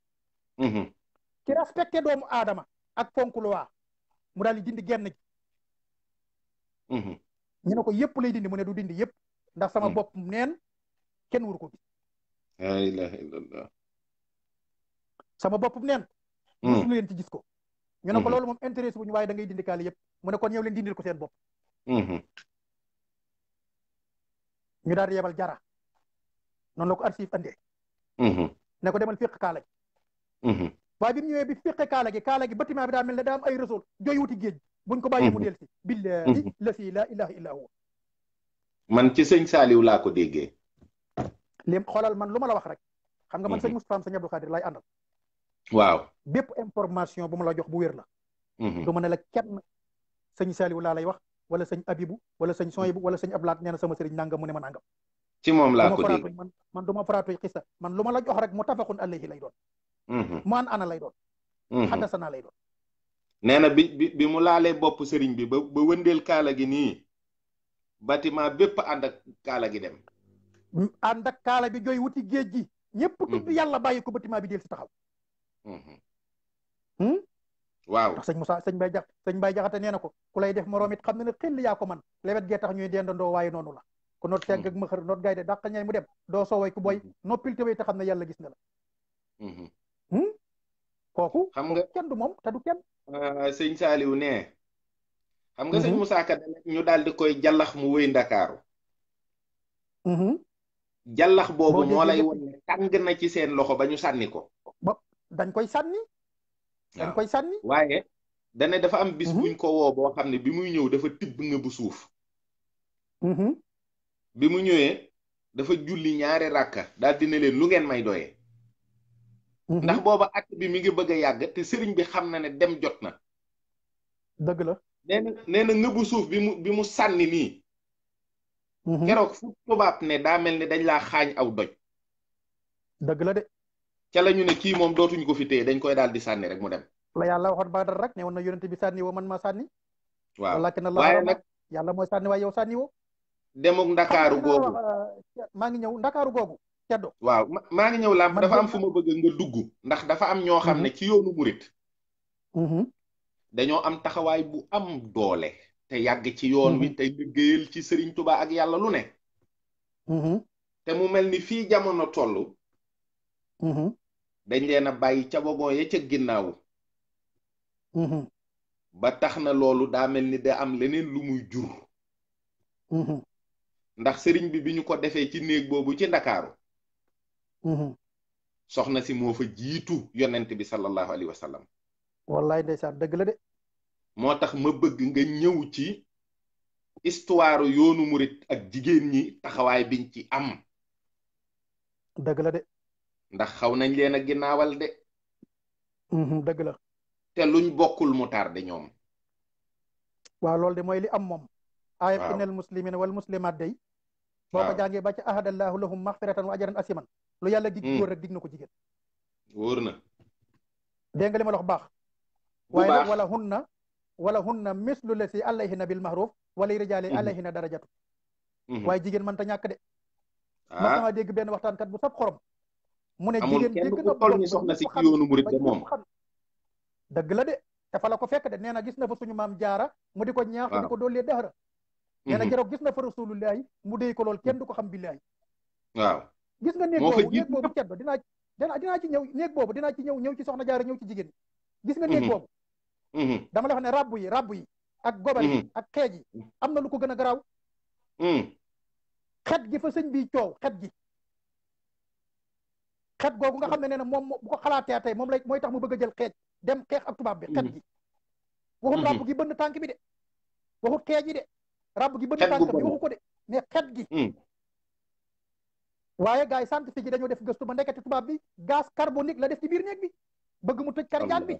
ci respecté doomu aadama ak fonk loi mu daal di dindi genn gi ñu ne ko yëpp lay dindi mu ne du dindi yëpp ndax sama bopp neen kenn waru ko gis la ilaha illallah sama bopp neen musu leen ci gis ko ñu ne ko loolu moom intéressé wuñu waaye da ngay dindi kaali yëpp mu ne kon ñëw leen dindil ko seen bopp ñu daal di yebal jara noonu la ko archive andee ne ko demal féq kaala ji waaye bi mu ñëwee bi fiqe kaala gi bâtiment bi daa mel ne daa am ay réseau jooy wuti géej buñ ko bàyyee mu del si billahi la si la ilaha illa huwa man ci sëñ Saaliw laa ko déggee. lim xoolal man lu ma la wax rek xam nga man sëñ Moustapha sëñ Abdou Khadir lay àndal. waaw bépp information bu ma la jox bu wér la. du ma ne la kenn sëñ Saaliw laa lay wax wala sëñ Abibu wala sëñ Soyibu wala sëñ Ablaat nee na sama sëriñ nangam mu ne ma nangam. ci moom laa ko dégg man du ma faraatuy xista man lu ma la jox rek muttafaqun alayhi lay doon. mu ana lay doon. xaddasana lay doon. nee na bi mu laalee bopp sëriñ bi ba wëndeel kaala gi nii bâtiment bépp ànd ak kaala gi dem. ànd ak kaala bi jooy wuti géej gi. ñëpp tudd yàlla bàyyi ko bâtiment bi del si taxaw. waaw ndax sëñ Baye Jaxate nee na ko ku lay def moroom it xam ne ne xel yaa ko man lewet gee tax ñuy dendandoo waaye noonu la ku noot tegg ak ma xër noot gay de dàq ñay mu dem doo sooway ku boy noppil te way te xam ne yàlla gis na la. kooku xam nga kenn du moom te du kenn. sëñ Saaliw ne xam nga sëñ Musaa Ka ñu daal di koy jallax mu wéy Ndakaaru. jallax boobu moo lay won ne tàng na ci seen loxo ba ñu sànni ko. dañ koy sànni. dañ koy sànni waaye dane dafa am bis buñ ko woo boo xam ne bi muy ñëw dafa tibb nga bu suuf. bi mu ñëwee dafa julli ñaari rakka daal dina leen lu ngeen may doyee. ndax booba at bi mi ngi bëgg a yàgg te sëriñ bi xam na ne dem jot na. dëgg la. nee na ngëbu suuf bi mu sànni nii. keroog fu tubaab ne daa mel ni dañ laa xaañ aw doj. dëgg la de. ca la ñu ne kii moom dootuñ ko fi téye dañ koy daal di sànni rek mu dem. la yàlla waxoon Badar rek ne woon na yonent bi sànni woo man maa sànni. waaw waaye nag yàlla mooy sànni waaye yow sànni woo. demuk ndakaaru googu maa ngi ñëw ndakaaru googu ceddo. waaw maa ngi ñëw làmp dafa am fu ma bëgg nga dugg ndax dafa am ñoo xam ne ci yoonu murit dañoo am taxawaay bu am doole te yàgg ci yoon wi te liggéeyal ci Sëriñ Tuubaa ak yàlla lu ne. te mu mel ni fii jamono toll. dañ leen a bàyyi ca bogon ya ca ginnaaw. ba tax na loolu daa mel ni da am leneen lu muy jur. ndax sëriñ bi ñu ko defee ci néeg boobu ci Ndakaaru. soxna si moo fa jiitu yonent bi sallallahu alayhi wa sallam. wallaay ndeysaan dëgg la de. moo tax ma bëgg nga ñëw ci histoire yoonu murit ak jigéen ñi taxawaay biñ ci am. dëgg la de. ndax xaw nañ leen a ginnaawal de. dëgg la. te luñ bokkul mu tardé ñoom. waaw loolu de mooy li am moom. ayat innal muslimina wal muslimat day. boo ko jàngee ba ca ahadallahu lahum maxfiratan wa ajran asiman lu yàlla dig góor rek dig na ko jigéen. wóor na. dégg nga li ma la wax baax. waaye nag wala hunna mislu la si alayhina bil mahruf wala rijaali alayhina darajatu. waaye jigéen mënta ñàkk de. ma sama dégg benn waxtaankat bu sab xorom. mu ne jigéen dégg na toll ni soxna si ci yoonu murit de moom. dëgg la de te fa la ko fekk de nee na gis na fa suñu maam jaara mu di ko ñaax di ko dollee dexara. nee na keroog gis na fa rasulullahi mu déy ko lool kenn du ko xam billahi. waaw gis nga néeg boobu ceddo dinaa ci ñëw néeg boobu dinaa ci ñëw ci soxna jaara ñëw ci jigéen ñi gis nga néeg boobu dama la wax ne rabb yi ak gobar yi ak xeej yi am na lu ko gën a garaaw. xet gi fa sëñ bi coow xet googu nga xam ne nee na moom bu ko xalaatee tey moom lay mooy tax mu bëgg a jël xeej dem xeex ak tubaab bi xet gi waxut rabb gi bënn tànk bi de waxut xeej yi de rabb gi bënn tànk bi waxu ko de mais xet gi waaye gars yi scientifique yi dañoo def gëstu ba ndekete tubaab bi gaz carbonique la def ci biir néeg bi bëgg mu tëj karjaan bi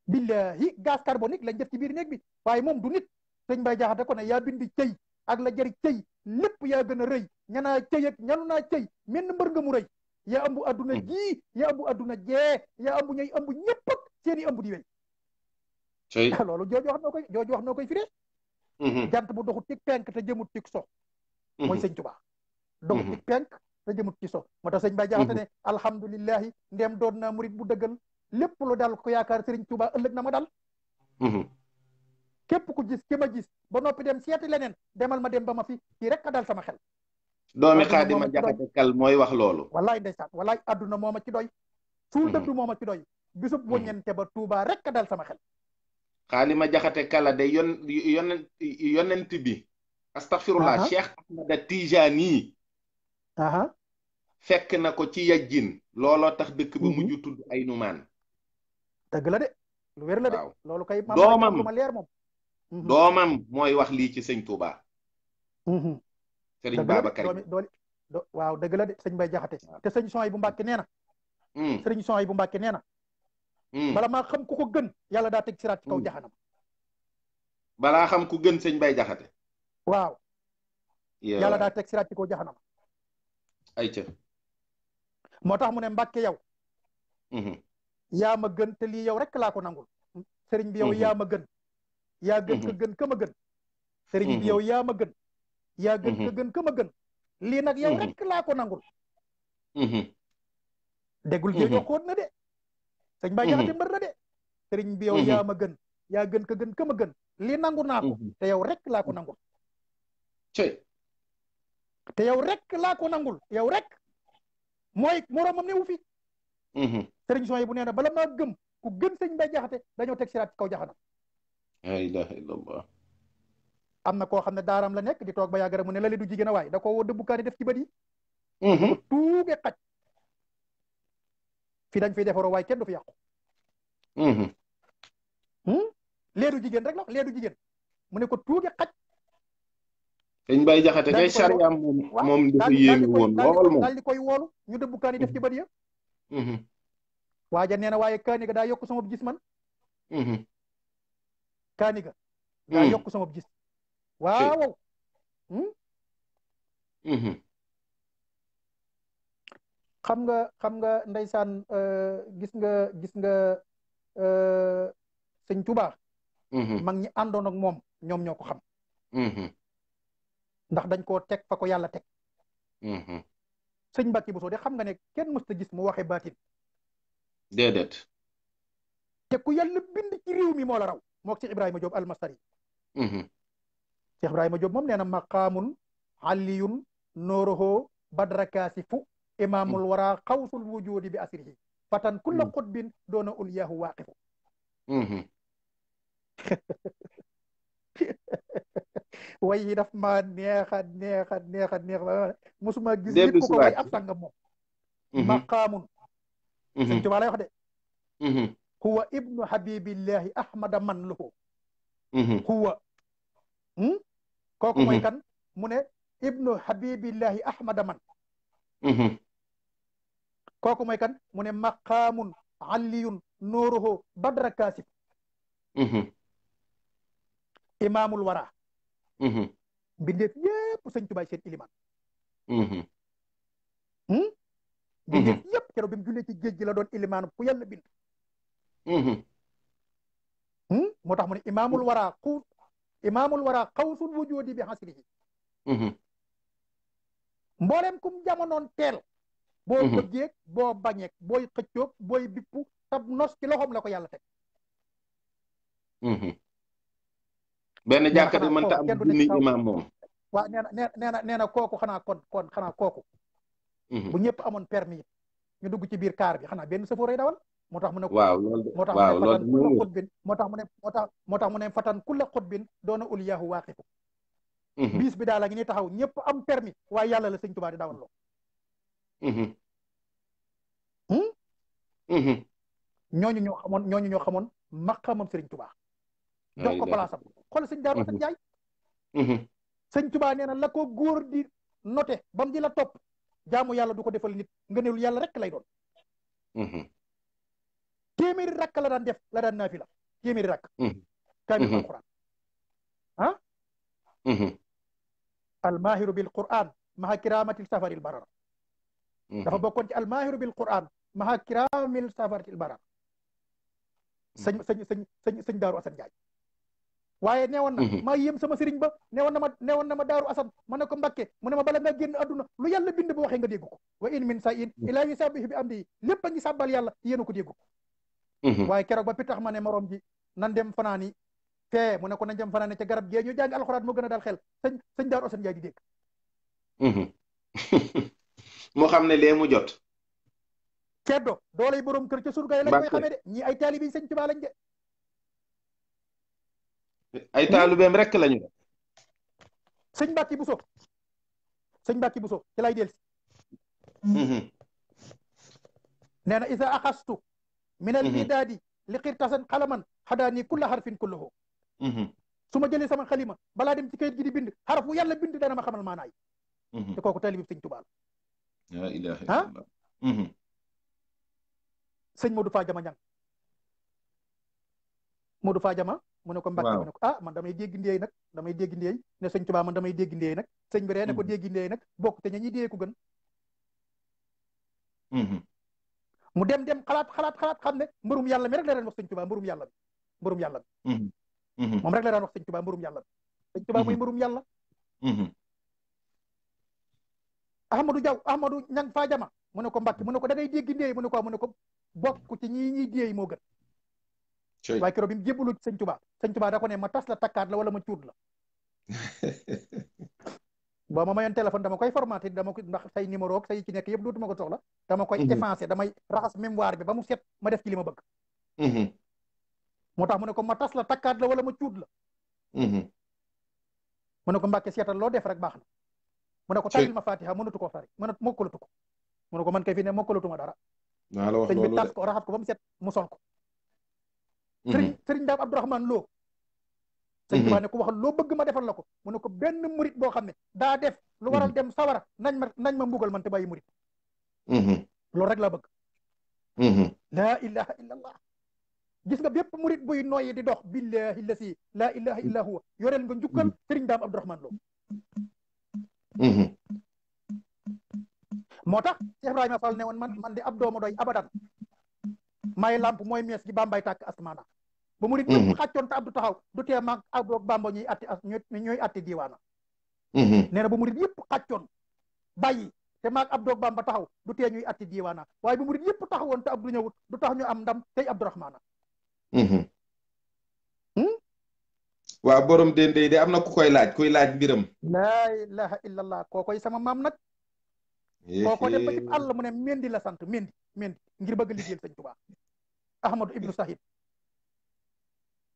billahi gaz carbonique lañ def ci biir néeg bi waaye moom du nit sëñ Bay Jaxate ko ne yaa bindi cëy ak la jëri cëy lépp yaa gën a rëy ñanaa cëy ak ñanu naa cëy menn mbër nga mu rëy yaa ëmb adduna jii yaa ëmb adduna jee yaa ëmb ñooy ëmb ñëpp ak seeni ëmb di wey loolu jooju wax noo koy firee jant bu doxut ci penk te jëmut ci so mooy sëñ Tuubaa doxut ci penk te jëmut ci so moo tax sëñ Bay Jaxate ne alhamdulillahi ndem doon naa murit bu dëggal lépp lu dal ko yaakaar sëriñ Tuubaa ëllëg na ma dal képp ku gis ki ma gis ba noppi dem seeti leneen demal ma dem ba ma fi kii rek a dal sama xel. doomi Xaadima Jaxate Kal mooy wax loolu. wallaay ndeysaan wallaay adduna moo ma ci doy. suul dëddu moo ma ci doy. bisub wëññente ba Tuubaa rek a dal sama xel. Xaadima Jaxate Kala de yonent bi. astaghfirullah Cheikh Ahmada Tijaani. fekk na ko ci yajjin looloo tax dëkk ba mujj tudd ay numaan. dëgg la de lu wér la de. waaw loolu kay doomam lu ma leer moom. doomam mooy wax lii ci sëñ Touba. sëriñ Babacar waaw dëgg la de sëñ Bay Jaxate te sëñ Soy bu Mbàkke nee na. sëriñ Soy bu Mbàkke nee na. bala maa xam ku ko gën yàlla daa teg siraat ci kaw jaxanam. balaa xam ku gën sëñ Bay Jaxate. waaw. yàlla daa teg siraat ci kaw jaxanam. ay ca moo tax mu ne Mbàkke yow. yaa ma gën te lii yow rek laa ko nangul. sëriñ bi yow yaa ma gën. yaa gën ka gën ka ma gën. sëriñ bi yow yaa ma gën. yaa gën ka gën ka ma gën. lii nag yow rek laa ko nangul. déggul géejoo xóot na de. sëñ Bay Jaxate mbër na de. sëriñ bi yow yaa ma gën. yaa gën ka gën ka ma gën. lii nangu naa ko. te yow rek laa ko nangul. te yow rek laa ko nangul yow rek. mooy moroomam newu fi. sëriñ Soy bu nee na bala maa gëm ku gën sëñ Bay Jaxate dañoo teg siraat ci kaw jaxanam. la ilaha illallah. am na koo xam ne daaram la nekk di toog ba yàggara mu ne lali du jigéen a waay da ko woo dëbbukaani def ci bët yi. tuuge xaj. fii dañ fiy defaroo waaye kenn du fi yàqu. leedu jigéen rek la leedu jigéen mu ne ko tuuge xaj. sëñ Bay Jaxate kay sariyaam moom dafa yéeme woon lool moom daal di koy woolu ñu dëbbukaani def ci bët ya. waaja nee na waaye kaani ga daa yokk sama gis man. kaani ga daa yokk sama gis. waaw. xam nga ndeysaan gis nga sëñ Tuubaa. mag ñi àndoon ak moom ñoom ñoo ko xam. ndax dañ koo teg fa ko yàlla teg. sëñ Mbàkke Buso de xam nga ne kenn mësta gis mu waxe baatin. déedéet. te ku yàlla bind ci réew mi moo la raw mook Cheikh Ibrahima Diop almasari. Cheikh Ibrahima Diop moom nee na maqaamun aliyun nooroho badrakaasifu imaamul wara xawsul wujudi bi asrihi fatan kulla xutbin doona uliyaahu waaqifu. way yi daf ma neex musuma gis nit ku ko way ab sàngam moom. maqaamun sëñ Tuubaa lay wax de. huwa ibnu habibillahi ahmada man lahu. huwa kooku mooy kan mu ne ibnu habibillahi ahmada man. kooku mooy kan mu ne maqaamun aliyun nooruhu badra kaasif. imaamul wara. mbindeef yépp sëñ Tuubaa seen ilimaan. mbindeef yépp keroog bi mu jullee ci géej gi la doon ilimaan ku yàlla bind. moo tax mu ne imaamul wara xawsul wujudi bi hasrihi. mboolem kum jamonoon teel. boo bëggeeg boo bañeeg booy xëccoog booy bippu tab nos ci loxoom la ko yàlla teg. benn jàkka de mënta am junni imaam moom. waaw nee na kooku xanaa kon xanaa kooku. bu ñëpp amoon permis ñu dugg ci biir kaar bi xanaa benn sëfoor ay dawal. moo tax mu ne waaw loolu moo tax mu ne fatan kulla xutbin doona uliyaahu waaqifu. biis bi daal la ngi ni taxaw ñëpp am permis waaye yàlla la sëñ Tuubaa di dawal loo. ñooñu ñoo xamoon maqaamam sëriñ Tuubaa. jox ko palaasam xool sëñ Daaru Asan Njaay. sëñ Tuubaa nee na la ko góor di noté ba mu di la topp jaamu yàlla du ko defal nit ngëneelu yàlla rek lay doon. téeméeri rakk la daan def la daan naafila téeméeri rakk. kaamil alquran almaahiru bil quran maha kiramatil safaril barar. dafa bokkoon ci almaahiru bil quran maha kiramil safaril barar. sëñ Daaru Asan Njaay. waaye neewoon na maa yéem sama sëriñ ba neewoon na ma Daaru Asan ma ne ko Mbàkke mu ne ma bala nga génn adduna lu yàlla bind bu waxee nga dégg ko. wa in min shay'in illaa yusabbihu bi hamdihi lépp a ngi sàbbal yàlla yéen a ko dégg ko. waaye keroog ba pitax ma ne morom ji nan dem fanaani fee mu ne ko nañ dem fanaani ca garab gee ñu jàng alxuraan moo gën a daal xel sëñ Daaru Asan Njaay di dégg. moo xam ne lee mu jot. ceddo doolay borom kër ca surga yi lañ koy xamee de ñii ay taalibe yi sëñ Tuubaa lañ de. ay taalibeem rek lañu de. sëñ Mbàkke Buso ci lay del si nee na isa axastu min al midaadi li xirtasan xalaman xadaani kulla harfin kullahu su ma jëlee sama xalima balaa dem ci kayit gi di bind xaraf wu yàlla bind dana ma xamal maanaay te kooku taalibi sëñ Tuubaa la ilaha illallah sëñ Modou Fadiama ñang Modou Fadiama mu ne ko Mbàkke mu ne ko man damay dégg ndéey nag damay dégg ndéey ne sëñ Tuubaa man damay dégg ndéey nag sëñ bi ree ne ko dégg ndéey nag bokk te ña ñuy déyee ko gën mu dem xalaat xam ne mbërum yàlla mi rek la daan wax sëñ Tuubaa mbërum yàlla bi moom rek la daan wax sëñ Tuubaa mbërum yàlla bi sëñ Tuubaa mooy mbërum yàlla Ahmadou ñang Fadiama mu ne ko Mbàkke mu ne ko da ngay dégg ndéey mu ne ko bokk ci ñuy déey moo gën waaye keroog bi mu jébbalu ci sëñ Tuubaa da ko ne ma tas la takkaat la wala ma cuut la boo ma mayoon téléphone dama koy formaté dama ko ndax say numéro ak say ci nekk yëpp dootuma ko soxla dama koy effacé damay raxas mémoire bi ba mu set ma def ci li ma bëgg moo tax mu ne ko ma tas la takkaat la wala ma cuut la mu ne ko Mbàkke seetal loo def rek baax na mu ne ko taril ma fatiha mënatu koo fari mokkalatu ko mu ne ko man kay fi ne mokkalatuma dara sëñ bi tas ko raxas ko ba mu set mu sol ko sëriñ Daam Abdourahmane Lo sëñ Tuubaa ne ko waxal loo bëgg ma defal la ko mu ne ko benn murit boo xam ne daa def lu waral dem sawara nañ ma mbugal man te bàyyi murit loolu rek laa bëgg laa ilaha illa allah gis nga bépp murit buy noyyi di dox billahi lasi laa ilaha illa huwa yoreel nga njukkal sëriñ Daam Abdourahmane Lo moo tax Cheikh Ibrahima Fall ne woon man di ab doomu doy abadan may lamp mooy mees gi bambay tàkk asmaana ba murit ñëpp xàccoon te abdu taxaw du tee maag abdoog bamba ñooy atti diiwaana nee na ba murit yëpp xàccoon bàyyi te maag abdoog bamba taxaw du tee ñuy atti diiwaana waaye ba murit yëpp taxawoon te abdu ñëwut du tax ñu am ndam tey abdourahmaana waaw borom dendey de am na ku koy laaj mbiram laa ilaha illa allah kookoy sama maam nag kooko dem ba ci àll mu ne mendi la sant mendi ngir bëgg liggéeyal sëñ Tuubaa ahmadu ibnu sahid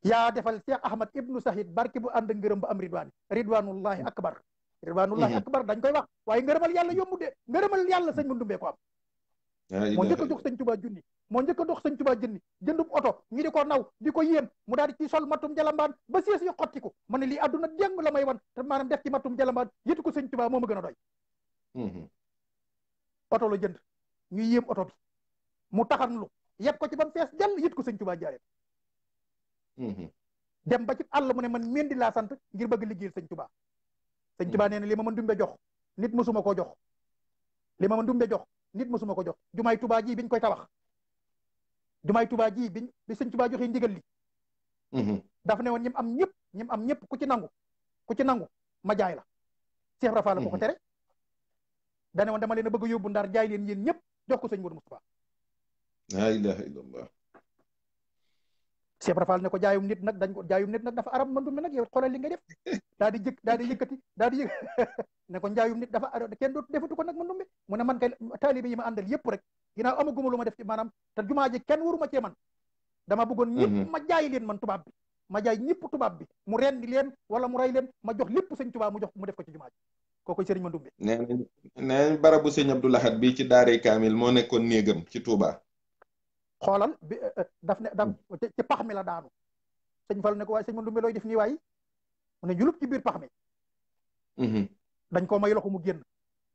yaa defal Cheikh Ahmad ibnu Sahid barke bu ànd ngërëm ba am ridwanullahi akbar dañ koy wax waaye ngërëmal yàlla yombu de ngërëmal yàlla sëñ Mandoumbe ko am moo njëkk a jox sëñ Tuubaa junni moo njëkk a dox sëñ Tuubaa junni jëndub oto ñi di ko naw di ko yéem mu daal di ci sol matum jalambaan ba sees yu xottiku ma ne lii àdduna jéng la may wan te maanaam def ci matum jalambaan yëtu ko sëñ Tuubaa moo ma gën a doy oto la jënd ñu yéem oto bi mu taxanlu yeb ko ci ba mu fees jàll yët ko sëñ Tuubaa jaareem dem ba ci àll mu ne man mendi laa sant ngir bëgg liggéeyal sëñ Tuubaa sëñ Tuubaa nee na li ma Mandoumbe jox nit mësuma koo jox li ma Mandoumbe jox nit mësuma ko jox jumaay Tuubaa ji biñ koy tabax jumaay Tuubaa ji bi sëñ Tuubaa joxee ndigal li daf ne woon ñim am ñëpp ku ci nangu ma jaay la Cheikh Rafa la ko tere dane woon dama leen a bëgg a yóbbu Ndar jaay leen yéen ñëpp jox ko sëñ Modou Moustapha la ilaha illallah Cheikh Rafal ne ko jaayum nit nag dafa arab Mandoumbe nag yow xoolal li nga def daal di yëkkati ne ko njaayum nit dafa kenn dootu defatu ko nag Mandoumbe mu ne man kay taalibe yi ma àndal yëpp rek ginnaaw amaguma lu ma def ci maanaam te jumaa ji kenn waruma cee man dama bëggoon ñëpp ma jaay leen man tubaab bi ma jaay ñëpp tubaab bi mu rendi leen wala mu rey leen ma jox lépp sëñ Tuubaa mu def ko ci jumaa ji kookoy sëriñ Mandoumbe nee barabu sëñ Abdou Lahad bi ci daaree kaamil moo nekkoon néegam ci Touba xoolal bi daf ci pax mi la daanu sëñ Fall ne ko waaye sëñ Mandoumbe looy def nii waaye mu ne julub ci biir pax mi dañ koo may loxo mu génn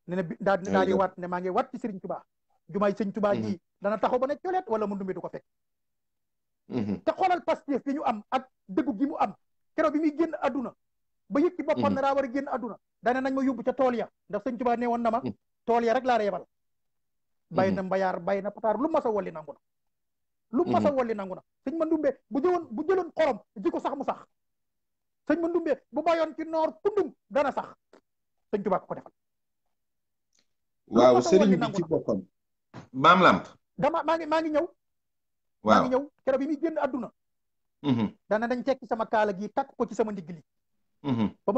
ne ne daal di waat ne maa ngi waat ci sëriñ Tuubaa jumaay sëñ Tuubaa ji dana taxaw ba ne coleet wala Mandoumbe du ko fekk te xoolal Pastef bi ñu am ak dëggu gi mu am keroog bi muy génn adduna ba yëg ci boppam ne daa war a génn adduna daane nañ ma yóbbu ca tool ya ndax sëñ Tuubaa ne woon na ma tool ya rek laa yebal bay na mbayaar bay na pataar lu mas a wolli nangu na lu mas a wolli nangu na sëñ Mandoumbe bu jëloon xorom ji ko sax mu sax sëñ Mandoumbe bu bayoon ci noor kundum dana sax sëñ Tuubaa ko defal waaw sëriñ bi ci boppam maam Lamp maa ngi ñëw maa ngi ñëw keroog bi muy génn adduna dana dañ tekki sama kaala gi takk ko ci sama ndigg li ba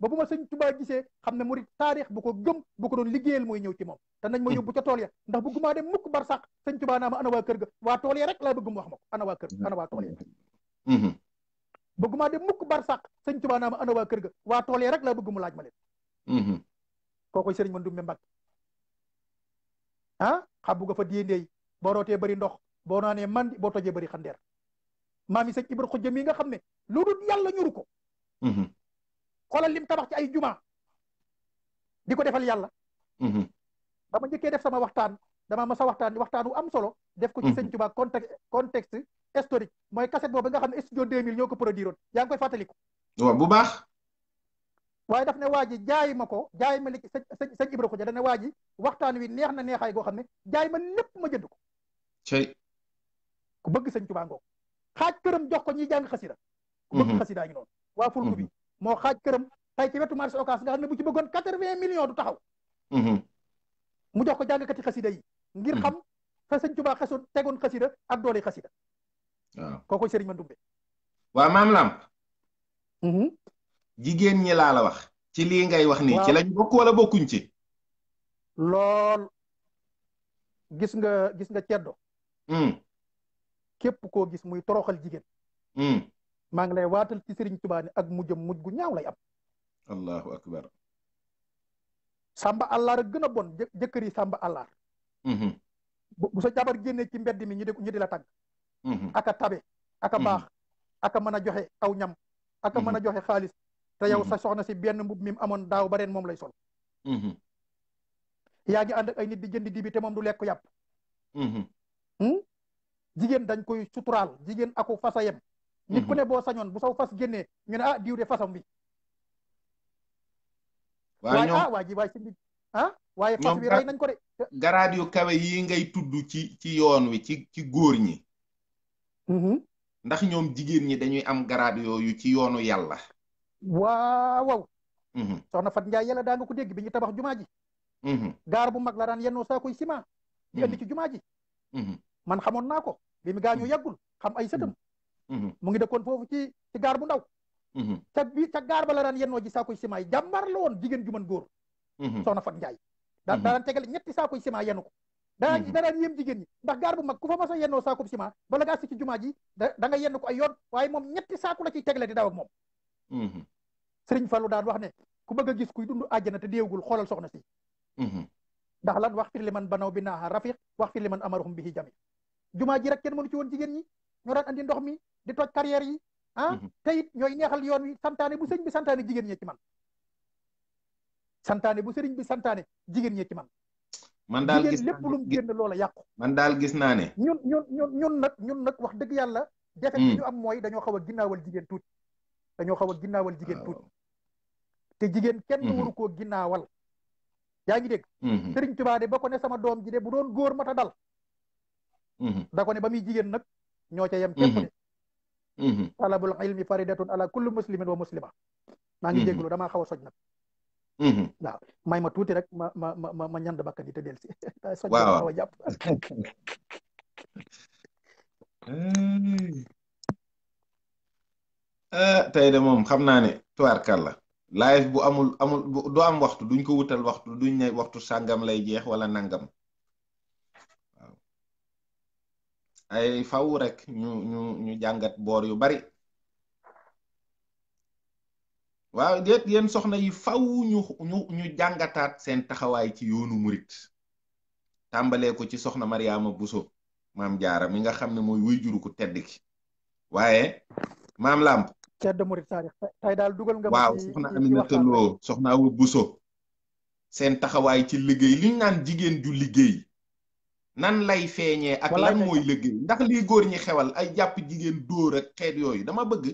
bu ma sëñ Tuubaa gisee xam ne murid taarix bu ko gëm bu ko doon liggéeyal mooy ñëw ci moom te nañ ma yóbbu ca tool ya ndax bëgguma dem mukk bar sax sëñ Tuubaa naa ma ana waa kër ga waa tool ya rek laa bëgg mu wax ma ko ana waa kër ana waa tool ya bëgguma dem mukk bar sax sëñ Tuubaa naa ma ana waa kër ga waa tool ya rek laa bëgg mu laaj ma leen kookoy sëriñ Mandoumbe Mbàkke xabbu nga fa déendeey boo rootee bëri ndox boo naanee mandi boo tojee bëri xandeer maam yi sëñ Ibra Xujja mi nga xam ne lu dul yàlla ñuru ko xoolal lim tabax ci ay juma di ko defal yàlla ba ma njëkkee def sama waxtaan dama mas a waxtaan wu am solo def ko ci sëñ Tuubaa contexte historique mooy cassette boobu nga xam ne studio 2000 ñoo ko produire woon yaa ngi koy fàttaliku waaw bu baax waaye daf ne waa ji jaay ma li sëñ Ibra Xujja daf ne waa ji waxtaan wi neex na neexaay goo xam ne jaay ma lépp ma jënd ko ku bëgg sëñ Tuubaa ngoo xaaj këram jox ko ñuy jàng xasida ku bëgg xasidaa ngi noonu waa fulku bi moo xaaj këram tay ci wetu marché Ocass nga xam ne bu ci bëggoon 80 millions du taxaw mu jox ko jàngkati xasida yi ngir xam fa sëñ Tuubaa tegoon xasida ak doole xasida waaw kooku sëriñ Mandumbe waaw maam Lamp jigéen ñi laa la wax ci lii ngay wax nii ci lañ bokk wala bokkuñ ci lool gis nga ceddo képp koo gis muy toroxal jigéen maa ngi lay waatal ci sëriñ Tuubaa ne ak mujjam mujj gu ñaaw lay am allahu akbar sàmba àllaar a gën a bon jëkkër yi sàmba àllaar bu sa jabar génnee ci mbedd mi ñu di la tagg aka tabe aka baax aka mën a joxe aw ñam aka mën a joxe xaalis te yow sa soxna si benn mbub mi mu amoon daaw ba ren moom lay sol yaa ngi ànd ak ay nit di jënd dibi te moom du lekk yàpp jigéen dañ koy suturaal jigéen aku fasa yem nit ku ne boo sañoon bu saw fas génnee ñu ne diw de fasam bi waaye waaye fas wi rey nañ ko de garaat yu kawe yi ngay tudd ci yoon wi ci góor ñi ndax ñoom jigéen ñi dañuy am garaat yooyu ci yoonu yàlla waaw soxna Fat Njaay yàlla daa nga ko dégg bi ñu tabax jumaa ji gaar bu mag la daan yennoo saa koy ciment di andi ci jumaa ji man xamoon naa ko bi mu gaañoo yàggul xam ay sëtam mu ngi dëkkoon foofu ci gaar bu ndaw ca gaar ba la daan yennoo ji saa koy ciment yi jàmbar la woon jigéen ju mën góor soxna Fat Njaay daan tegale ñetti saakoy ciment yenn ko daan yéem jigéen ñi ndax gaar bu mag ku fa mas a yennoo saakub ciment bala ngaa si ci jumaa ji da nga yenn ko ay yoon waaye moom ñetti saaku la ciy tegale di daw ak moom Sëriñ Fallu daan wax ne ku bëgg a gis kuy dund àjjana te déewgul xoolal soxna si ndax lan wax fir li man banaw bi naaha rafiq wax fir li man amaruhum bihi jami jumaa ji rek kenn mënu ci woon jigéen ñi ñoo daan andi ndox mi di toj carrière yi te it ñooy neexal yoon wi santaane bu sëriñ bi santaane jigéen ñee ci man santaane bu sëriñ bi santaane jigéen ñee ci man daal gis lépp lu mu génn loola yàqu man daal gis naa ne ñun nag wax dëgg yàlla defe bi ñu am mooy dañoo xaw a ginnaawal jigéen tuuti te jigéen kenn waru koo ginnaawal yaa ngi dégg sëriñ Tuubaa de ba ko ne sama doom ji de bu doon góor mata dal da ko ne ba muy jigéen nag ñoo ca yem képp de talabul ilmi faridatun ala kulli muslimin wa muslima maa ngi jégglu damaa xaw a soj nag waaw may ma tuuti rek ma ñand bakkan yi te del si soj xaw a jàpp tey de moom xam naa ne tubaarkàlla live bu amul du am waxtu duñ ko wutal waxtu duñ ne waxtu sàngam lay jeex wala nangam waaw ay faw rek ñu jàngat boor yu bari waaw déet yéen soxna yi faw ñu jàngataat seen taxawaay ci yoonu murit tàmbalee ko ci soxna Mariama Bousso maam Jaara mi nga xam ne mooy wuy juru ko tedd ki waaye maam Lamp tedd murit saari tey daal dugal nga waaw soxna Aminata Lo soxna Awa Bousso seen taxawaay ci liggéey liñ naan jigéen ju liggéey nan lay feeñee ak lan mooy liggéey ndax lii góor ñi xewal ay jàpp jigéen dóor ak xeet yooyu dama bëgg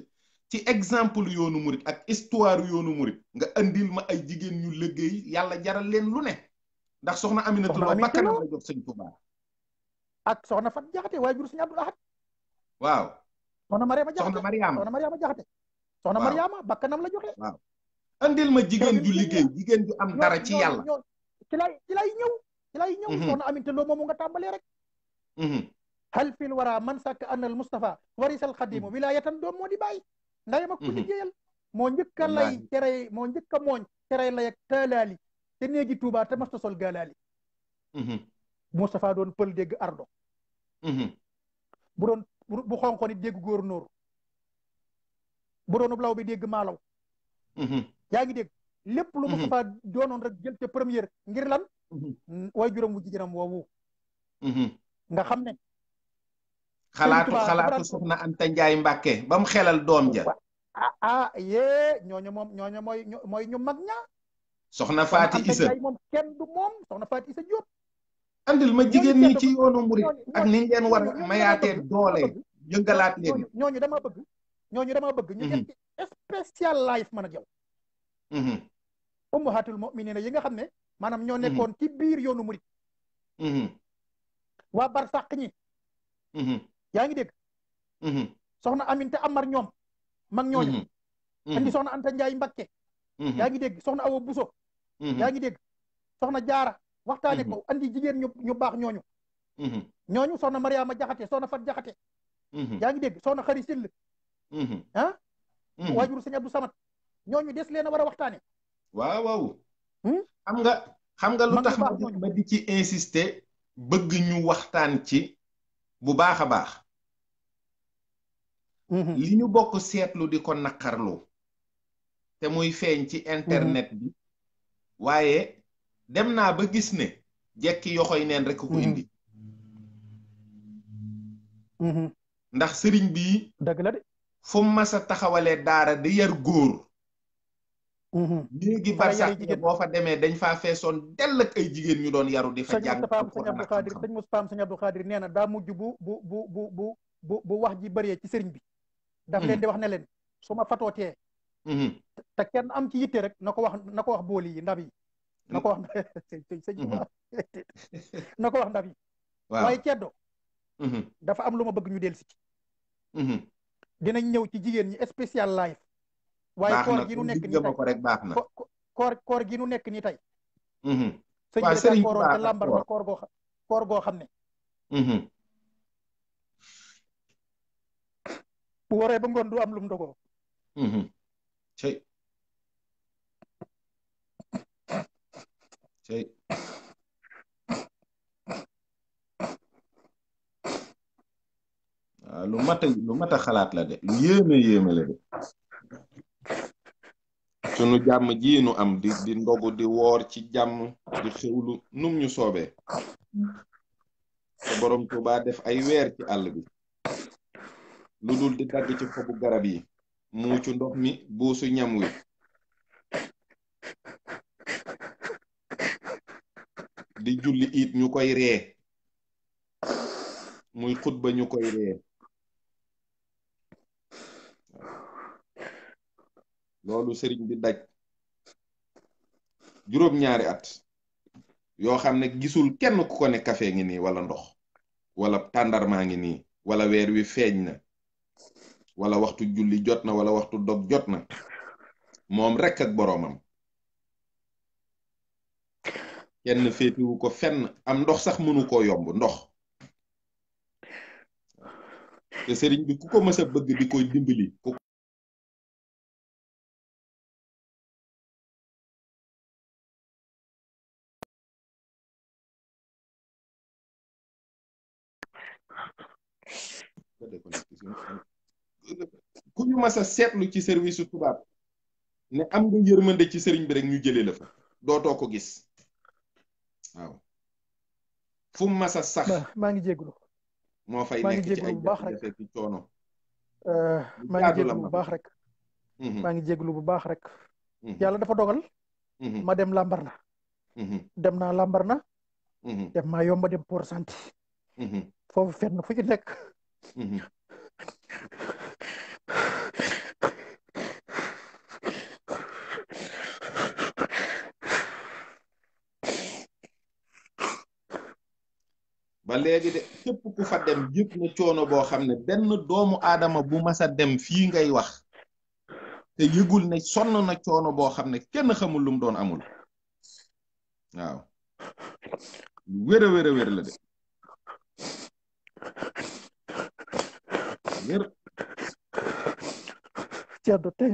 ci exemple yoonu murit ak histoire yoonu murit nga andil ma ay jigéen ñu liggéey yàlla jaral leen lu ne ndax soxna Aminata Lo bakkanam la jox sëñ Tuubaa ak soxna Fat Jaxate waaye jur sëñ Abdul Ahad waaw soxna Mariama Jaxate soxna Mariama Jaxate soxna Mariama bakkanam la joxe waaw andil ma jigéen ju liggéey jigéen ju am dara ci yàlla ci lay ñëw soxna Aminata Lo moomu nga tàmbalee rek hal fil wara man sàkk annal Mustafa warisal xadimu wilayatan doom moo di bàyyi ndayam ak ku liggéeyal moo njëkk a lay tere moo njëkk a mooñ tere lay ak taalaali te néegi Tuubaa te masta sol gaalaali Mustafa doon pël dégg ardo bu xonqo nit dégg góor nóor bu doonub law bi dégg maalaw yaa ngi dégg lépp lu Mustafa doonoon rek jël te première ngir lan way juróom wu jigéenam woowu nga xam ne xalaatu soxna Anta Njaay Mbàkke ba mu xelal doom ja yee ñooñu mooy ñu mag ña soxna Faati Isa Njaay moom kenn du moom soxna Faati Isa Jóob andil ma jigéen ñi ci yoonu murit ak niñ leen war a mayaatee doole yëngalaat leen ñooñu dama bëgg ñu def ci spécial life man ak yow ummahatul mu'minina yi nga xam ne maanaam ñoo nekkoon ci biir yoonu murit waa barsàq ñi yaa ngi dégg soxna Aminte Amar ñoom mag ñooñu andi soxna Anta Njaay Mbakke yaa ngi dégg soxna Awa Buso yaa ngi dégg soxna Jaara waxtaane ko andi jigéen ñu baax ñooñu soxna Mariama Jaxate soxna Fat Jaxate yaa ngi dégg soxna Xari Sill waajur sëñ Abdou Samad ñooñu des leen a war a waxtaane waaw xam nga lu tax ma di ci insister bëgg ñu waxtaan ci bu baax a baax li ñu bokk seetlu di ko naqarlu te muy feeñ ci internet bi waaye dem naa ba gis ne jekki yoxoy neen rek ko indi ndax sëriñ bi dëgg la de fu mas a taxawalee daara di yar góor léegi barsax boo fa demee dañ faa feesoon dell ak ay jigéen ñu doon yaru di fa jàng sëñ Abdou Khadir nee na daa mujj bu wax ji bëree ci sëriñ bi daf leen di wax ne leen su ma fatootee te kenn am ci yitte rek na ko wax booli yi ndab yi na ko wax sëñ na ko wax ndab yi waaye ceddo dafa am lu ma bëgg ñu del si ci dinañ ñëw ci jigéen ñi spécial live waaye koor gi nu nekk nii tey ko rek baax na koor gi nu nekk nii tey sëñ bi kooroon te lambar ma koor goo xam ne bu waree ba ngoon du am lum dogoo cey waaw lu mat a xalaat la de lu yéeme la de sunu jàmm ji nu am di ndogu di woor ci jàmm di xewlu num ñu soobee te borom Tuubaa def ay weer ci àll bi lu dul di dagg ci xobu garab yi muucu ndox mi buusu ñam wi di julli it ñu koy ree muy xutba ñu koy ree loolu sëriñ bi daj juróom-ñaari at yoo xam ne gisul kenn ku ko ne kafe ngi nii wala ndox wala tàndarmaa ngi nii wala weer wi feeñ na wala waxtu julli jot na wala waxtu dog jot na moom rekk ak boroomam kenn féetiwu ko fenn am ndox sax mënu koo yomb ndox te sëriñ bi ku ko mës a bëgg di koy dimbali ku ñu mas a seetlu ci service su tubaab ne am nga yërmande ci sëriñ bi rek ñu jëlee la fa dootoo ko gis waaw fu mu mas a sax maa ngi jégalu moo fay nekk ci ay jafe-jafe ci coono maa ngi jégalu bu baax rek maa ngi jégalu bu baax rek yàlla dafa dogal ma dem Lambaréné dem naa Lambaréné dem maa yomba dem Port Santé foofu fenn fu ci nekk ba léegi de képp ku fa dem yëpp na coono boo xam ne benn doomu aadama bu mas a dem fii ngay wax te yëgul ne sonn na coono boo xam ne kenn xamul lu mu doon amul waaw wér a wér a wér la de wér Thierno tey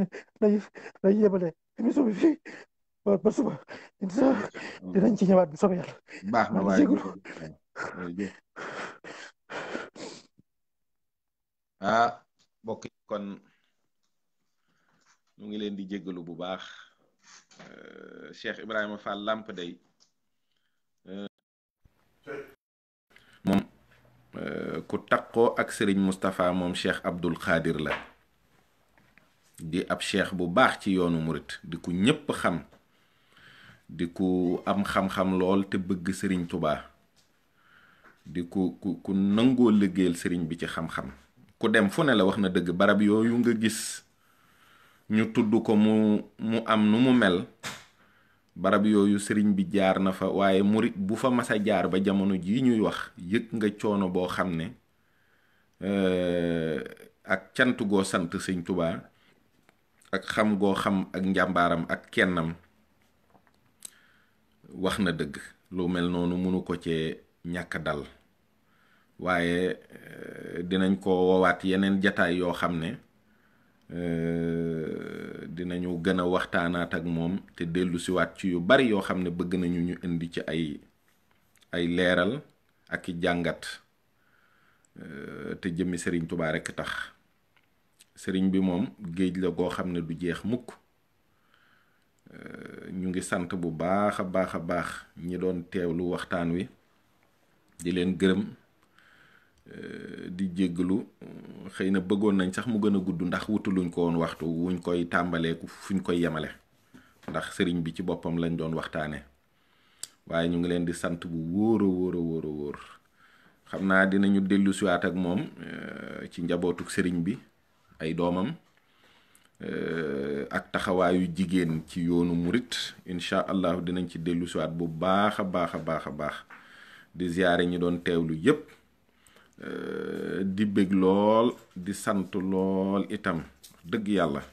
day yebale émission bi fii ba suba dinañ ci ñëwaat bi soobee yàlla baax na waaye mbokk yi kon ñu ngi leen di jéggalu bu baax Cheikh Ibrahima Fall Lamp day ku taqoo ak sëriñ Moustapha moom Cheikh Abdul Xaadir la, di ab cheikh bu baax ci yoonu murit, di ku ñépp xam, di ku am xam-xam lool te bëgg sëriñ Tubaa, di ku nangoo liggéeyal sëriñ bi ci xam-xam. ku dem fu ne la wax na dëgg, barab yooyu nga gis ñu tudd ko mu am nu mu mel, barab yooyu sëriñ bi jaar na fa, waaye murit bu fa masa jaar ba jamono jii ñuy wax yëg nga coono boo xam ne ak cant goo sant sëñ Tubaa ak xam goo xam ak njàmbaaram ak kennam. wax na dëgg, lu mel noonu mënu ko cee ñàkk dal, waaye dinañ ko woowaat yeneen jataay yoo xam ne dinañu gën a waxtaanaat ak moom te dellu siwaat ci yu bari yoo xam ne bëgg nañu ñu indi ci ay leeral ak i jàngat, te jëmmi sëriñ Tubaa rekk tax. sëriñ bi moom géej la goo xam ne du jeex mukk. ñu ngi sant bu baax a baax ñi doon teewlu waxtaan wi, di leen gërëm, di jégglu. xëy na bëggoon nañ sax mu gën a gudd ndax wutuluñ ko woon waxtu wuñ koy tàmbaleeku fuñ koy yemale, ndax sëriñ bi ci boppam lañ doon waxtaane. waaye ñu ngi leen di sant bu wóor a wóor. xam naa dinañu dellu siwaat ak moom ci njabootuk sëriñ bi, ay doomam, ak taxawaayu jigéen ci yoonu murit. incha allah dinañ ci dellu siwaat bu baax a baax. di ziyaare ñi doon teewlu yépp, di bég lool, di sant lool itam dëgg yàlla.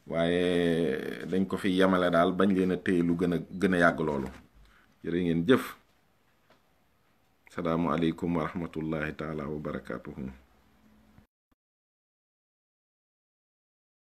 waaye dañ ko fi yemale daal, bañ leen a téye lu gën a yàgg loolu. jërë ngeen jëf. salaamu aleykum wa rahmatullahi taala wa barakaatuhu.